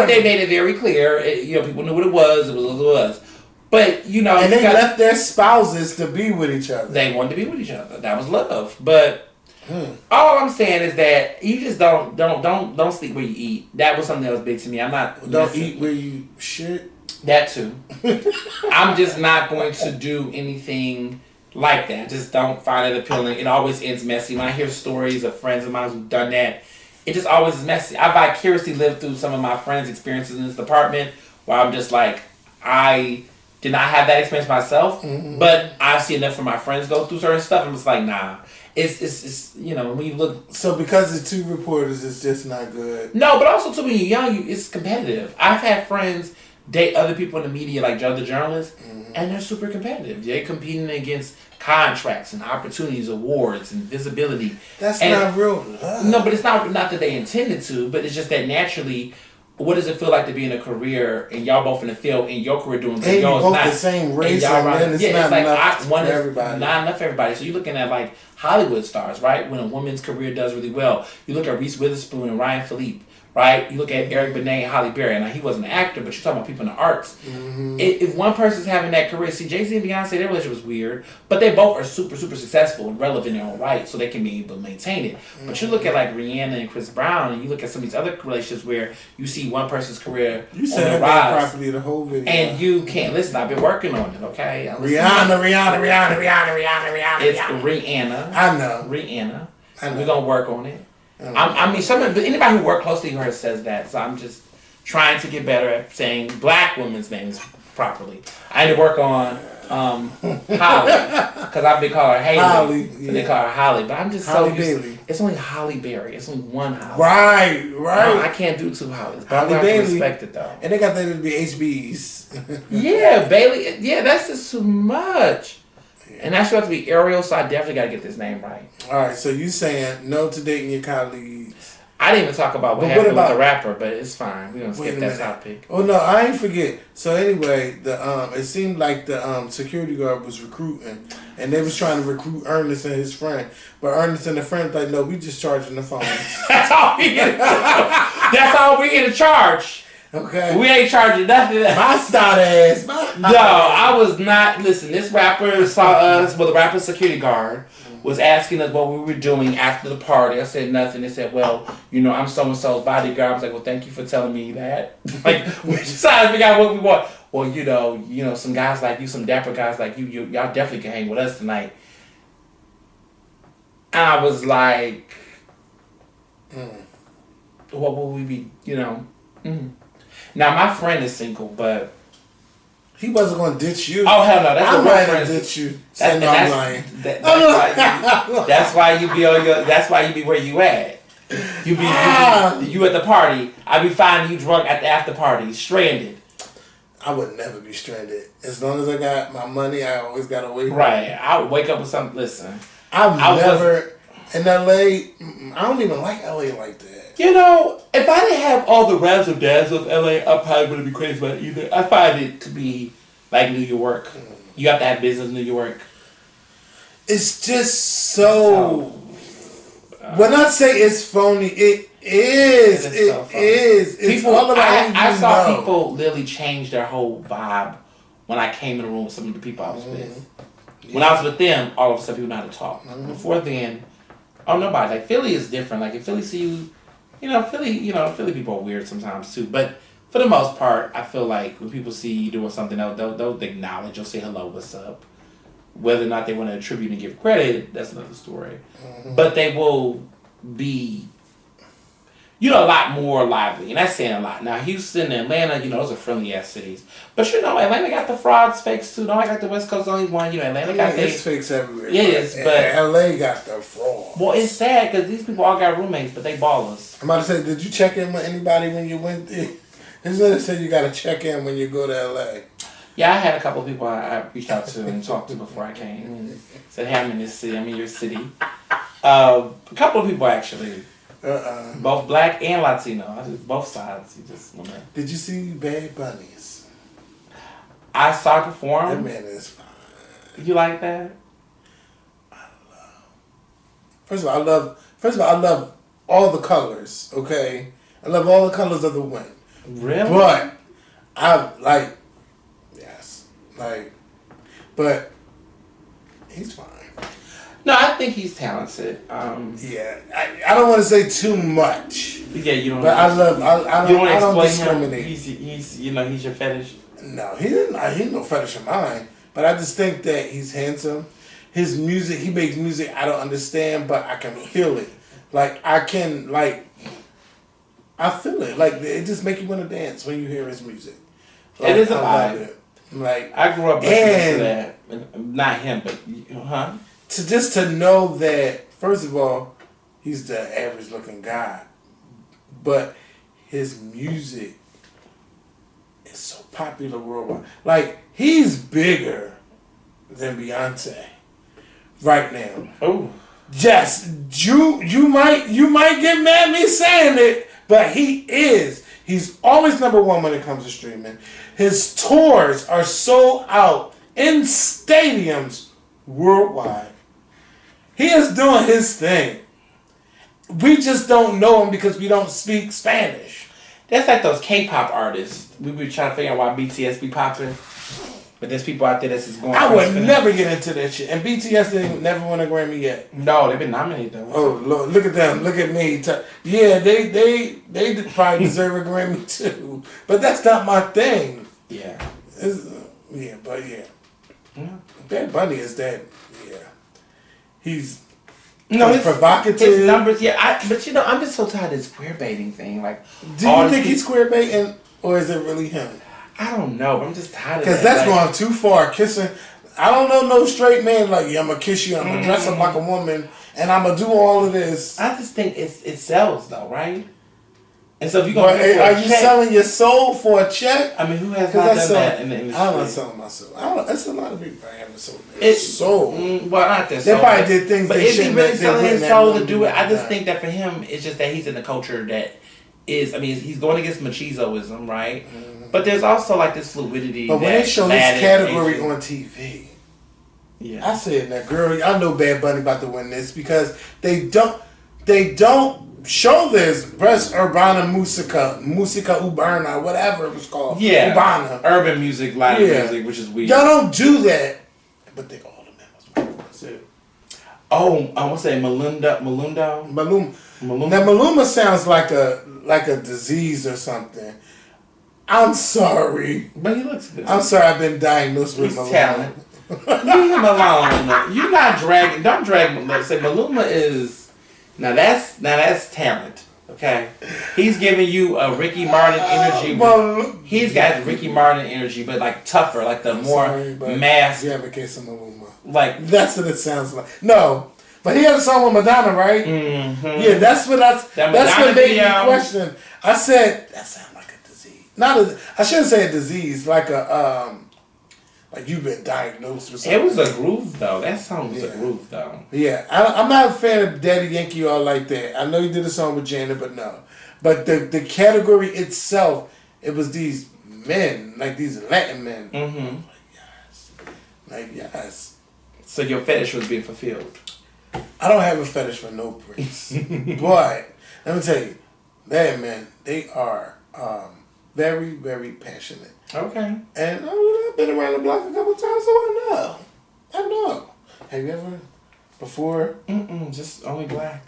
they made it very clear. People knew what it was. It was what it was. But, you know... And they left their spouses to be with each other. They wanted to be with each other. That was love. But all I'm saying is that you just don't sleep where you eat. That was something that was big to me. I'm not... Don't eat where you shit? That too. I'm just not going to do anything like that. Just don't find it appealing. It always ends messy. When I hear stories of friends of mine who've done that, it just always is messy. I vicariously lived through some of my friends' experiences in this department where I'm just like, I did not have that experience myself, but I see enough of my friends go through certain stuff. I'm just like, nah. It's you know, when you look... So because it's two reporters, it's just not good? No, but also too, when you're young, it's competitive. I've had friends date other people in the media, like other journalists, and they're super competitive. They're competing against contracts and opportunities, awards, and visibility. That's not real love. No, but it's not that they intended to, but it's just that naturally, what does it feel like to be in a career and y'all both in the field and your career doing good? And y'all both not the same race, and then it's not enough for everybody. Not enough for everybody. So you're looking at like Hollywood stars, right? When a woman's career does really well, you look at Reese Witherspoon and Ryan Philippe. Right? You look at Eric Benet and Halle Berry. Now, he wasn't an actor, but you're talking about people in the arts. If one person's having that career, see, Jay-Z and Beyonce, their relationship was weird, but they both are super, super successful and relevant in their own right, so they can be able to maintain it. But you look at, like, Rihanna and Chris Brown, and you look at some of these other relationships where you see one person's career you said on the rise. Properly the whole video. And you can't listen. I've been working on it, okay? Rihanna. It's Rihanna. I know. Rihanna. We're going to work on it. I mean, anybody who worked closely with her says that, so I'm just trying to get better at saying black women's names properly. I had to work on Holly, because I've been calling her Haley. Holly, yeah. They call her Holly, but I'm just Holly so used Bailey. It's only Holly Berry. It's only one Holly. Right. No, I can't do two Hollies, but Holly I have Bailey. to respect it though. And they got that to be HBs. Yeah, Bailey. Yeah, that's just too much. And that's supposed to be Ariel, so I definitely got to get this name right. All right, so you saying no to dating your colleagues. I didn't even talk about what happened with the rapper, but it's fine. We're going to skip that topic. Oh, no, I ain't forget. So anyway, it seemed like the security guard was recruiting, and they was trying to recruit Ernest and his friend. But Ernest and the friend was like, no, we just charging the phone. That's all we get. That's all we get to charge. Okay. We ain't charging nothing. My stout ass. No, I was not. Listen, this rapper saw us. Well, the rapper security guard was asking us what we were doing after the party. I said nothing. They said, well, you know, I'm so-and-so's bodyguard. I was like, well, thank you for telling me that. Like, we just trying to figure out what we want. Well, you know, some guys like you, some dapper guys like you, y'all definitely can hang with us tonight. And I was like, what will we be, you know? Now, my friend is single, but... He wasn't going to ditch you. Oh, hell no. That's I'm what my to friends ditch you. That's why you be on your... That's why you be where you at. You at the party. I be finding you drunk at the after party, stranded. I would never be stranded. As long as I got my money, I always got to wait. Right. I would wake up with something. Listen. I've never... In LA, I don't even like LA like that. You know, if I didn't have all the razzle dazzle of LA, I probably wouldn't be crazy about it either. I find it to be like New York. You have to have business in New York. It's just so... when I say it's phony, it is. It is. It's people, all about I saw people literally change their whole vibe when I came in the room with some of the people I was with. When I was with them, all of a sudden people know how to talk. Before then, nobody. Like, Philly is different. Like, if Philly see you, Philly people are weird sometimes too. But for the most part, I feel like when people see you doing something, they'll acknowledge, they'll say hello, what's up. Whether or not they want to attribute and give credit, that's another story. But they will be, a lot more lively. And that's saying a lot. Now, Houston and Atlanta, those are friendly ass cities. But Atlanta got the frauds, fakes too. I got the West Coast only one. Atlanta got it's fakes everywhere. Yes, but LA got the fraud. Well, it's sad because these people all got roommates, but they ballers. I'm about to say, did you check in with anybody when you went there? His letter said you got to check in when you go to LA. Yeah, I had a couple of people I reached out to and talked to before I came. And said, hey, I'm in this city. I'm in your city. A couple of people actually. Both black and Latino. Both sides. Did you see Bad Bunnies? I saw her perform. That man is fine. You like that? First of all, I love all the colors. Okay, I love all the colors of the wind. Really? But I like, yes, Like, but he's fine. No, I think he's talented. Yeah, I don't want to say too much. Yeah, you don't. But I don't discriminate. He's he's your fetish. No, he's no fetish of mine. But I just think that he's handsome. His music, he makes music I don't understand, but I can feel it. Like I feel it. Like it just make you want to dance when you hear his music. Like, it is a vibe. Like I grew up listening to that. Not him, but to know that, first of all, he's the average looking guy, but his music is so popular worldwide. Like he's bigger than Beyonce right now. Oh, yes, you might get mad at me saying it, but he is. He's always number one when it comes to streaming. His tours are sold out in stadiums worldwide. He is doing his thing. We just don't know him because we don't speak Spanish. That's like those K-pop artists. We be trying to figure out why BTS be popping. But there's people out there that's just going. I would never get into that shit. And BTS didn't never win a Grammy yet. No, they've been nominated though. Oh Lord, look at them! Look at me! Yeah, they probably deserve a Grammy too. But that's not my thing. Yeah. Yeah. Bad Bunny is that. Yeah. He's provocative. His numbers. Yeah. But I'm just so tired of this queer baiting thing. Like, do you think he's queer baiting, or is it really him? I don't know. I'm just tired of Because that. that's going too far. Kissing. I don't know no straight man like, yeah, I'm going to kiss you. I'm going to dress up like a woman. And I'm going to do all of this. I just think it sells though, right? And so if you're going to are you selling your soul for a check? I mean, who has not done that in the industry? I'm not selling my soul. That's a lot of people having sold their soul. Well, not their soul. They probably did things but they is he really selling his soul to do it? I just that. think that for him, it's just that he's in a culture that is, I mean, he's going against machizoism, right? Mm-hmm. But there's also like this fluidity. But when they show this category on TV, yeah, I said, "Now, girl, I know Bad Bunny about to win this because they don't show this breast urbana musica urbana, whatever it was called. Yeah, urbana, urban music, Latin music, which is weird. Y'all don't do that, but they all of them. That's it. Oh, I want to say Maluma. Now Maluma sounds like a disease or something. I'm sorry. But he looks good. I'm sorry I've been diagnosed with Maluma. Talent. Leave him alone. You're not dragging. Don't drag Maluma. Say Maluma is. Now that's talent. Okay? He's giving you a Ricky Martin energy. He's got Ricky Martin energy, but like tougher, like the more mass. You have a case of Maluma. Like that's what it sounds like. No. But he had a song with Madonna, right? Mm-hmm. Yeah, that's what made me question. I said that sounds like a disease. I shouldn't say a disease, like a like you've been diagnosed with something. It was a groove though. That song was a groove though. Yeah, I'm not a fan of Daddy Yankee or like that. I know he did a song with Janet, but no. But the category itself, it was these men, like these Latin men. Mm-hmm. Like yes. So your fetish was being fulfilled. I don't have a fetish for no prince. But let me tell you, that man, they are very, very passionate. Okay. And I've been around the block a couple times, so I know. Have you ever before? Just only black.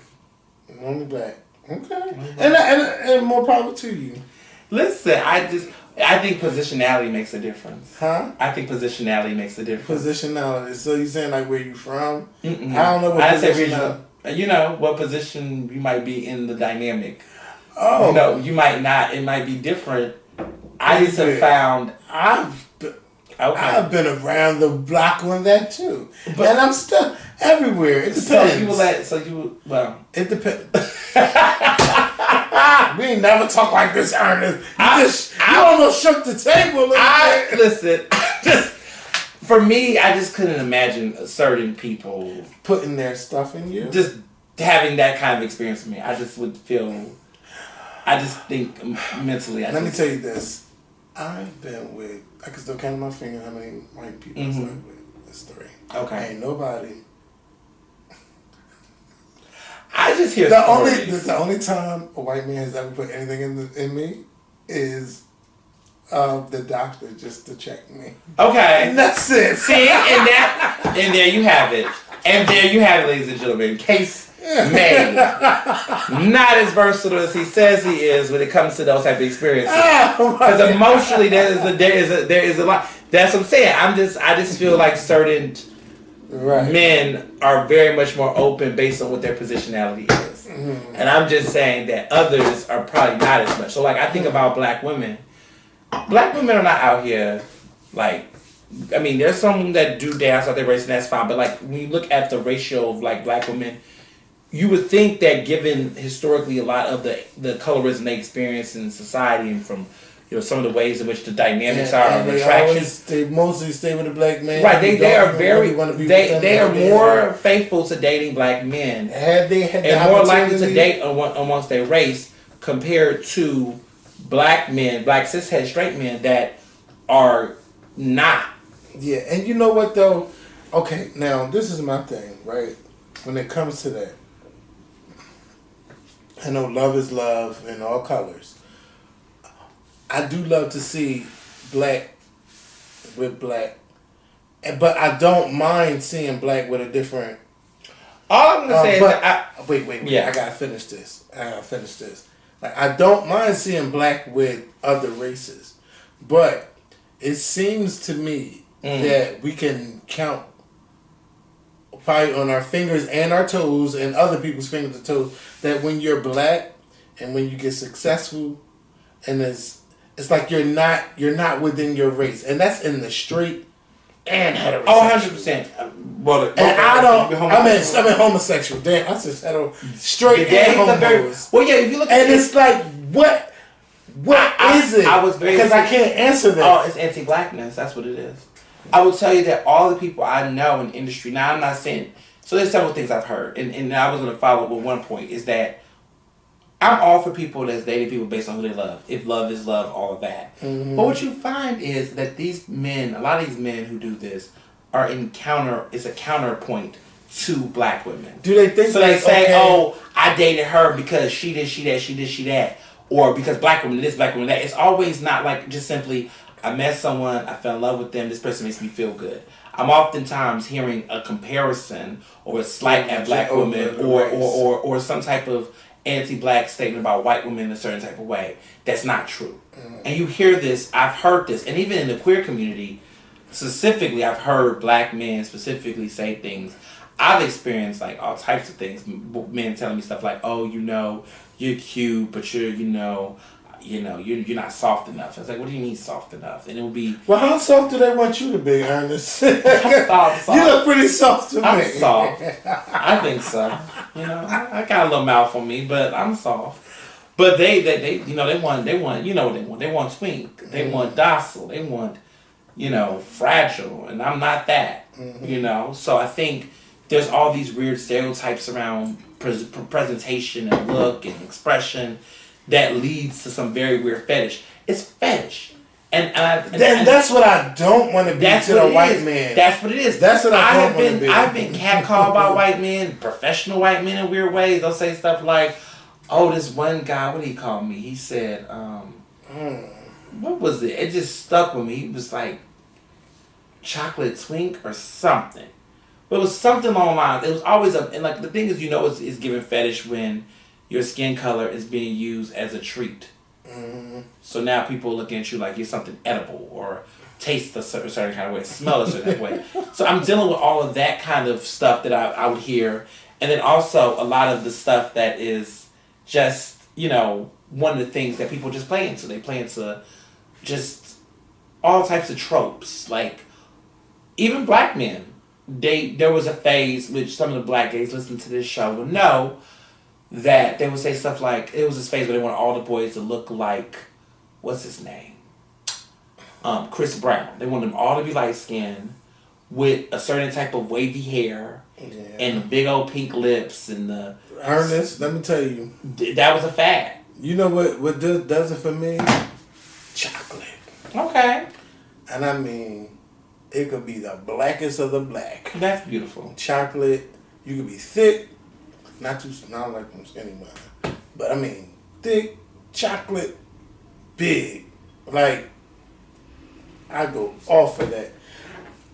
Only black. Okay. And more power to you. Listen, I think positionality makes a difference. Huh? I think positionality makes a difference. Positionality. So you saying like where you from? Mm-mm. I don't know what position. You know what position you might be in the dynamic. Oh. No, you might not. It might be different. I just have found I've been around the block on that too, and I'm still everywhere. It depends. It depends. We ain't never talk like this, Ernest. You almost shook the table. Listen, just for me, I just couldn't imagine certain people putting their stuff in you. Just having that kind of experience with me, I just would feel. I just think mentally. Let me tell you this. I've been with. I can still count on my finger how many white people I've been with. That's 3. Okay. Ain't nobody. I just hear the only time a white man has ever put anything in me is The doctor just to check me. Okay. And that's it. See, and there you have it. And there you have it, ladies and gentlemen. Case made. Not as versatile as he says he is when it comes to those type of experiences. Because emotionally, there is a lot. That's what I'm saying. I just feel like certain men are very much more open based on what their positionality is. Mm-hmm. And I'm just saying that others are probably not as much. So like I think about black women. Black women are not out here like, I mean, there's some that do dance out their race and that's fine. But like when you look at the ratio of like black women, you would think that given historically a lot of the colorism they experience in society and from some of the ways in which the dynamics are of attraction. They mostly stay with a black man. Right, they are very they are more faithful to dating black men. And more likely to date amongst their race compared to black men, black cishet straight men that are not. Yeah, and you know what though? Okay, now this is my thing, right? When it comes to that, I know love is love in all colors. I do love to see black with black, but I don't mind seeing black with a different. All I'm gonna say is that wait. Yeah, I gotta finish this. Like I don't mind seeing black with other races, but it seems to me that we can count probably on our fingers and our toes and other people's fingers and toes that when you're black and when you get successful and it's like you're not within your race, and that's in the straight and heterosexual. Oh, 100%. Well, and I mean homosexual. Damn, I said hetero, straight and homos. Well, yeah, if you look at it's like what is it? I was very because I can't answer that. Oh, it's anti-blackness. That's what it is. I will tell you that all the people I know in the industry. Now, I'm not saying. So there's several things I've heard, and I was going to follow up with one point is that. I'm all for people that's dating people based on who they love. If love is love, all of that. Mm-hmm. But what you find is that these men, a lot of these men who do this, it's a counterpoint to black women. Do they think so? They say, "Oh, I dated her because she did, she that," or because black women this, black women that. It's always not like just simply, I met someone, I fell in love with them. This person makes me feel good. I'm oftentimes hearing a comparison or a slight at black women, or some type of anti-black statement about white women in a certain type of way. That's not true. And you hear this, I've heard this, and even in the queer community, specifically, I've heard black men specifically say things. I've experienced like all types of things. Men telling me stuff like, "Oh, you're cute, but you're not soft enough." I was like, "What do you mean soft enough?" And it would be, well, how soft do they want you to be, Ernest? You look pretty soft to me. I'm soft. I think so. I got a little mouth on me, but I'm soft. But they want they want twink. They want docile. They want, fragile, and I'm not that. Mm-hmm. So I think there's all these weird stereotypes around presentation and look and expression that leads to some very weird fetish. It's fetish. And that's what I don't want to be to a white man. That's what it is. That's what I don't want to be. I've been catcalled by white men, professional white men in weird ways. They'll say stuff like, "Oh, this one guy, what did he call me?" He said, what was it? It just stuck with me. He was like, chocolate twink or something. But it was something along the lines. It was always and like the thing is, it's given fetish when your skin color is being used as a treat. Mm-hmm. So now people are looking at you like you're something edible or taste a certain kind of way, smell a certain way. So I'm dealing with all of that kind of stuff that I would hear. And then also a lot of the stuff that is just, one of the things that people just play into. They play into just all types of tropes. Like, even black men. There was a phase, which some of the black gays listening to this show will know, that they would say stuff like, it was this phase where they wanted all the boys to look like, what's his name? Chris Brown. They wanted them all to be light-skinned with a certain type of wavy hair and the big old pink lips and the... Ernest, let me tell you. That was a fad. You know what does it for me? Chocolate. Okay. And I mean, it could be the blackest of the black. That's beautiful. Chocolate. You could be thick. Not like I'm skinny man. But I mean, thick, chocolate, big. Like, I go off of that.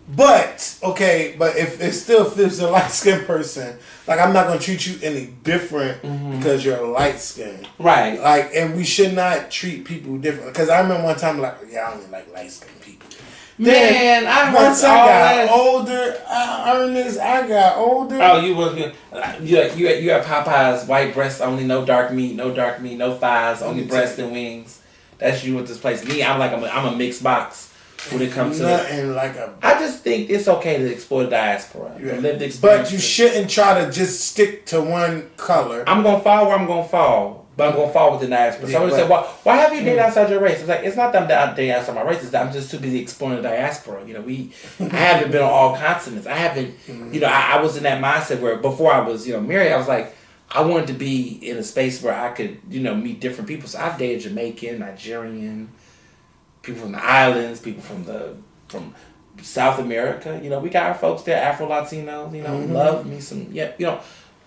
But if it still fits a light skinned person, like I'm not gonna treat you any different because you're a light skinned, right? Like, and we should not treat people different. Because I remember one time, like, I only like light skinned people. Man, once I got older, Ernest, I got older. Oh, you have Popeyes, white breasts only, no dark meat, no thighs, only breasts and wings. That's you with this place. Me, I'm a mixed box. When it comes to I just think it's okay to explore the diaspora, the lived experience. But you shouldn't try to just stick to one color. I'm gonna fall where I'm gonna fall, but I'm gonna fall with the diaspora. So I would say, why have you dated outside your race? It's like it's not that I'm dating outside my race. It's that I'm just too busy exploring the diaspora. I haven't been on all continents. I haven't. I was in that mindset where before I was married, I was like, I wanted to be in a space where I could meet different people. So I've dated Jamaican, Nigerian. People from the islands, people from South America. We got our folks there, Afro Latinos. Love me some.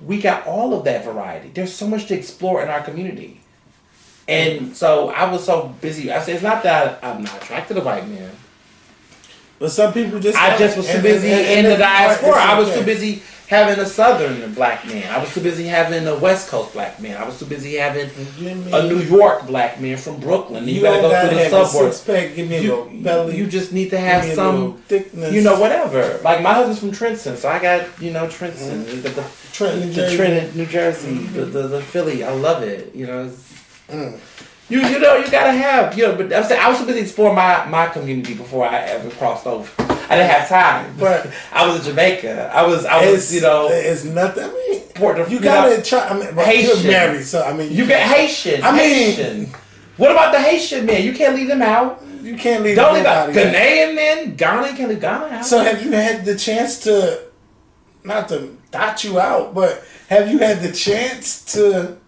We got all of that variety. There's so much to explore in our community, and so I was so busy. I say it's not that I'm not attracted to white men, but some people just. I just was too busy in the diaspora. I was too busy having a Southern black man. I was too busy having a West Coast black man. I was too busy having a New York black man from Brooklyn. You gotta go through the suburbs. Give me a little belly. You just need to have some thickness. Whatever. Like my husband's from Trenton, so I got Trenton, Trenton, New Jersey, the Philly. I love it. You gotta have. But I'm saying I was too busy exploring my community before I ever crossed over. I didn't have time, but I was in Jamaica. I was. It's nothing. I mean, you gotta try. I mean, Haitian. You're married, so I mean, you get Haitian. Haitian. What about the Haitian men? You can't leave them out. You can't leave. Don't leave out Ghanaian men. Ghana, you can't leave Ghana out. So have you had the chance to, not to dot you out, but have you had the chance to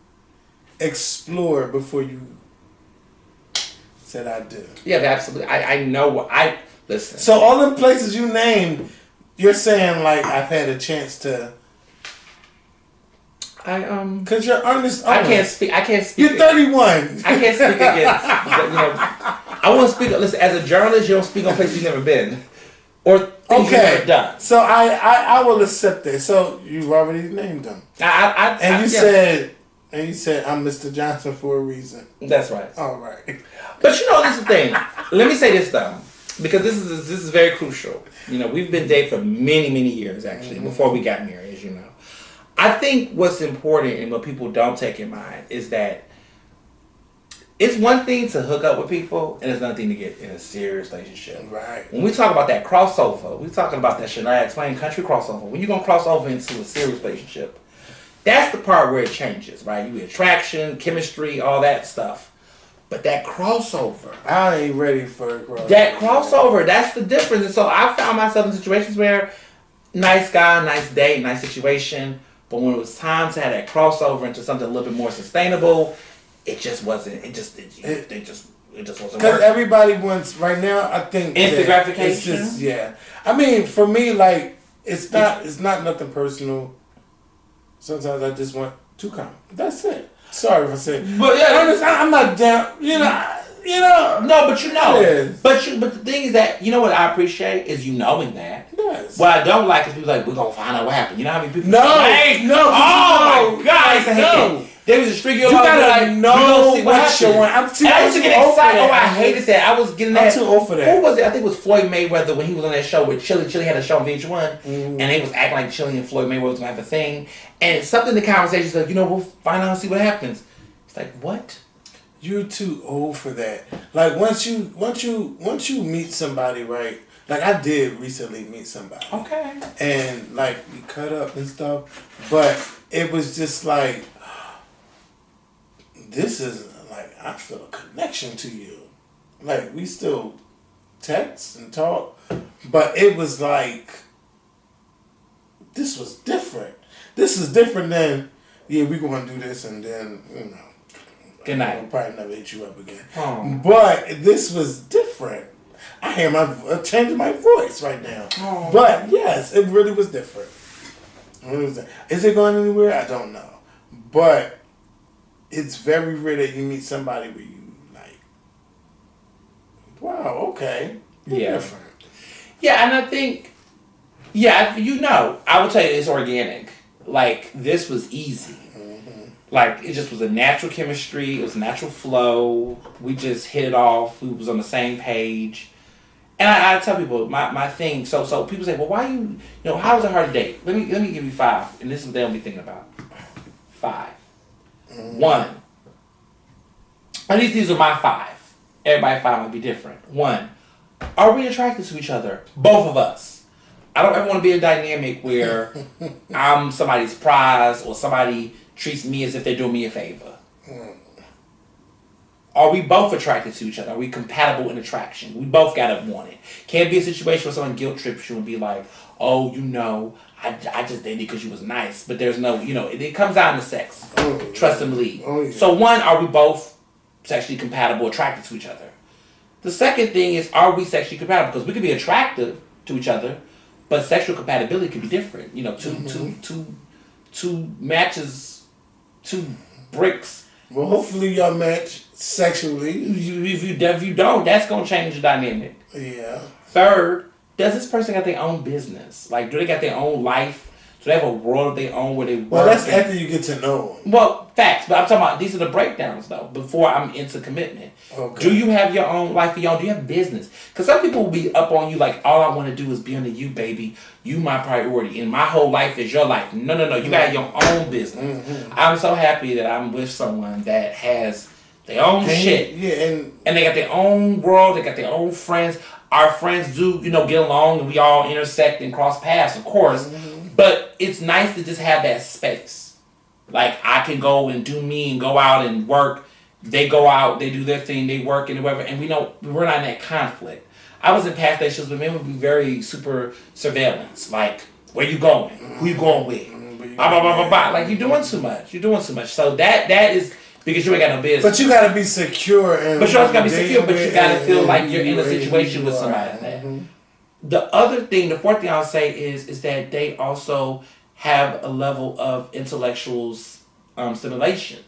explore before you said I do? Yeah, absolutely. I know what I. Listen. So all them places you named, you're saying like I've had a chance to. Because you're Ernest. I can't speak. You're 31. I can't speak against. I want to speak. Listen, as a journalist, you don't speak on places you've never been, or things you've never done. So I will accept that. So you've already named them. You said I'm Mr. Johnson for a reason. That's right. All right. But this is the thing. Let me say this though. Because this is very crucial. We've been dating for many, many years, actually, before we got married, as you know. I think what's important and what people don't take in mind is that it's one thing to hook up with people and it's another thing to get in a serious relationship. Right. When we talk about that crossover, we're talking about that Shania Twain country crossover. When you're going to cross over into a serious relationship, that's the part where it changes, right? You get attraction, chemistry, all that stuff. But that crossover. I ain't ready for a crossover. That crossover, that's the difference. And so I found myself in situations where nice guy, nice date, nice situation. But when it was time to have that crossover into something a little bit more sustainable, it just wasn't. It just wasn't. Because everybody wants right now. I think instant gratification. It's just, yeah. I mean, for me, like it's not nothing personal. Sometimes I just want to come. That's it. Sorry if I said, but I'm not down. No, but but the thing is that what I appreciate is knowing that. Yes. What I don't like is people like we're gonna find out what happened. You know how many people? No. Oh my God! I used to hate that. There was a streak of gotta know what you want. I used to get excited. I hated that. I was getting that. I'm too old for that. Who was it? I think it was Floyd Mayweather when he was on that show with Chili. Chili had a show on VH1, and they was acting like Chili and Floyd Mayweather was gonna have a thing. And something in the conversation said, we'll find out and see what happens. It's like, what? You're too old for that. Like once you meet somebody, right? Like I did recently meet somebody. Okay. And like we cut up and stuff, but it was just like, this is like I feel a connection to you. Like we still text and talk, but it was like this was different. This is different than we're going to do this and then good night. I'll probably never hit you up again. Oh. But this was different. I hear change my voice right now. Oh. But yes, it really was different. Is it going anywhere? I don't know. But it's very rare that you meet somebody where you like, wow, okay. different. Yeah, and I think, I would tell you it's organic. Like, this was easy. Like, it just was a natural chemistry. It was a natural flow. We just hit it off. We was on the same page. And I tell people, my thing, so people say, well, why how is it hard to date? Let me give you 5. And this is what they'll be thinking about. 5. 1. At least these are my 5. Everybody's 5 might be different. 1. Are we attracted to each other? Both of us. I don't ever want to be in a dynamic where I'm somebody's prize or somebody treats me as if they're doing me a favor. Are we both attracted to each other? Are we compatible in attraction? We both gotta want it. Can't be a situation where someone guilt trips you and be like, oh, I just dated because you was nice. But there's no, it comes down to sex. Trust and believe. So 1, are we both sexually compatible, attracted to each other? The second thing is, are we sexually compatible? Because we could be attractive to each other, but sexual compatibility could be different. Two matches, 2 bricks. Well, hopefully y'all match sexually. If you don't, that's gonna change the dynamic. Yeah. 3rd, does this person got their own business? Like, do they got their own life? Do they have a world of their own where they work? Well, that's after you get to know them. Well, facts, but I'm talking about, these are the breakdowns, though, before I'm into commitment. Okay. Do you have your own life of your own? Do you have business? Because some people will be up on you like, all I want to do is be under you, baby. You my priority, and my whole life is your life. No. You got your own business. I'm so happy that I'm with someone that has their own shit. Yeah, and they got their own world. They got their own friends. Our friends do, get along, and we all intersect and cross paths, of course. But it's nice to just have that space. Like, I can go and do me and go out and work. They go out, they do their thing, they work and whatever, and we're not in that conflict. I was in past relationships, but men would be very super surveillance. Like, where you going? Who you going with? Blah, blah, blah, blah, blah. Like, you're doing too much. So that is because you ain't got no business. But you got to be secure. But you also got to be secure, but you got to feel like you're in a situation with somebody. The other thing, the 4th thing I'll say is that they also have a level of intellectual stimulation.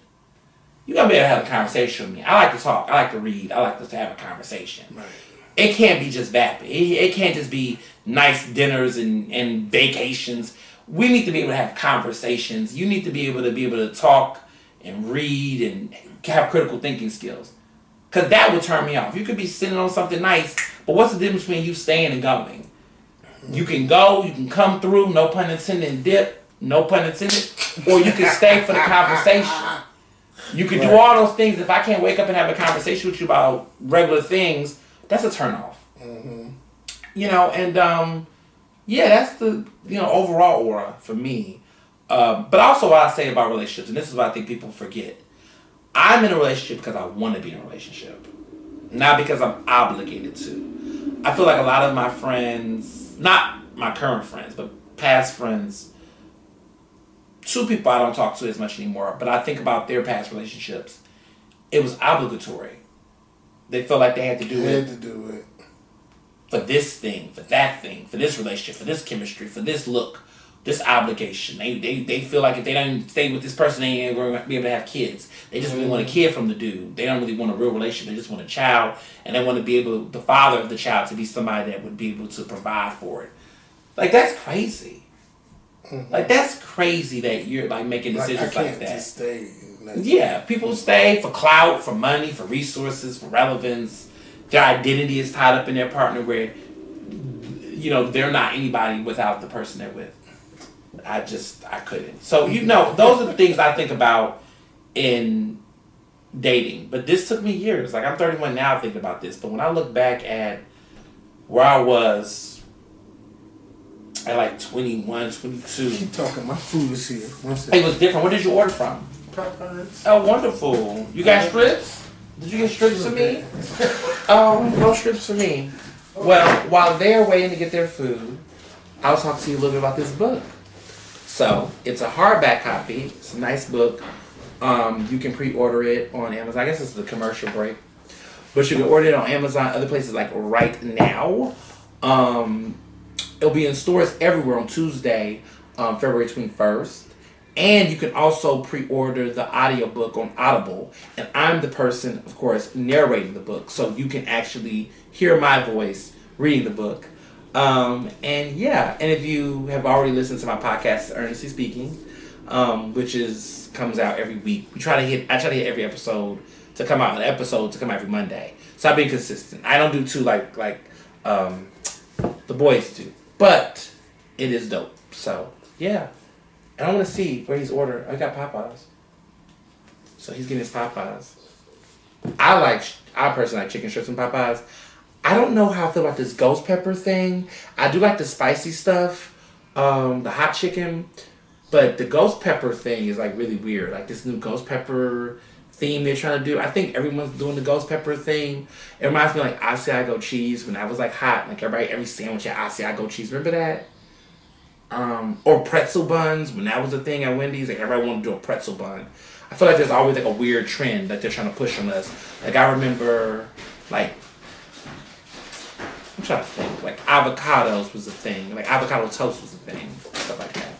You gotta be able to have a conversation with me. I like to talk. I like to read. I like to have a conversation. Right. It can't be just vapid. It can't just be nice dinners and vacations. We need to be able to have conversations. You need to be able to talk and read and have critical thinking skills. Because that would turn me off. You could be sitting on something nice, but what's the difference between you staying and going? You can go, you can come through, no pun intended, and dip, no pun intended, or you can stay for the conversation. You can do all those things. If I can't wake up and have a conversation with you about regular things, that's a turnoff. That's the overall aura for me. But also what I say about relationships, and this is what I think people forget. I'm in a relationship because I want to be in a relationship, not because I'm obligated to. I feel like a lot of my friends, not my current friends, but past friends, 2 people I don't talk to as much anymore, but I think about their past relationships. It was obligatory. They felt like they had to do it for this thing, for that thing, for this relationship, for this chemistry, for this look, this obligation. They feel like if they don't stay with this person, they ain't going to be able to have kids. They just really want a kid from the dude. They don't really want a real relationship. They just want a child, and they want to be able, the father of the child, to be somebody that would be able to provide for it. Like, that's crazy. Like, that's crazy that you're like making decisions like that. Just stay. Yeah, people stay for clout, for money, for resources, for relevance. Their identity is tied up in their partner, where they're not anybody without the person they're with. I couldn't. So those are the things I think about in dating. But this took me years. Like, I'm 31 now thinking about this, but when I look back at where I was at like 21, 22. Keep talking. My food is here. It was different. Where did you order from? Popeyes. Oh, wonderful. You got strips? Did you get strips for me? No strips for me. Well, while they're waiting to get their food, I'll talk to you a little bit about this book. So, it's a hardback copy. It's a nice book. You can pre-order it on Amazon. I guess this is a commercial break. But you can order it on Amazon, other places like right now. It'll be in stores everywhere on Tuesday, February 21st. And you can also pre-order the audiobook on Audible. And I'm the person, of course, narrating the book. So you can actually hear my voice reading the book. And if you have already listened to my podcast, Ernest Speaking, which comes out every week. I try to hit every episode to come out every Monday. So I've been consistent. I don't do two like the boys do, but it is dope. So yeah, and I want to see where he's ordered. I got Popeyes, so he's getting his Popeyes. I personally like chicken strips and Popeyes. I don't know how I feel about this ghost pepper thing. I do like the spicy stuff, the hot chicken, but the ghost pepper thing is like really weird. Like this new ghost pepper theme they're trying to do. I think everyone's doing the ghost pepper thing. It reminds me of like Asiago cheese when I was like hot. Like every sandwich had Asiago cheese. Remember that? Or pretzel buns when that was a thing at Wendy's. Like everybody wanted to do a pretzel bun. I feel like there's always like a weird trend that they're trying to push on us. Like I remember like I'm trying to think. Like avocados was a thing. Like avocado toast was a thing. Stuff like that.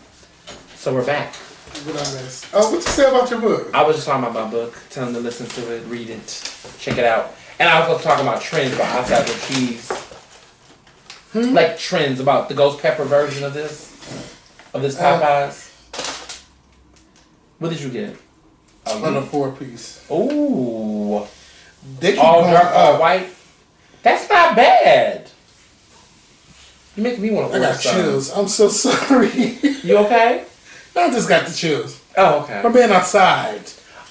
So we're back. What I missed? Oh, what you say about your book? I was just talking about my book. Telling them to listen to it, read it, check it out. And I was also talking about trends about Asiago cheese. Like trends about the ghost pepper version of this Popeyes. What did you get? On a 4-piece. Ooh. They keep all going dark, all up. white. That's not bad. You're making me want to order I got something. chills. I'm so sorry. You okay? I just got the chills. Oh, okay. From being outside.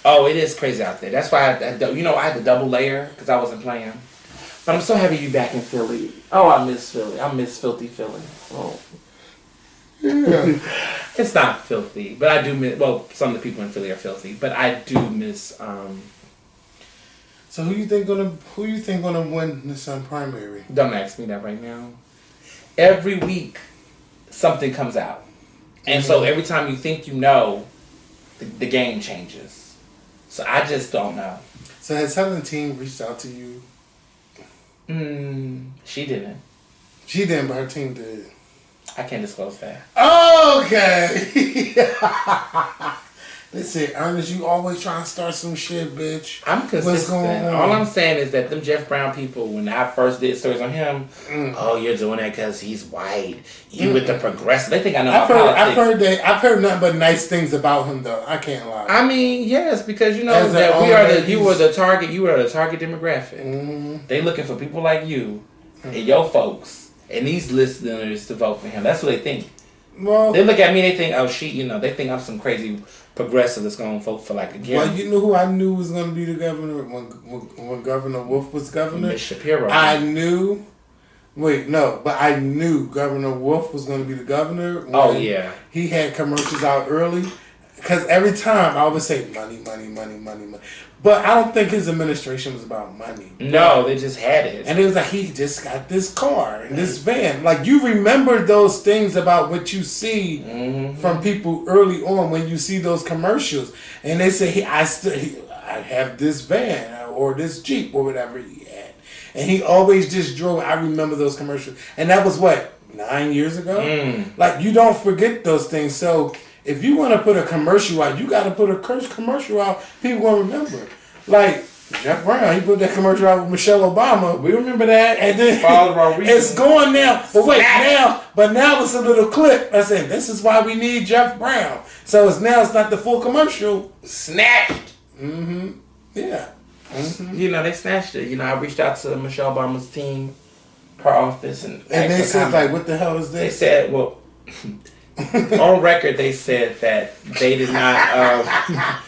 Oh, it is crazy out there. That's why I had the double layer because I wasn't playing. But I'm so happy to be back in Philly. Oh, I miss Philly. I miss filthy Philly. Oh. Yeah. It's not filthy, but I do miss. Well, some of the people in Philly are filthy, but I do miss. So who you think gonna win this primary? Don't ask me that right now. Every week, something comes out, and so every time you think you know, the game changes. So I just don't know. So has Helen Team reached out to you? She didn't. She didn't, but her team did. I can't disclose that. Okay. Listen, Ernest, you always trying to start some shit, bitch. I'm consistent. What's going on? All I'm saying is that them Jeff Brown people, when I first did stories on him, oh, you're doing that because he's white. You with the progressive. They think I know politics. I've heard nothing but nice things about him, though. I can't lie. I mean, yes, because you know that you were the target demographic. Mm-hmm. They looking for people like you and your folks and these listeners to vote for him. That's what they think. Well, they look at me, they think, they think I'm some crazy progressive that's going to vote for like a Grammy. Well, you know who I knew was going to be the governor when Governor Wolf was governor? Miss Shapiro. I knew Governor Wolf was going to be the governor. Yeah. He had commercials out early. Because every time I always say money, money, money, money, money. But I don't think his administration was about money. No, they just had it. And it was like, he just got this car and this van. Like, you remember those things about what you see from people early on when you see those commercials. And they say, I have this van or this Jeep or whatever he had. And he always just drove. I remember those commercials. And that was, 9 years ago? Like, you don't forget those things. So if you want to put a commercial out, you got to put a commercial out people going to remember. Like, Jeff Brown, he put that commercial out with Michelle Obama. We remember that. And then it's going now. But now it's a little clip. I said, this is why we need Jeff Brown. So it's not the full commercial. Snatched. Yeah. They snatched it. I reached out to Michelle Obama's team, her office, and they said, like, what the hell is this? They said, well, on record, they said that they did not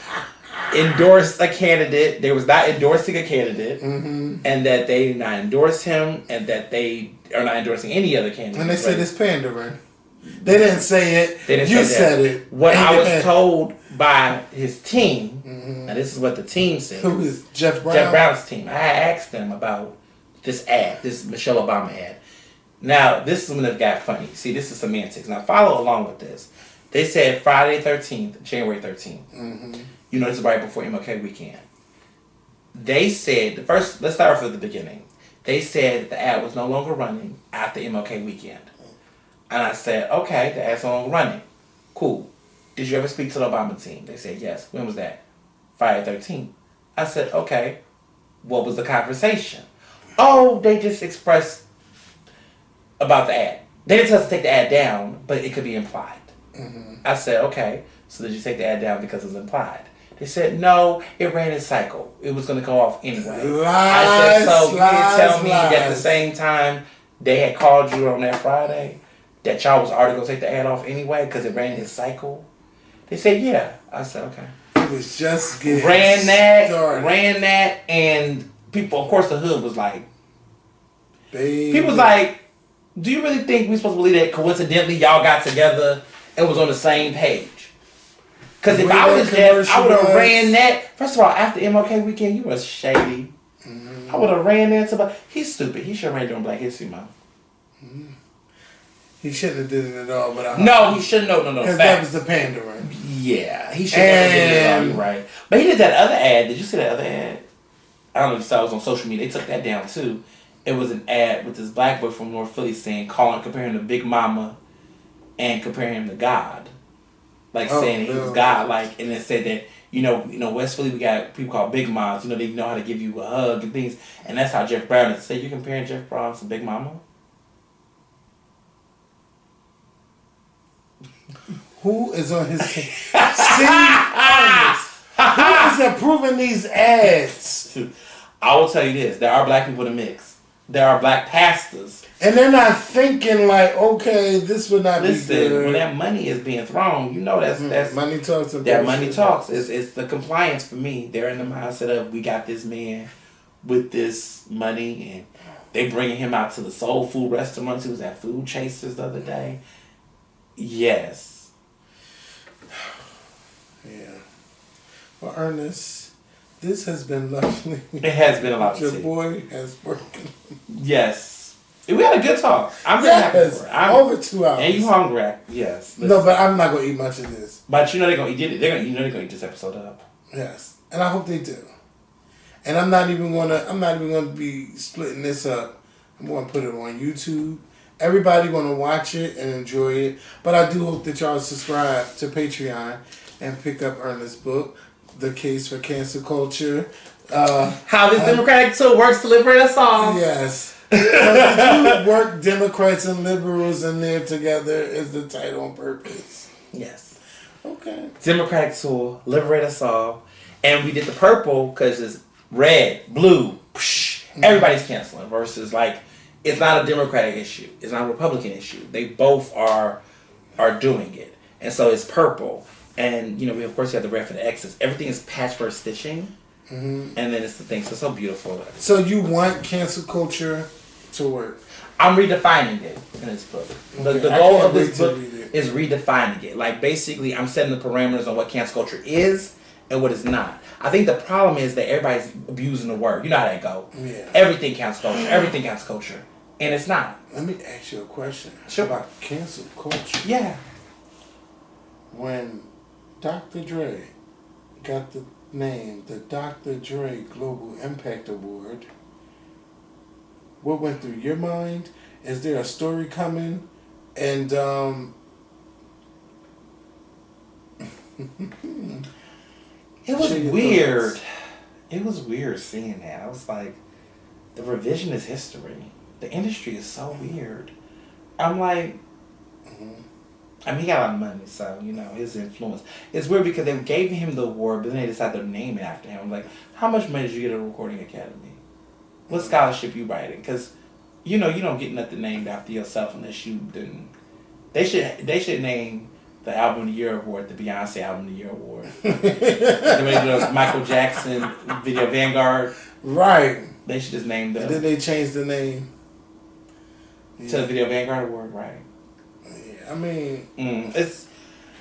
endorse a candidate. They was not endorsing a candidate, and that they did not endorse him, and that they are not endorsing any other candidate. And they said it's pandering. They didn't say it. You said it. What I was told by his team, and this is what the team said. Who is Jeff Brown? Jeff Brown's team. I asked them about this ad, this Michelle Obama ad. Now, this is when it got funny. See, this is semantics. Now, follow along with this. They said Friday 13th, January 13th. This is right before MLK weekend. They said, let's start off at the beginning. They said that the ad was no longer running after MLK weekend. And I said, okay, the ad's no longer running. Cool. Did you ever speak to the Obama team? They said, yes. When was that? Friday 13th. I said, okay, what was the conversation? Oh, they just expressed about the ad. They didn't tell us to take the ad down, but it could be implied. Mm-hmm. I said, okay, so did you take the ad down because it's implied? They said, no, it ran its cycle. It was going to go off anyway. I said, so you didn't tell me that at the same time they had called you on that Friday that y'all was already going to take the ad off anyway because it ran its cycle? They said, yeah. I said, okay. It was just getting ran that, and people, of course, the hood was like, people was like, do you really think we're supposed to believe that coincidentally y'all got together and was on the same page? Because if I was there, I would have ran that. First of all, after MLK weekend, you was shady. Mm-hmm. I would have ran that to he's stupid. He should have ran during Black History Month. Mm-hmm. He shouldn't have did it at all. But no, he shouldn't. No. Because that was the pandering. Yeah, he shouldn't have did it at all. You're right. But he did that other ad. Did you see that other ad? I don't know if you saw it was on social media. They took that down too. It was an ad with this black boy from North Philly comparing him to Big Mama and comparing him to God. Like saying he was God-like, and it said that, you know, West Philly, we got people called Big Moms. You know, they know how to give you a hug and things. And that's how Jeff Brown is. Say you're comparing Jeff Brown to Big Mama? Who is on his team? See, Ernest, who is approving these ads? I will tell you this. There are black people in the mix. There are black pastors. And they're not thinking like, okay, this would not be good. When that money is being thrown, you know that's money talks. That money talks. It's the compliance for me. They're in the mindset of we got this man with this money, and they bringing him out to the soul food restaurants. He was at Food Chasers the other day. Yes. Yeah. Well, Ernest, this has been lovely. It has been a lot. Your boy has broken. Yes. We had a good talk. I'm really happy for it. Over 2 hours. And you hungry? Yes. Listen. No, but I'm not gonna eat much of this. But you know they're gonna eat it. They're gonna eat this episode up. Yes, and I hope they do. And I'm not even gonna be splitting this up. I'm gonna put it on YouTube. Everybody gonna watch it and enjoy it. But I do hope that y'all subscribe to Patreon and pick up Ernest's book, The Case for Cancel Culture. How this Democratic tool works to liberate us all. Yes. Did you work Democrats and liberals in there together is the title on purpose? Yes. Okay. Democratic tool, liberate us all. And we did the purple because it's red, blue, everybody's canceling versus like it's not a Democratic issue. It's not a Republican issue. They both are doing it. And so it's purple. And, you know, we of course have the red for the X's. Everything is patchwork stitching. Mm-hmm. And then it's the thing. So it's so beautiful. So you want cancel culture to work? I'm redefining it in this book. Okay. The goal of this book is redefining it. Like basically I'm setting the parameters on what cancel culture is and what it's not. I think the problem is that everybody's abusing the word. You know how that go. Yeah. Everything counts culture. Everything counts culture. And it's not. Let me ask you a question. Sure. About cancel culture. Yeah. When Dr. Dre got the name, the Dr. Dre Global Impact Award, what went through your mind? Is there a story coming? And it was weird. Thoughts. It was weird seeing that. I was like, the revisionist history. The industry is so weird. I'm like, I mean, he got a lot of money, so, you know, his influence. It's weird because they gave him the award, but then they decided to name it after him. I'm like, how much money did you get at a recording academy? What scholarship you writing? Because, you know, you don't get nothing named after yourself unless you didn't. They should name the Album of the Year award the Beyonce Album of the Year award. The Michael Jackson Video Vanguard. Right. They should just name the. And then they changed the name to the Video Vanguard award, right? Yeah, I mean, it's.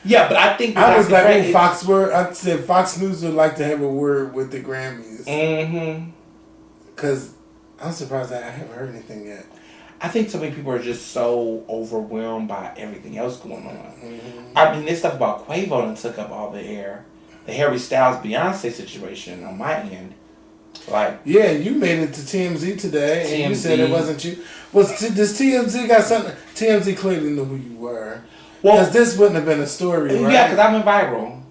Yeah, but I think I was like, I said Fox News would like to have a word with the Grammys. Mm-hmm. Because I'm surprised that I haven't heard anything yet. I think so many people are just so overwhelmed by everything else going on. Mm-hmm. I mean, this stuff about Quavo and took up all the air. The Harry Styles Beyonce situation on my end. Like, yeah, you made it to TMZ today, and you said it wasn't you. Does TMZ got something? TMZ clearly knew who you were. Well, because this wouldn't have been a story, right? Yeah, because I went viral.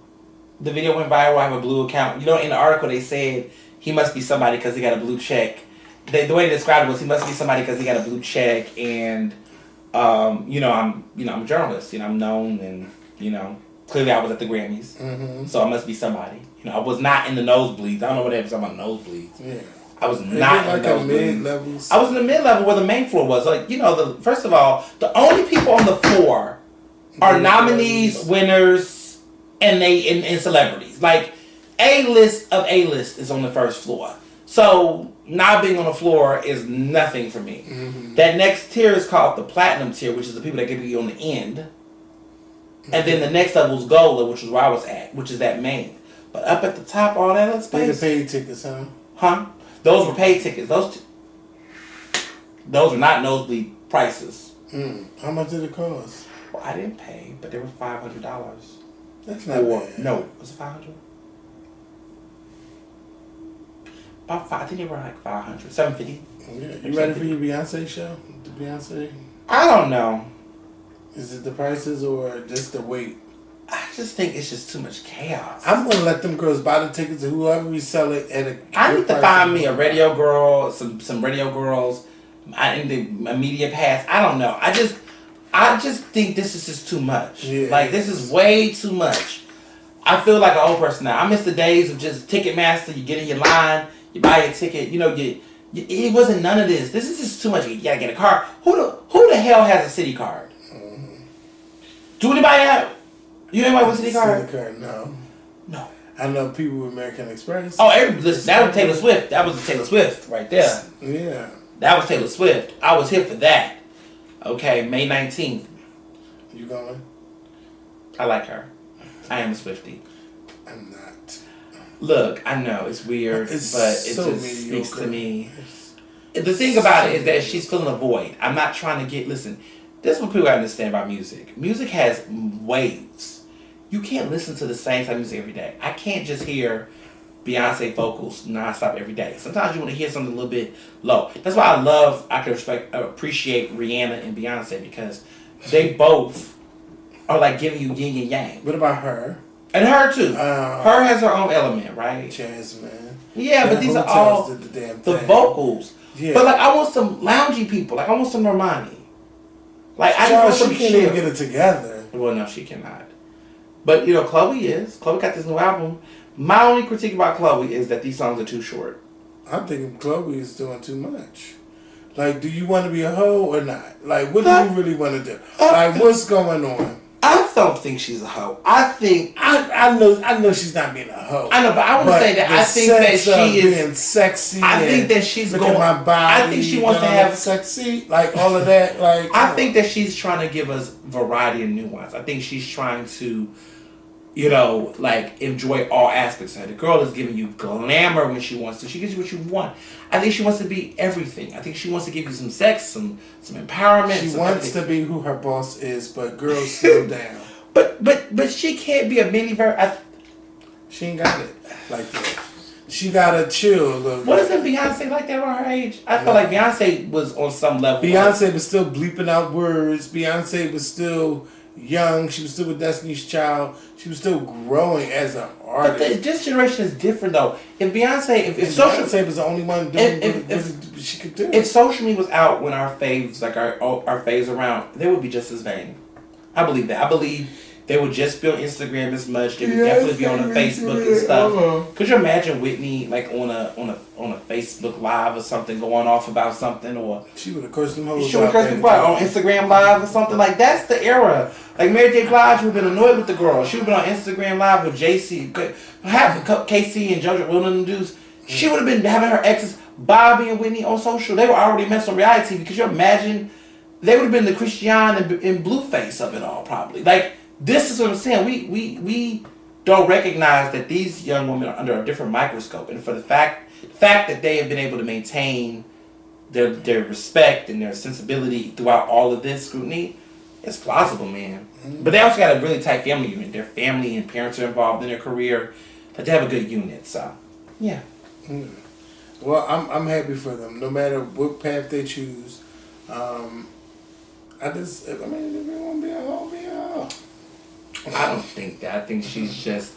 The video went viral. I have a blue account. You know, in the article they said he must be somebody because he got a blue check. The way they described it was he must be somebody because he got a blue check and I'm a journalist. I'm known, and clearly I was at the Grammys, so I must be somebody. I was not in the nosebleeds. I don't know what happened about nosebleeds. Yeah. I was not in the nosebleeds. I was in the mid level where the main floor was. First of all, the only people on the floor are nominees, winners, and celebrities. Like A-list of A-list is on the first floor. So not being on the floor is nothing for me. Mm-hmm. That next tier is called the platinum tier, which is the people that get to be on the end. Mm-hmm. And then the next level is gold, which is where I was at, which is that main. But up at the top, all that other space. They're the paid tickets, huh? Huh? Those were paid tickets. Those were not nosebleed prices. How much did it cost? Well, I didn't pay, but they were $500. That's not bad. No, was it $500? About I think they were like $500, $750. Yeah, you ready for your Beyonce show? The Beyonce? I don't know. Is it the prices or just the weight? I just think it's just too much chaos. I'm gonna let them girls buy the tickets to whoever we sell it at a. I need to find me a radio girl, some radio girls. I need a media pass. I don't know. I just think this is just too much. Yeah. Like this is way too much. I feel like an old person now. I miss the days of just Ticketmaster. You get in your line, you buy a ticket. It wasn't none of this. This is just too much. You gotta get a card. Who the hell has a city card? Mm-hmm. Do anybody have? You ain't with City Card? City Card, no. No. I know people with American Express. Oh, listen, that was Taylor Swift. That was Taylor Swift right there. Yeah. That was Taylor Swift. I was here for that. Okay, May 19th. You going? I like her. I am a Swiftie. I'm not. Look, I know it's weird, but it so just mediocre. speaks to me. The thing about it is that she's filling a void. I'm not trying to listen, this is what people understand about music. Music has waves. You can't listen to the same type of music every day. I can't just hear Beyonce vocals nonstop every day. Sometimes you want to hear something a little bit low. That's why I can appreciate Rihanna and Beyonce because they both are like giving you yin and yang. What about her? And her too. Her has her own element, right? Jasmine. Yeah, but these are all the vocals. Yeah. But like I want some loungy people. Like I want some Normani. Like I just want some she can't even get it together. Well, no, she cannot. But Chloe got this new album. My only critique about Chloe is that these songs are too short. I think Chloe is doing too much. Like, do you want to be a hoe or not? Like, what do you really want to do? Like, what's going on? I don't think she's a hoe. I think I know she's not being a hoe. I know, but I want to say that I think that she is being sexy. I think that she's going. My body. I think she wants to have sexy, like all of that. Like I think that she's trying to give us variety and nuance. I think she's trying to, enjoy all aspects of her. The girl is giving you glamour when she wants to. She gives you what you want. I think she wants to be everything. I think she wants to give you some sex, some empowerment. She wants to be who her boss is, but girls slow down. But she can't be a mini version. She ain't got it like that. She gotta chill a little bit. Wasn't Beyonce like that around her age? I feel like Beyonce was on some level. Beyonce was still bleeping out words. Beyonce was still young. She was still with Destiny's Child. She was still growing as an artist. But this generation is different though. If Beyonce, Beyonce was the only one doing what she could do. If Social Me was out when our faves, like our faves around, they would be just as vain. I believe that. I believe they would just be on Instagram as much. They would definitely be on the Facebook and stuff. Could you imagine Whitney on a Facebook Live or something going off about something, or she would have cursed them hoes. She would have cursed people out on Instagram Live or something. Like that's the era. Like Mary J. Blige would have been annoyed with the girl. She would have been on Instagram Live with JC, KC and JoJo, one of them dudes. She would have been having her exes, Bobby and Whitney, on social. They were already messed on reality TV. Could you imagine? They would have been the Christian and Blueface of it all, probably. Like. This is what I'm saying. We don't recognize that these young women are under a different microscope, and for the fact that they have been able to maintain their respect and their sensibility throughout all of this scrutiny, it's plausible, man. Mm-hmm. But they also got a really tight family unit. Their family and parents are involved in their career. That they have a good unit. So, yeah. Mm-hmm. Well, I'm happy for them. No matter what path they choose, if they want to be a hoe, be a hoe. I don't think that. I think she's just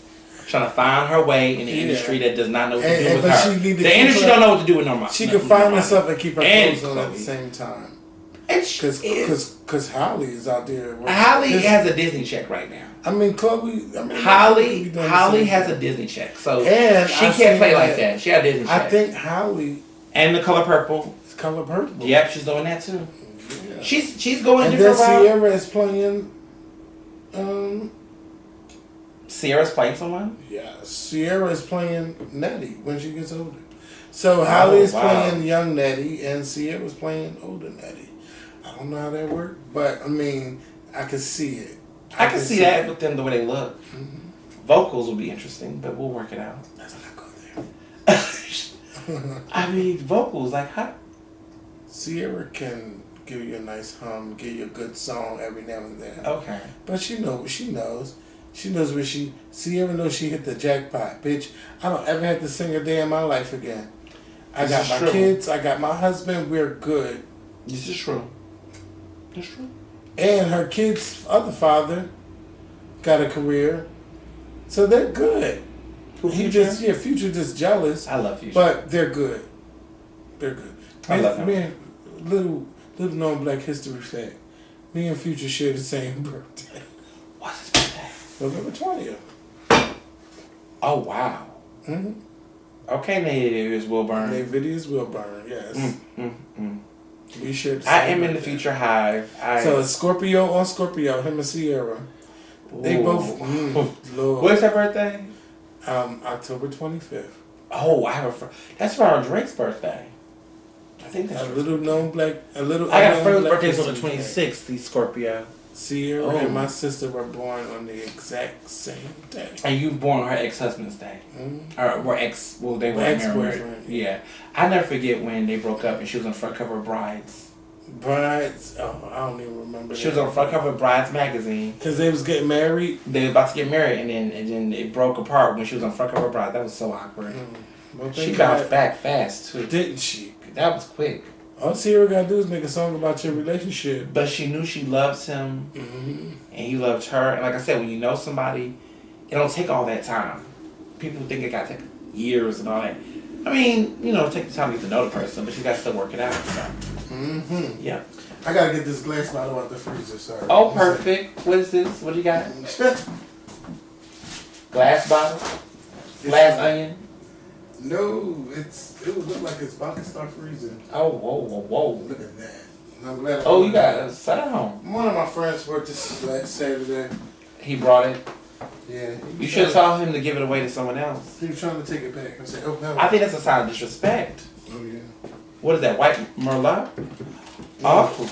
trying to find her way in the industry that does not know what to do with her. The industry don't know what to do with Normani. She can find herself and keep her clothes on at the same time. Because Holly is out there. Holly has a Disney check right now. I mean, Chloe. Holly has a Disney check, so and she can't play like that. She had a Disney check. I think Holly and The Color Purple. It's Color Purple. Yep, she's doing that too. Yeah. She's going. And then Sierra is playing. Sierra's playing someone. Yeah, Sierra is playing Nettie when she gets older. So Holly is playing young Nettie, and Sierra's playing older Nettie. I don't know how that works, but I mean, I can see it. I can see that with them the way they look. Mm-hmm. Vocals will be interesting, but we'll work it out. Let's not go there. I mean, vocals like how? Sierra can give you a nice hum, give you a good song every now and then. Okay, but she knows. She knows where Sierra knows she hit the jackpot, bitch. I don't ever have to sing a day in my life again. I got my kids. I got my husband. We're good. This is true. It's true. And her kid's other father got a career, so they're good. Future just jealous. I love Future, but they're good. They're good. I love him. Man, little known Black History fact. Me and Future share the same birthday. What's his birthday? November 20th. Oh wow. Mm-hmm. Okay, Natives will burn. Natives will burn. Yes. We share the same I am in the Future Hive. So it's Scorpio on Scorpio. Him and Sierra. Ooh. They both. Lord. What's her birthday? October 25th. Oh, I have that's for our Drake's birthday. I think that's a little known black. I got friends' birthdays on the 26th. The Scorpio. Sierra and my sister were born on the exact same day. And you were born on her ex-husband's day. Mm-hmm. Or were they were married. Yeah. I never forget when they broke up and she was on the front cover of Brides. Brides? Oh, I don't even remember. She was on the front cover of Brides magazine. Because they was getting married? They were about to get married and then it broke apart when she was on the front cover of Brides. That was so awkward. Well, she bounced back fast too. Didn't she? That was quick. All Sierra gotta do is make a song about your relationship. But she knew she loves him, and he loved her. And like I said, when you know somebody, it don't take all that time. People think it got to take years and all that. I mean, take the time to get to know the person, but you got to still work it out. So. Yeah. I gotta get this glass bottle out the freezer. Sorry. Oh, perfect. What is this? What do you got? Glass bottle. Glass onion. No, it would look like it's about to start freezing. Oh, whoa. Look at that. I'm glad you got a sound. One of my friends worked this last Saturday. He brought it? Yeah. You should have told him to give it away to someone else. He was trying to take it back. I said, oh, no. I think that's a sign of disrespect. Oh, yeah. What is that, white Merlot? Oh.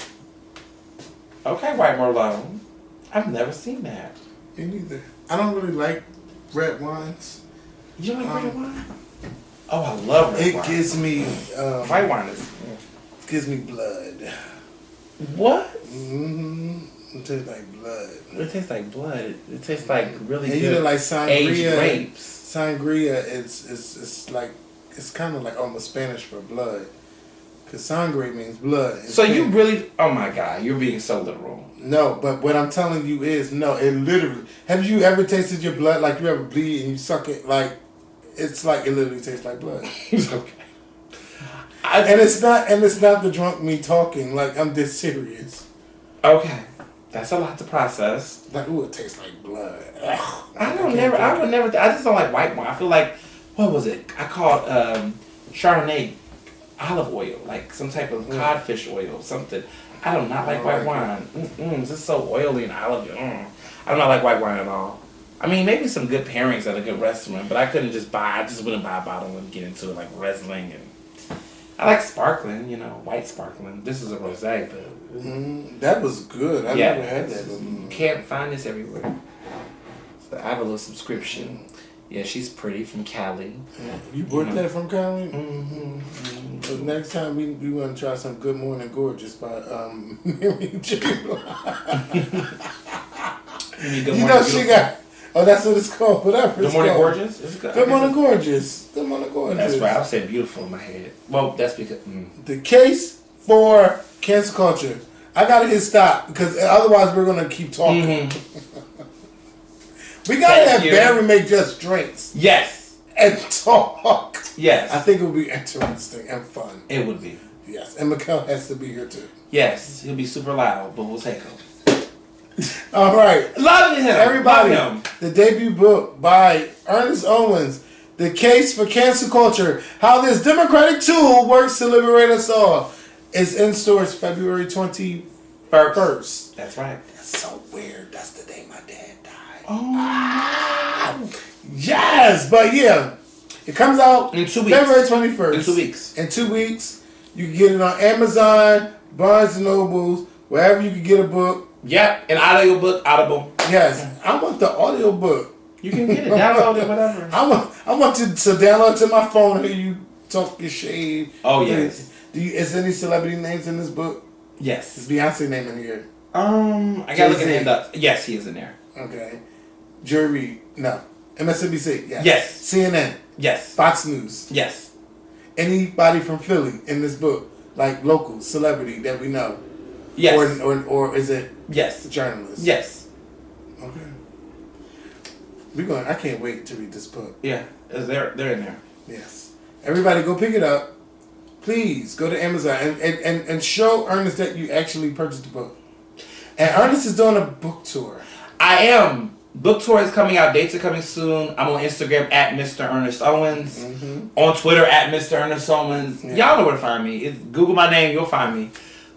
Okay, white Merlot. I've never seen that. Me neither. I don't really like red wines. You don't like red wine? Oh, I love red wine. It gives me... white wine gives me blood. What? It tastes like blood. It tastes like blood. It tastes like really good. You know, like sangria. Aged grapes. Sangria, it's like... It's kind of like almost Spanish for blood. Because sangria means blood. So you really... Oh, my God. You're being so literal. No, but what I'm telling you is... No, it literally... Have you ever tasted your blood like you ever bleed and you suck it like... It's like it literally tastes like blood. Okay. And it's not the drunk me talking. Like I'm this serious. Okay, that's a lot to process. Like ooh, it tastes like blood. I would never. I just don't like white wine. I feel like what was it? I called Chardonnay olive oil, like some type of codfish oil, something. I do not like white wine. It's just so oily and olive. I do not like white wine at all. I mean, maybe some good pairings at a good restaurant, but I just wouldn't buy a bottle and get into it like Riesling. And I like sparkling, white sparkling. This is a rosé, but that was good. I never had that. You can't find this everywhere. So I have a little subscription. Yeah, she's pretty from Cali. You bought that from Cali? So next time we want to try some Good Morning Gorgeous by Mary J. Blige. She got. Oh, that's what it's called. Whatever. Good Morning Gorgeous? Is it good? Good Morning Gorgeous. Good Morning Gorgeous. That's right. I said beautiful in my head. Well, that's because... The case for cancel culture. I got to hit stop because otherwise we're going to keep talking. We got to have Barry make just drinks. Yes. And talk. Yes. I think it would be interesting and fun. It would be. Yes. And Mikkel has to be here too. Yes, he'll be super loud, but we'll take him. All right. Love him. Everybody, Love him. the debut book by Ernest Owens, The Case for Cancel Culture, How This Democratic Tool Works to Liberate Us All, is in stores February 21st. That's right. That's so weird. That's the day my dad died. Oh. Yes, but yeah. It comes out in 2 weeks. February 21st. In 2 weeks. In 2 weeks. You can get it on Amazon, Barnes & Nobles, wherever you can get a book. Yep, an audiobook, Audible. Yes, I want the audiobook. You can get it, download it, whatever. I want to download it to my phone and hear you talk your shade. Oh, yes. Is any celebrity names in this book? Yes. Is Beyonce name in here? I gotta look at him up. Yes, he is in there. Okay. Jury, no. MSNBC, yes. Yes. CNN. Yes. Fox News. Yes. Anybody from Philly in this book, like local celebrity that we know. Yes. Or is it yes. journalist? Yes. Okay. I can't wait to read this book. Yeah. They're in there. Yes. Everybody go pick it up. Please go to Amazon and show Ernest that you actually purchased the book. And Ernest is doing a book tour. I am. Book tour is coming out. Dates are coming soon. I'm on Instagram at Mr. Ernest Owens. Mm-hmm. On Twitter at Mr. Ernest Owens. Yeah. Y'all know where to find me. Google my name, you'll find me.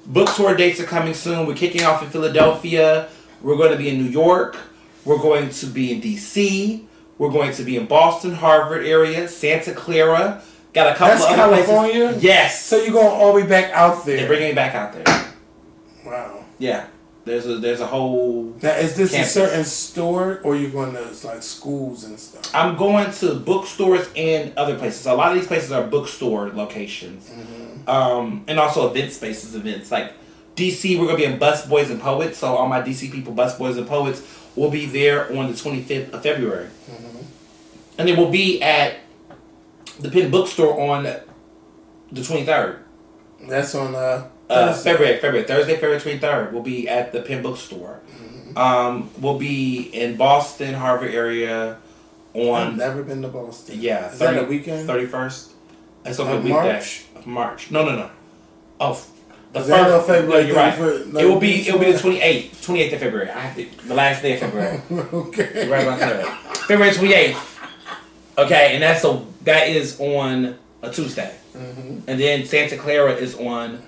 Book tour dates are coming soon. We're kicking off in Philadelphia. We're going to be in New York. We're going to be in D.C. We're going to be in Boston, Harvard area, Santa Clara. Got a couple of other California? places. Yes. So you're going all the way back out there? They're bringing me back out there. Wow. Yeah. There's a whole now, is this campus. A certain store or you going to like schools and stuff? I'm going to bookstores and other places. A lot of these places are bookstore locations. Mm-hmm. And also events. Like DC, we're going to be in Bus Boys and Poets. So all my DC people, Bus Boys and Poets, will be there on the 25th of February. Mm-hmm. And then we'll be at the Penn Bookstore on the 23rd. That's on Thursday, February 23rd. We'll be at the Penn Bookstore. Mm-hmm. We'll be in Boston, Harvard area on... I've never been to Boston. Yeah. Is that a weekend? 31st. That's over March? March. No. Oh, the first. No, February. No, you're right. It will be the 28th of February. The last day of February. Okay. Right about there. February 28th. Okay, and that is on a Tuesday. Mm-hmm. And then Santa Clara is on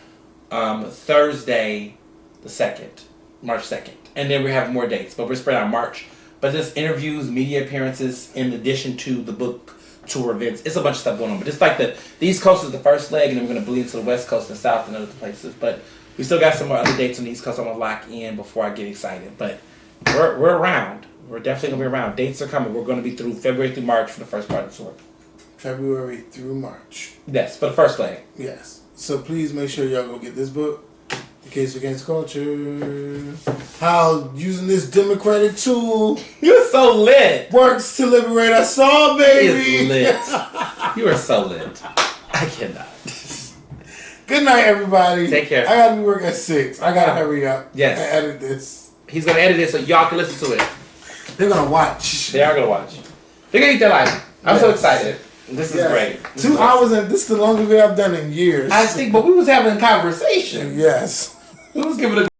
Thursday the 2nd, March 2nd. And then we have more dates, but we're spread out March. But just interviews, media appearances, in addition to the book tour events. It's a bunch of stuff going on. But it's like the East Coast is the first leg, and then we're going to bleed into the West Coast and South and other places. But we still got some more other dates on the East Coast I'm going to lock in before I get excited. But we're around. We're definitely going to be around. Dates are coming. We're going to be through February through March for the first part of the tour. February through March. Yes, for the first leg. Yes. So please make sure y'all go get this book. The Case Against Culture. How using this democratic tool. You're so lit. Works to liberate us all, baby. He is lit. You are so lit. I cannot. Good night, everybody. Take care. I gotta be working at 6. I gotta hurry up. Yes. I edit this. He's gonna edit it so y'all can listen to it. They're gonna watch. They are gonna watch. They're gonna eat their life. I'm so excited. This is great. 2 hours and this is the longest we have done in years. I think, but we was having a conversation. Yes. We was giving a